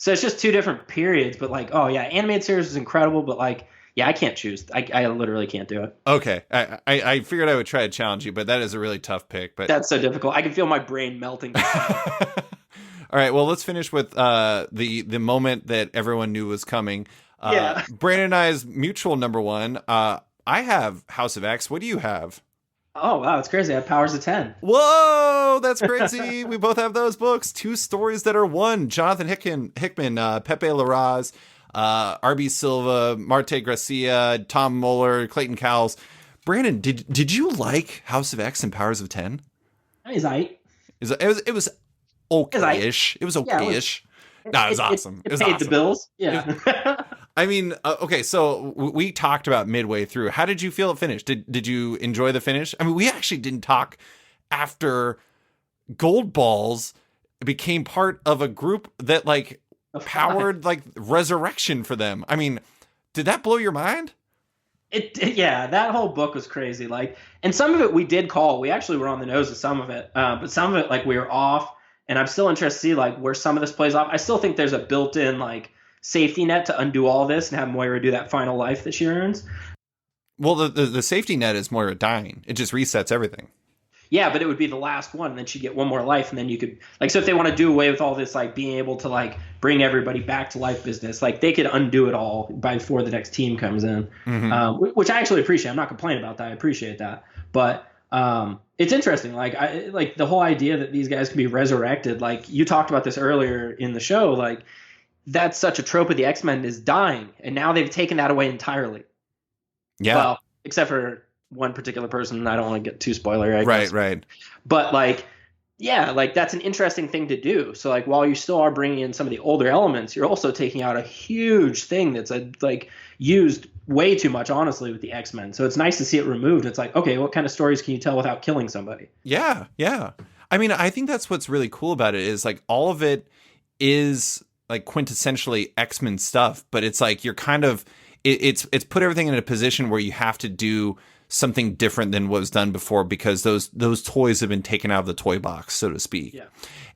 it's just two different periods, but like, oh yeah, animated series is incredible, but like, yeah, I can't choose. I literally can't do it. Okay, I figured I would try to challenge you, but that is a really tough pick. But that's so difficult. I can feel my brain melting. All right, well, let's finish with the moment that everyone knew was coming. Brandon and I's mutual number one. I have House of X. What do you have? Oh, wow. It's crazy. I have Powers of 10. Whoa, that's crazy. We both have those books. Two stories that are one. Jonathan Hickman, Pepe Larraz, R.B. Silva, Marte Gracia, Tom Muller, Clayton Cowles. Brandon, did you like House of X and Powers of 10? It was okay-ish. It was okay-ish. No, it was awesome. It was paid awesome. the bills. Yeah. I mean, okay, so we talked about midway through. How did you feel it finished? Did you enjoy the finish? I mean, we actually didn't talk after Gold Balls became part of a group that like powered like resurrection for them. I mean, did that blow your mind? Yeah, that whole book was crazy. Like, and some of it we did call. We actually were on the nose of some of it, but some of it like we were off. And I'm still interested to see like where some of this plays off. I still think there's a built-in like safety net to undo all this and have Moira do that final life that she earns. Well, the safety net is Moira dying. It just resets everything. Yeah, but it would be the last one, and then she'd get one more life, and then you could like, so if they want to do away with all this like being able to like bring everybody back to life business, like they could undo it all before the next team comes in, which I actually appreciate. I'm not complaining about that. I appreciate that, but it's interesting. Like like the whole idea that these guys can be resurrected. Like you talked about this earlier in the show. Like that's such a trope of the X-Men is dying, and now they've taken that away entirely. Yeah. Well, except for one particular person. I don't want to get too spoilery. Right. But like, yeah, like that's an interesting thing to do. So like, while you still are bringing in some of the older elements, you're also taking out a huge thing that's like used way too much, honestly, with the X-Men. So it's nice to see it removed. It's like, okay, what kind of stories can you tell without killing somebody? Yeah. I mean, I think that's what's really cool about it is like all of it is like quintessentially X-Men stuff, but it's like you're kind of it's put everything in a position where you have to do something different than what was done before because those toys have been taken out of the toy box, so to speak. Yeah.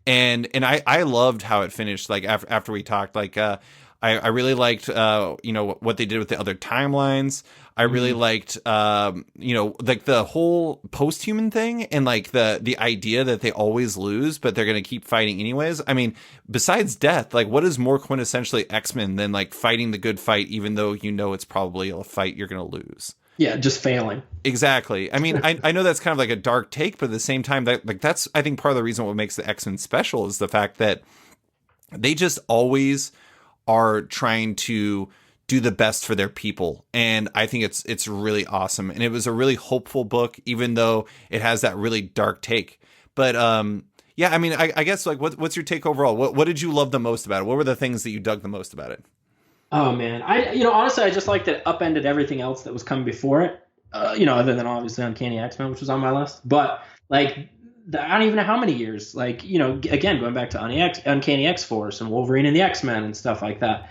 And I loved how it finished. Like after we talked, like I really liked what they did with the other timelines. I really liked like the whole post-human thing and like the idea that they always lose, but they're gonna keep fighting anyways. I mean, besides death, like what is more quintessentially X-Men than like fighting the good fight, even though you know it's probably a fight you're gonna lose. Yeah, just failing. Exactly. I mean, I know that's kind of like a dark take, but at the same time, that's I think part of the reason what makes the X-Men special is the fact that they just always are trying to do the best for their people. And I think it's really awesome. And it was a really hopeful book, even though it has that really dark take. But yeah, I mean, I guess like what's your take overall? What did you love the most about it? What were the things that you dug the most about it? Oh man, honestly, I just liked that it upended everything else that was coming before it. Other than obviously Uncanny X-Men, which was on my list. But like, I don't even know how many years. Like, again, going back to Uncanny X-Force and Wolverine and the X-Men and stuff like that.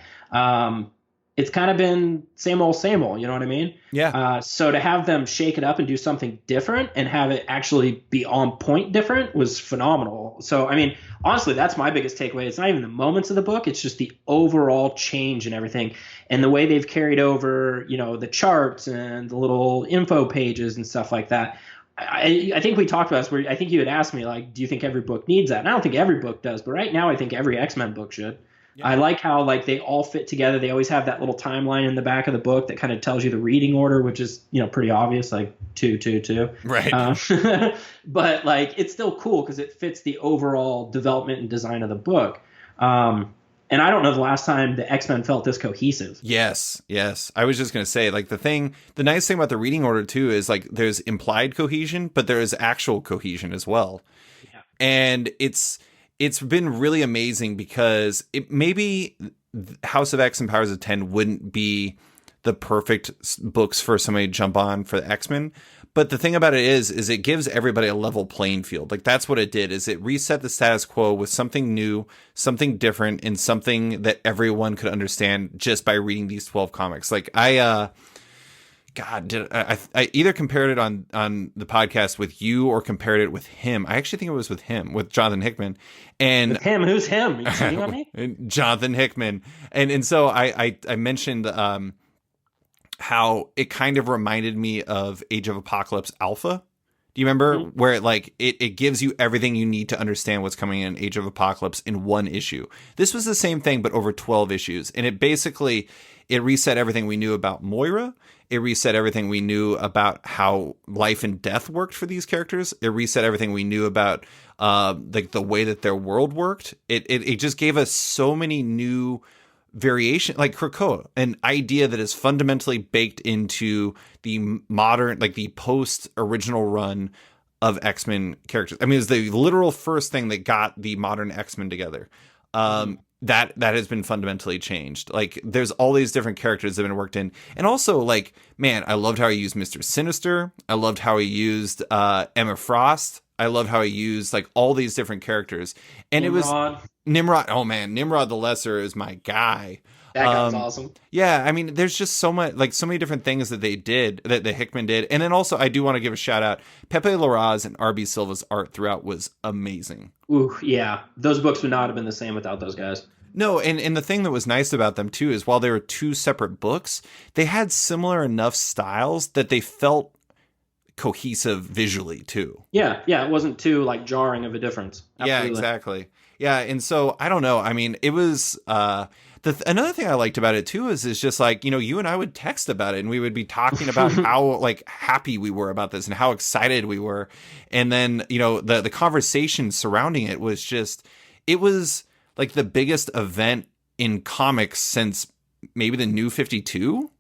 It's kind of been same old, you know what I mean? Yeah. So to have them shake it up and do something different and have it actually be on point different was phenomenal. So, I mean, honestly, that's my biggest takeaway. It's not even the moments of the book. It's just the overall change and everything. And the way they've carried over, the charts and the little info pages and stuff like that. I think we talked about this where I think you had asked me, like, do you think every book needs that? And I don't think every book does, but right now I think every X-Men book should. Yeah. I like how like they all fit together. They always have that little timeline in the back of the book that kind of tells you the reading order, which is pretty obvious, like 2, 2, 2. Right. But like it's still cool because it fits the overall development and design of the book. And I don't know the last time the X-Men felt this cohesive. Yes. I was just gonna say, like the nice thing about the reading order too is like there's implied cohesion, but there is actual cohesion as well. Yeah. And it's been really amazing because maybe House of X and Powers of 10 wouldn't be the perfect books for somebody to jump on for the X-Men. But the thing about it is it gives everybody a level playing field. Like that's what it did, is it reset the status quo with something new, something different, and something that everyone could understand just by reading these 12 comics. Like I either compared it on the podcast with you or compared it with him. I actually think it was with him, with Jonathan Hickman. And with him, who's him? Are you cheating on me? Jonathan Hickman. And so I mentioned how it kind of reminded me of Age of Apocalypse Alpha. Do you remember where it gives you everything you need to understand what's coming in Age of Apocalypse in one issue? This was the same thing, but over 12 issues. And it reset everything we knew about Moira. It reset everything we knew about how life and death worked for these characters. It reset everything we knew about like the way that their world worked. It just gave us so many new variation, like Krakoa, an idea that is fundamentally baked into the modern, like the post original run of X-Men characters. I mean, it's the literal first thing that got the modern X-Men together. That has been fundamentally changed. Like there's all these different characters that have been worked in. And also like, man, I loved how he used Mr. Sinister. I loved how he used Emma Frost. I loved how he used like all these different characters. And Nimrod. It was Nimrod. Oh man, Nimrod the Lesser is my guy. That guy was awesome. Yeah, I mean, there's just so many different things that they did, that Hickman did. And then also, I do want to give a shout out. Pepe Larraz and R.B. Silva's art throughout was amazing. Ooh, yeah. Those books would not have been the same without those guys. No, and the thing that was nice about them, too, is while they were two separate books, they had similar enough styles that they felt cohesive visually, too. Yeah, it wasn't too, like, jarring of a difference. Absolutely. Yeah, exactly. Yeah, and so, I don't know. I mean, it was... another thing I liked about it too is just like, you and I would text about it and we would be talking about how like happy we were about this and how excited we were. And then, the conversation surrounding it was like the biggest event in comics since maybe the New 52.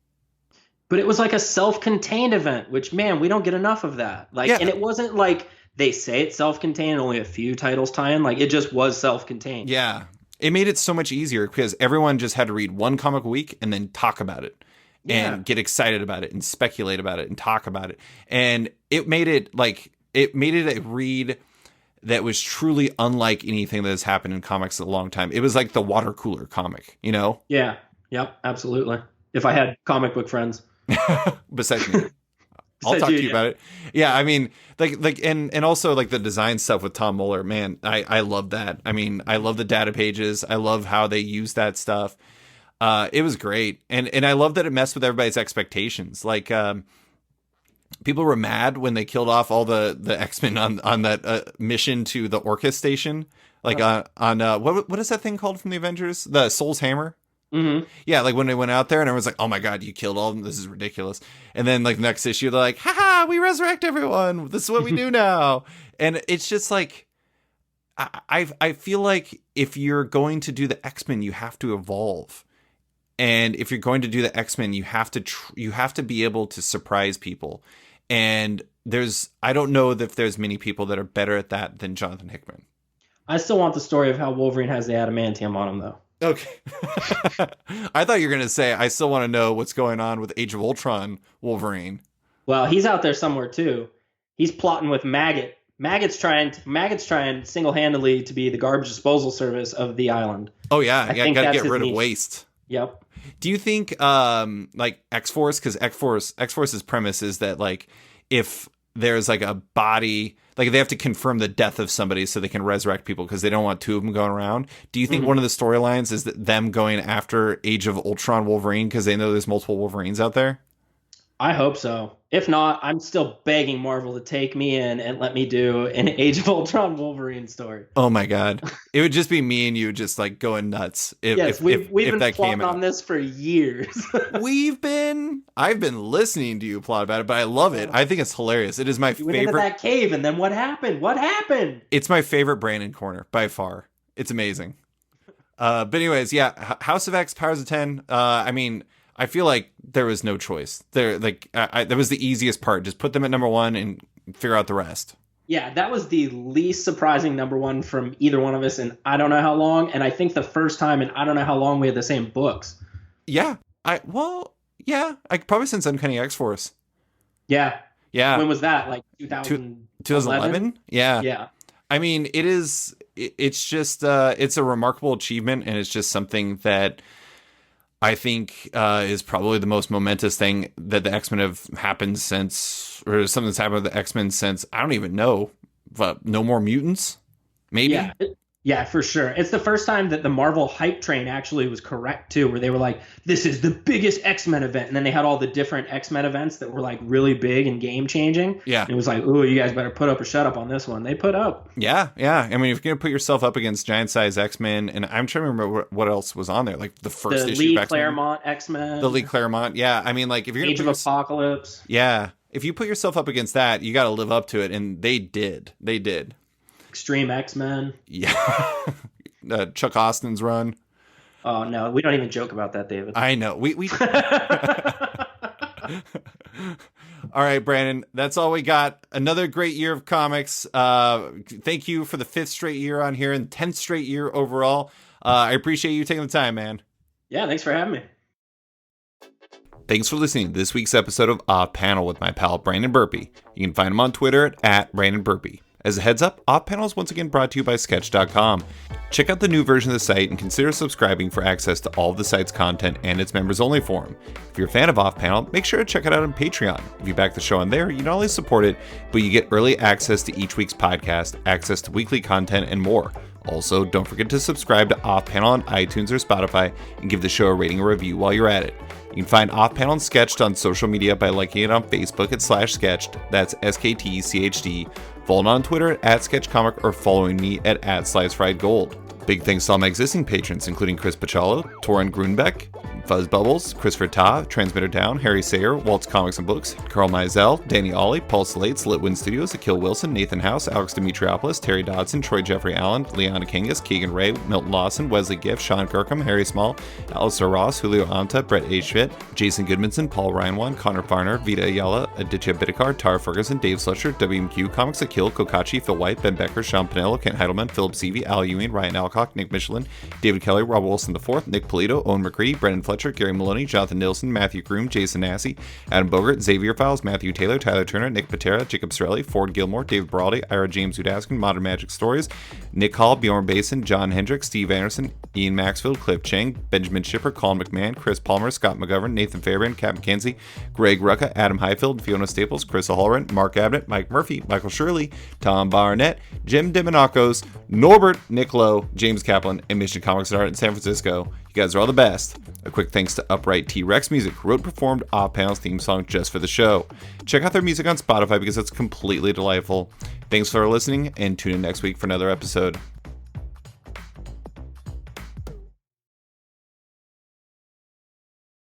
But it was like a self-contained event, which, man, we don't get enough of that. Like, yeah. And it wasn't like they say it's self-contained and only a few titles tie in. Like, it just was self-contained. Yeah. It made it so much easier because everyone just had to read one comic a week and then talk about it and get excited about it and speculate about it and talk about it. And it made it a read that was truly unlike anything that has happened in comics in a long time. It was like the water cooler comic, Yeah. Yep. Absolutely. If I had comic book friends. Besides me. I'll talk to you about it. Yeah, I mean, and also like the design stuff with Tom Muller, man, I love that. I mean, I love the data pages. I love how they use that stuff. It was great, and I love that it messed with everybody's expectations. Like, people were mad when they killed off all the X-Men on that mission to the Orcus station. Like on what is that thing called from the Avengers? The Soul's Hammer. Mm-hmm. Yeah, like when they went out there and everyone's like, oh my God, you killed all of them. This is ridiculous. And then like next issue, they're like, haha, we resurrect everyone. This is what we do now. And it's just like, I feel like if you're going to do the X-Men, you have to evolve. And if you're going to do the X-Men, you have to be able to surprise people. And I don't know if there's many people that are better at that than Jonathan Hickman. I still want the story of how Wolverine has the adamantium on him, though. Okay. I thought you were going to say, I still want to know what's going on with Age of Ultron Wolverine. Well, he's out there somewhere, too. He's plotting with Maggot. Maggot's trying single-handedly to be the garbage disposal service of the island. Oh, yeah. Yeah, got to get rid of waste. Yep. Do you think, like, X-Force? Because X-Force's premise is that, like, if there's, like, a body... Like, they have to confirm the death of somebody so they can resurrect people because they don't want two of them going around. Do you think one of the storylines is that them going after Age of Ultron Wolverine because they know there's multiple Wolverines out there? I hope so. If not, I'm still begging Marvel to take me in and let me do an Age of Ultron Wolverine story. Oh my God. It would just be me and you just like going nuts. We've been plotting on this for years. I've been listening to you plot about it, but I love it. I think it's hilarious. It is my favorite. Went into that cave and then what happened? What happened? It's my favorite Brandon corner by far. It's amazing. But anyways, yeah, House of X, Powers of 10. I mean, I feel like there was no choice. That was the easiest part. Just put them at number one and figure out the rest. Yeah, that was the least surprising number one from either one of us in I don't know how long. And I think the first time in I don't know how long we had the same books. Yeah. Probably since Uncanny X-Force. Yeah. Yeah. When was that? Like 2011? Yeah. Yeah. I mean, it's just, it's a remarkable achievement, and it's just something that I think is probably the most momentous thing that the X-Men have happened since, or something that's happened with the X-Men since, I don't even know, but No More Mutants, maybe? Yeah, for sure. It's the first time that the Marvel hype train actually was correct, too, where they were like, this is the biggest X-Men event. And then they had all the different X-Men events that were like really big and game-changing. Yeah. And it was like, ooh, you guys better put up or shut up on this one. They put up. Yeah. I mean, if you're going to put yourself up against giant-size X-Men, and I'm trying to remember what else was on there. Like the first issue Lee of X-Men. Claremont X-Men. The Lee Claremont. Yeah. I mean, like if you're going to Age of Apocalypse. Yeah. If you put yourself up against that, you got to live up to it. And they did. They did. Extreme X-Men. Yeah. Chuck Austin's run. Oh no, we don't even joke about that, David. I know. We All right, Brandon, that's all we got. Another great year of comics. Thank you for the 5th straight year on here and 10th straight year overall. I appreciate you taking the time, man. Yeah, thanks for having me. Thanks for listening to this week's episode of Off Panel with my pal Brandon Burpee. You can find him on Twitter at Brandon Burpee. As a heads up, Off Panel is once again brought to you by Sketch.com. Check out the new version of the site and consider subscribing for access to all of the site's content and its members-only forum. If you're a fan of Off Panel, make sure to check it out on Patreon. If you back the show on there, you not only support it, but you get early access to each week's podcast, access to weekly content, and more. Also, don't forget to subscribe to Off Panel on iTunes or Spotify and give the show a rating or review while you're at it. You can find Off Panel and Sketched on social media by liking it on Facebook at /Sketched, that's SKTCHD, follow on Twitter at SketchComic, or following me at @SlicedFriedGold. Big thanks to all my existing patrons, including Chris Pacciolo, Torin Grunbeck, Fuzz Bubbles, Christopher Ta, Transmitter Down, Harry Sayer, Waltz Comics and Books, Carl Mizell, Danny Ollie, Paul Slates, Litwin Studios, Akil Wilson, Nathan House, Alex Dimitriopoulos, Terry Dodson, Troy Jeffrey Allen, Leona Kangas, Keegan Ray, Milton Lawson, Wesley Giff, Sean Kirkham, Harry Small, Alistair Ross, Julio Anta, Brett A. Schmidt, Jason Goodmanson, Paul Ryanwan, Connor Farner, Vita Ayala, Aditya Bidikar, Tara Ferguson, Dave Slusher, WMQ Comics, Akil, Kokachi, Phil White, Ben Becker, Sean Pinello, Kent Heidelman, Philip Seavey, Al Ewing, Ryan Alcock, Nick Michelin, David Kelly, Rob Wilson IV, Nick Polito, Owen McCready, Brendan Fletcher, Gary Maloney, Jonathan Nilsson, Matthew Groom, Jason Massey, Adam Bogert, Xavier Files, Matthew Taylor, Tyler Turner, Nick Patera, Jacob Sorelli, Ford Gilmore, David Braldy, Ira James Udaskin, Modern Magic Stories, Nick Hall, Bjorn Basin, John Hendricks, Steve Anderson, Ian Maxfield, Cliff Chang, Benjamin Shipper, Colin McMahon, Chris Palmer, Scott McGovern, Nathan Fairbairn, Cap McKenzie, Greg Rucka, Adam Highfield, Fiona Staples, Chris O'Halloran, Mark Abbott, Mike Murphy, Michael Shirley, Tom Barnett, Jim Demonacos, Norbert Nicklow, James Kaplan, and Mission Comics and Art in San Francisco. You guys are all the best. A quick thanks to Upright T-Rex Music, who wrote and performed Off Panel's theme song just for the show. Check out their music on Spotify because it's completely delightful. Thanks for listening, and tune in next week for another episode.